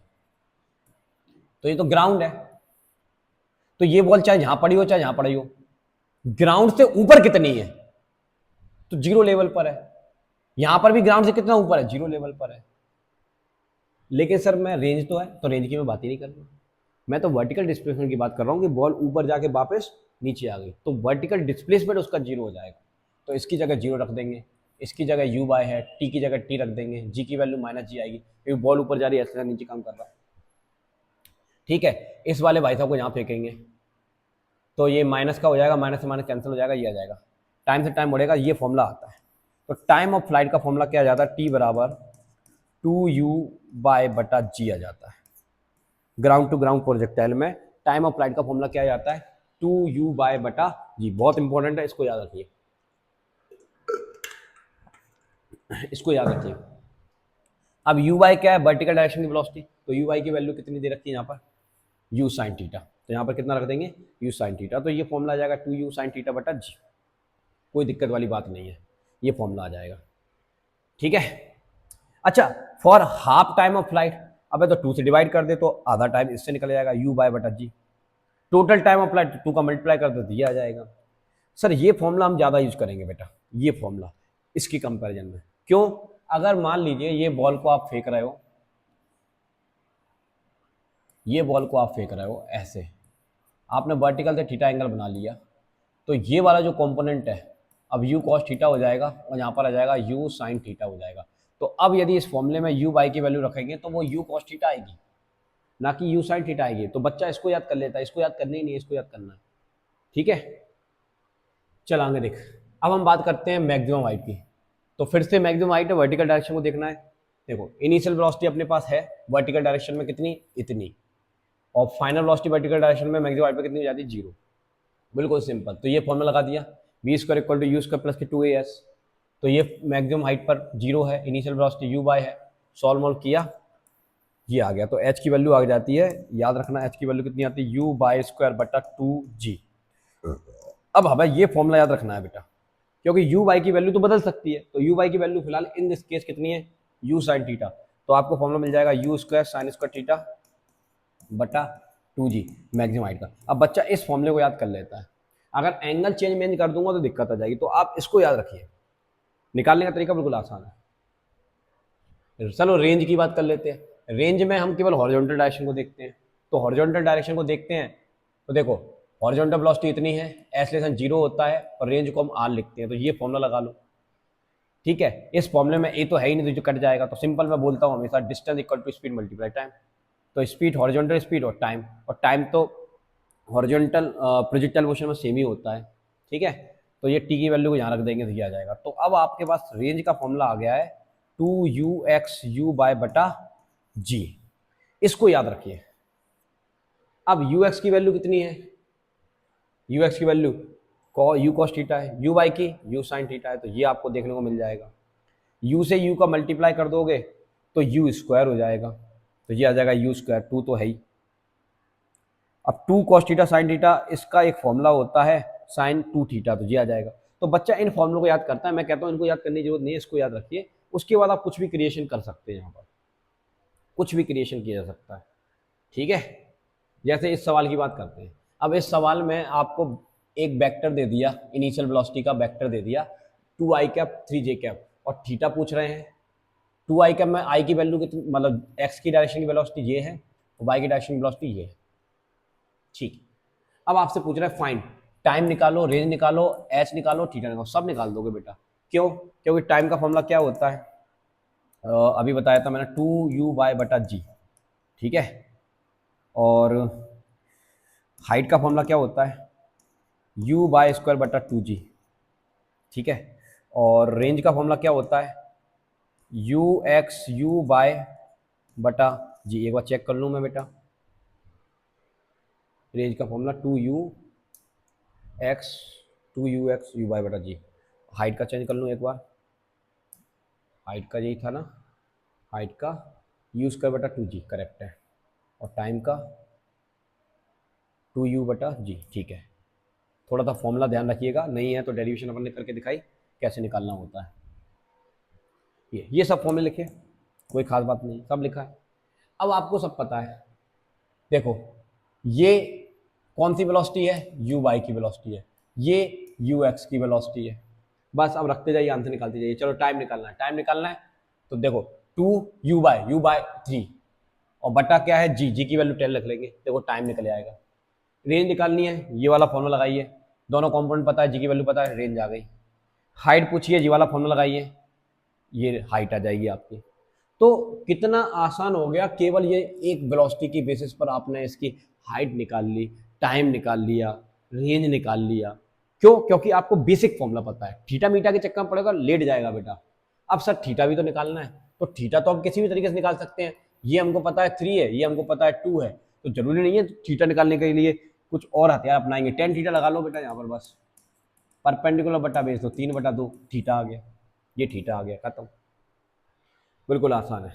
A: तो ये तो ग्राउंड है, तो ये बॉल चाहे यहां पड़ी हो चाहे यहां पड़ी हो, ग्राउंड से ऊपर कितनी है, तो 0 लेवल पर है। यहां पर भी ग्राउंड से कितना ऊपर है, 0 लेवल पर है। लेकिन सर मैं रेंज तो है, तो रेंज की मैं बात ही नहीं कर रहा, मैं तो वर्टिकल डिस्प्लेसमेंट की बात कर रहा हूँ कि बॉल ऊपर जाके वापस नीचे आ गई, तो वर्टिकल डिस्प्लेसमेंट उसका 0 हो जाएगा। तो इसकी जगह 0 रख देंगे, इसकी जगह u बाय है, t की जगह t रख देंगे, g की वैल्यू -g आएगी क्योंकि बॉल ऊपर जा रही है, ऐसे नीचे काम कर रहा है। ठीक है, इस वाले भाई साहब को यहाँ फेंकेंगे, तो ये माइनस का हो जाएगा, माइनस से माइनस कैंसिल हो जाएगा, ये आ जाएगा, टाइम से टाइम बढ़ेगा, ये फॉर्मूला आता है। तो टाइम ऑफ फ्लाइट का फॉर्मूला क्या आ जाता है, t बराबर 2u/g आ जाता है। ग्राउंड टू ग्राउंड प्रोजेक्टाइल में टाइम ऑफ फ्लाइट का फॉर्मूला क्या आ जाता है, 2u/g। बहुत इंपॉर्टेंट है, इसको याद रखिए, इसको याद रखिए। अब u बाई क्या है, वर्टिकल डायरेक्शन की वेलोसिटी, तो u बाई की वैल्यू कितनी दे रखी है यहाँ पर, u साइन थीटा, तो यहाँ पर कितना रख देंगे, u साइन थीटा, तो ये फॉर्मूला आ जाएगा 2u साइन थीटा बटा g। कोई दिक्कत वाली बात नहीं है, ये फॉर्मूला आ जाएगा। ठीक है, अच्छा for half time of flight, अब तो 2 से डिवाइड कर दे तो आधा टाइम इससे निकल जाएगा, u बाय बटा g। Total time of flight 2 का मल्टीप्लाई कर दे तो ये आ जाएगा। सर ये फॉर्मूला हम ज़्यादा यूज करेंगे बेटा, ये फॉर्मूला इसकी कंपैरिजन में, क्यों, अगर मान लीजिए ये बॉल को आप फेंक रहे हो, ये बॉल को आप फेंक रहे हो ऐसे, आपने वर्टिकल से थीटा एंगल बना लिया, तो ये वाला जो कंपोनेंट है अब u cos थीटा हो जाएगा और यहाँ पर आ जाएगा u sin थीटा हो जाएगा। तो अब यदि इस फॉर्मूले में u बाई की वैल्यू रखेंगे तो वो u cos थीटा आएगी, ना कि u sin थीटा आएगी। तो बच्चा इसको याद कर लेता है, इसको याद करनी ही नहीं है, इसको याद करना है। ठीक है, चल आगे देख, अब हम बात करते हैं मैक्सिमम हाइट की। तो फिर से मैक्सिमम हाइट है, वर्टिकल डायरेक्शन को देखना है। देखो इनिशियल वेलोसिटी अपने पास है वर्टिकल डायरेक्शन में कितनी, इतनी, और फाइनल वेलोसिटी वर्टिकल डायरेक्शन में मैक्सिमम हाइट पे कितनी हो जाती है, 0। बिल्कुल सिंपल, तो ये फॉर्मूला लगा दिया, v square equal to you square plus के 2as। तो ये मैक्सिमम हाइट पर 0 है, इनिशियल वेलोसिटी u बाय है, सॉल्व मोल किया, ये आ गया। तो h की वैल्यू आ जाती है, याद रखना h की वैल्यू कितनी आती है, u बाय स्क्वायर बटा 2g। अब हमें ये फॉर्मूला याद रखना है बेटा, क्योंकि u बाई की वैल्यू तो बदल सकती है, तो u बाई की वैल्यू फिलहाल इन दिस केस कितनी है, u साइन थीटा। तो आपको फॉर्मूला मिल जाएगा u square sine square theta बटा 2g मैक्सिमम हाइट का। अब बच्चा इस फॉर्मूले को याद कर लेता है, अगर एंगल चेंज कर दूंगा तो दिक्कत आ जाएगी, तो आप इसको याद रखिए, निकालने का तरीका बिल्कुल आसान है। चलो रेंज की बात कर लेते हैं, रेंज में हम केवल हॉरिजॉन्टल डायरेक्शन को देखते हैं, तो हॉरिजॉन्टल डायरेक्शन को देखते हैं, तो देखो हॉरिजॉन्टल वेलोसिटी इतनी है, एस लेसन 0 होता है और रेंज को हम r लिखते हैं, तो ये फॉर्मूला लगा लो। ठीक है, इस फॉर्मूले में ए तो है ही नहीं, तो जो कट जाएगा, तो सिंपल मैं बोलता हूँ हमेशा distance equal to speed multiply time. तो स्पीड हॉरिजॉन्टल स्पीड और टाइम तो हॉरिजॉन्टल प्रोजेक्टाइल मोशन में सेम ही होता है। ठीक है, तो ये टी की वैल्यू को यहाँ रख देंगे तो ये आ जाएगा। तो अब आपके पास रेंज का फॉर्मूला आ गया है 2ux बाय बटा जी, इसको याद रखिए। अब ux की वैल्यू कितनी है, ux की वैल्यू u cos थीटा है, u बाई की u sin थीटा है, तो ये आपको देखने को मिल जाएगा। u से u का मल्टीप्लाई कर दोगे तो u स्क्वायर हो जाएगा, तो ये आ जाएगा u स्क्वायर, 2 तो है ही। अब 2 cos थीटा sin थीटा, इसका एक फॉर्मूला होता है sin 2 थीटा, तो ये आ जाएगा। तो बच्चा इन फॉर्मूलों को याद करता है, मैं कहता हूँ इनको याद करने की जरूरत नहीं है, इसको याद रखिए। उसके बाद आप कुछ भी क्रिएशन कर सकते हैं, यहाँ पर कुछ भी क्रिएशन किया जा सकता है। ठीक है, जैसे इस सवाल की बात करते हैं। अब इस सवाल में आपको एक वेक्टर दे दिया, इनिशियल वेलोसिटी का वेक्टर दे दिया 2i कैप 3j कैप, और थीटा पूछ रहे हैं। 2i कैप में i की वैल्यू कितनी, मतलब x की डायरेक्शन की वेलोसिटी ये है और y की डायरेक्शन की वेलोसिटी ये है। ठीक, अब आपसे पूछ रहा है फाइंड, टाइम निकालो, रेंज निकालो, h निकालो, थीटा निकालो, सब निकाल दोगे बेटा। क्यों, क्योंकि टाइम का फॉर्मूला क्या होता है, अभी बताया था मैंने, 2u बटा जी। ठीक है, और हाइट का फॉर्मूला क्या होता है, u बाय स्क्वायर बटा 2g। ठीक है, और रेंज का फॉर्मूला क्या होता है, ux u बाय बटा जी। एक बार चेक कर लूँ मैं बेटा, रेंज का फॉर्मूला 2ux u बाय बटा जी। हाइट का चेंज कर लूँ एक बार, हाइट का यही था ना, हाइट का यू स्क्वायर बटा 2g करेक्ट है, और टाइम का 2u बटा g, ठीक है। थोड़ा सा फॉर्मूला ध्यान रखिएगा, नहीं है तो डेरिवेशन अपन ने करके दिखाई कैसे निकालना होता है। ये सब फॉर्मूले लिखे, कोई खास बात नहीं, सब लिखा है। अब आपको सब पता है, देखो ये कौन सी वेलोसिटी है, यू वाई की वेलोसिटी है, ये यू एक्स की वेलोसिटी है। बस अब रखते जाइए, आंसर निकालते जाइए। चलो टाइम निकालना है, टाइम निकालना है तो देखो 2u/3 और बटा क्या है जी की वैल्यू 10 रख लेंगे, देखो टाइम निकल जाएगा। रेंज निकालनी है, ये वाला फॉर्मूला लगाइए, दोनों कंपोनेंट पता है, जी की वैल्यू पता है, रेंज आ गई। हाइट पूछिए, जी वाला फॉर्मूला लगाइए, ये हाइट आ जाएगी आपकी। तो कितना आसान हो गया, केवल ये एक वेलोसिटी की बेसिस पर आपने इसकी हाइट निकाल ली, टाइम निकाल लिया, रेंज निकाल लिया। क्यों? क्योंकि आपको बेसिक फॉर्मूला पता है। थीटा मीटा के चक्कर में पड़ेगा, लेट जाएगा बेटा। अब सर थीटा भी तो निकालना है, तो थीटा तो हम किसी भी तरीके से निकाल सकते हैं। ये हमको पता है 3 है, ये हमको पता है 2 है, तो जरूरी नहीं है थीटा निकालने के लिए कुछ और हथियार अपनाएंगे। 10 थीटा लगा लो बेटा यहाँ पर, बस परपेंडिकुलर बटा बेस दो, 3/2 थीटा आ गया, ये थीटा आ गया, खत्म। बिल्कुल आसान है,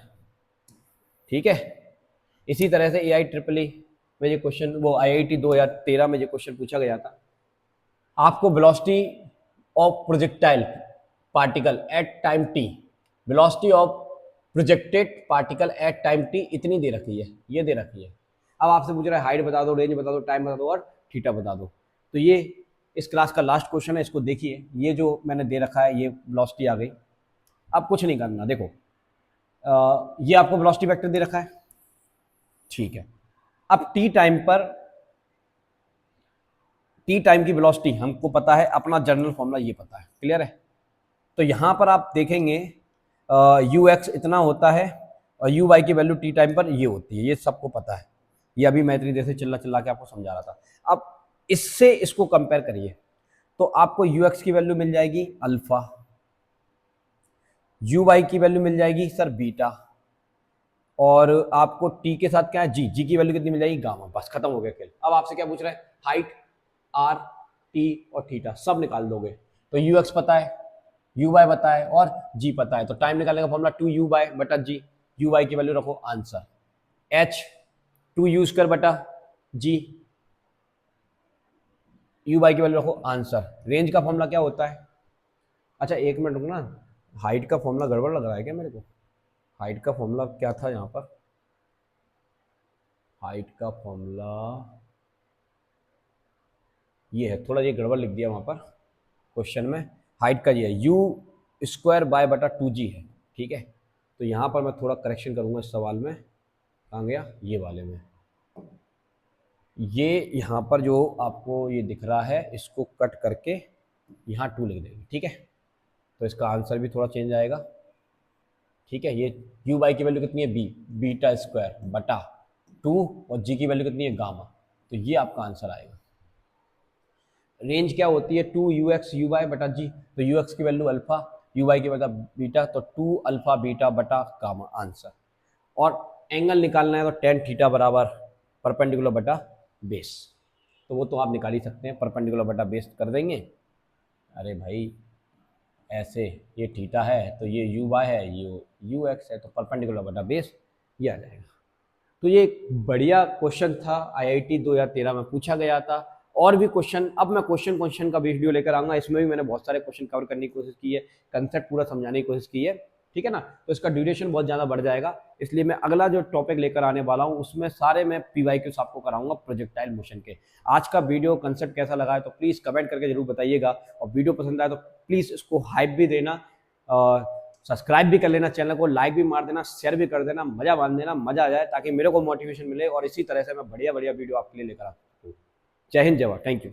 A: ठीक है। इसी तरह से AIEEE में ये क्वेश्चन, वो IIT 2013 में ये क्वेश्चन पूछा गया था, आपको velocity of projectile particle at time t, velocity of projected particle at time t इतनी दे रखी है, ये दे रखी है। अब आपसे पूछ रहा है हाइट बता दो, रेंज बता दो, टाइम बता दो और थीटा बता दो। तो ये इस क्लास का लास्ट क्वेश्चन है, इसको देखिए। ये जो मैंने दे रखा है, ये वेलोसिटी आ गई। अब कुछ नहीं करना, देखो ये आपको वेलोसिटी वेक्टर दे रखा है, ठीक है। अब टी टाइम पर, टी टाइम की वेलोसिटी हमको पता है, अपना जनरल फॉर्मूला ये पता है, क्लियर है। तो यहां पर आप देखेंगे यू एक्स इतना होता है और यू वाई की वैल्यू टी टाइम पर ये होती है, ये सबको पता है। ये अभी मैं इतनी देर से चिल्ला चिल्ला के आपको समझा रहा था। अब इससे इसको कंपेयर करिए, तो आपको यू एक्स की वैल्यू मिल जाएगी अल्फा, यू वाई की वैल्यू मिल जाएगी सर बीटा, और आपको टी के साथ क्या है जी की वैल्यू कितनी मिल जाएगी गामा। बस खत्म हो गया खेल। अब आपसे क्या पूछ रहा है, हाइट, आर, टी और थीटा सब निकाल दोगे, तो यू एक्स पता है, यू वाई पता है और जी पता है। तो टाइम निकालने का फॉर्मूला 2u बाय बटा जी, यू वाई की वैल्यू रखो आंसर, h 2u स्क्वायर बटा जी, यू वाई की वैल्यू रखो आंसर। रेंज का फॉर्मूला क्या होता है, अच्छा एक मिनट रुकना, हाइट का फॉर्मूला गड़बड़ लग रहा है क्या मेरे को? हाइट का फॉर्मूला क्या था यहाँ पर, हाइट का फॉर्मूला ये है, थोड़ा ये गड़बड़ लिख दिया वहाँ पर क्वेश्चन में। हाइट का ये है यू स्क्वायर बाय बटा 2g है, ठीक है। तो यहाँ पर मैं थोड़ा करेक्शन करूँगा इस सवाल में, कहाँ गया, ये वाले में। ये यहाँ पर जो आपको ये दिख रहा है, इसको कट करके यहाँ 2 लिख देंगे, ठीक है। तो इसका आंसर भी थोड़ा चेंज आएगा, ठीक है। ये यू बाई की वैल्यू कितनी है बीटा स्क्वायर बटा 2 और जी की वैल्यू कितनी है गामा, तो ये आपका आंसर आएगा। रेंज क्या होती है 2ux यू वाई बटा जी, तो यू एक्स की वैल्यू अल्फा, यू वाई की वैल्यू बीटा, तो 2 अल्फा बीटा बटा गामा आंसर। और एंगल निकालना है तो टेन थीटा बराबर परपेंडिकुलर बटा बेस, तो वो तो आप निकाल ही सकते हैं, परपेंडिकुलर बटा बेस कर देंगे। अरे भाई ऐसे, ये थीटा है तो ये यू वाई है, ये यू एक्स है, तो परपेंडिकुलर बटा बेस ये आ जाएगा। तो ये एक बढ़िया क्वेश्चन था, IIT 2013 में पूछा गया था। और भी क्वेश्चन, अब मैं क्वेश्चन का वीडियो लेकर आऊंगा, इसमें भी मैंने बहुत सारे क्वेश्चन कवर करने की कोशिश की है, कंसेप्ट पूरा समझाने की कोशिश की है, ठीक है ना। तो इसका ड्यूरेशन बहुत ज़्यादा बढ़ जाएगा, इसलिए मैं अगला जो टॉपिक लेकर आने वाला हूँ उसमें सारे मैं PYQs आपको कराऊंगा प्रोजेक्टाइल मोशन के। आज का वीडियो कंसेप्ट कैसा लगा है तो प्लीज़ कमेंट करके जरूर बताइएगा, और वीडियो पसंद आए तो प्लीज़ इसको हाइप भी देना, सब्सक्राइब भी कर लेना चैनल को, लाइक भी मार देना, शेयर भी कर देना, मजा बांध देना, मजा आ जाए, ताकि मेरे को मोटिवेशन मिले और इसी तरह से मैं बढ़िया बढ़िया वीडियो आपके लिए लेकर आता हूँ। जय हिंद, जय भारत, थैंक यू।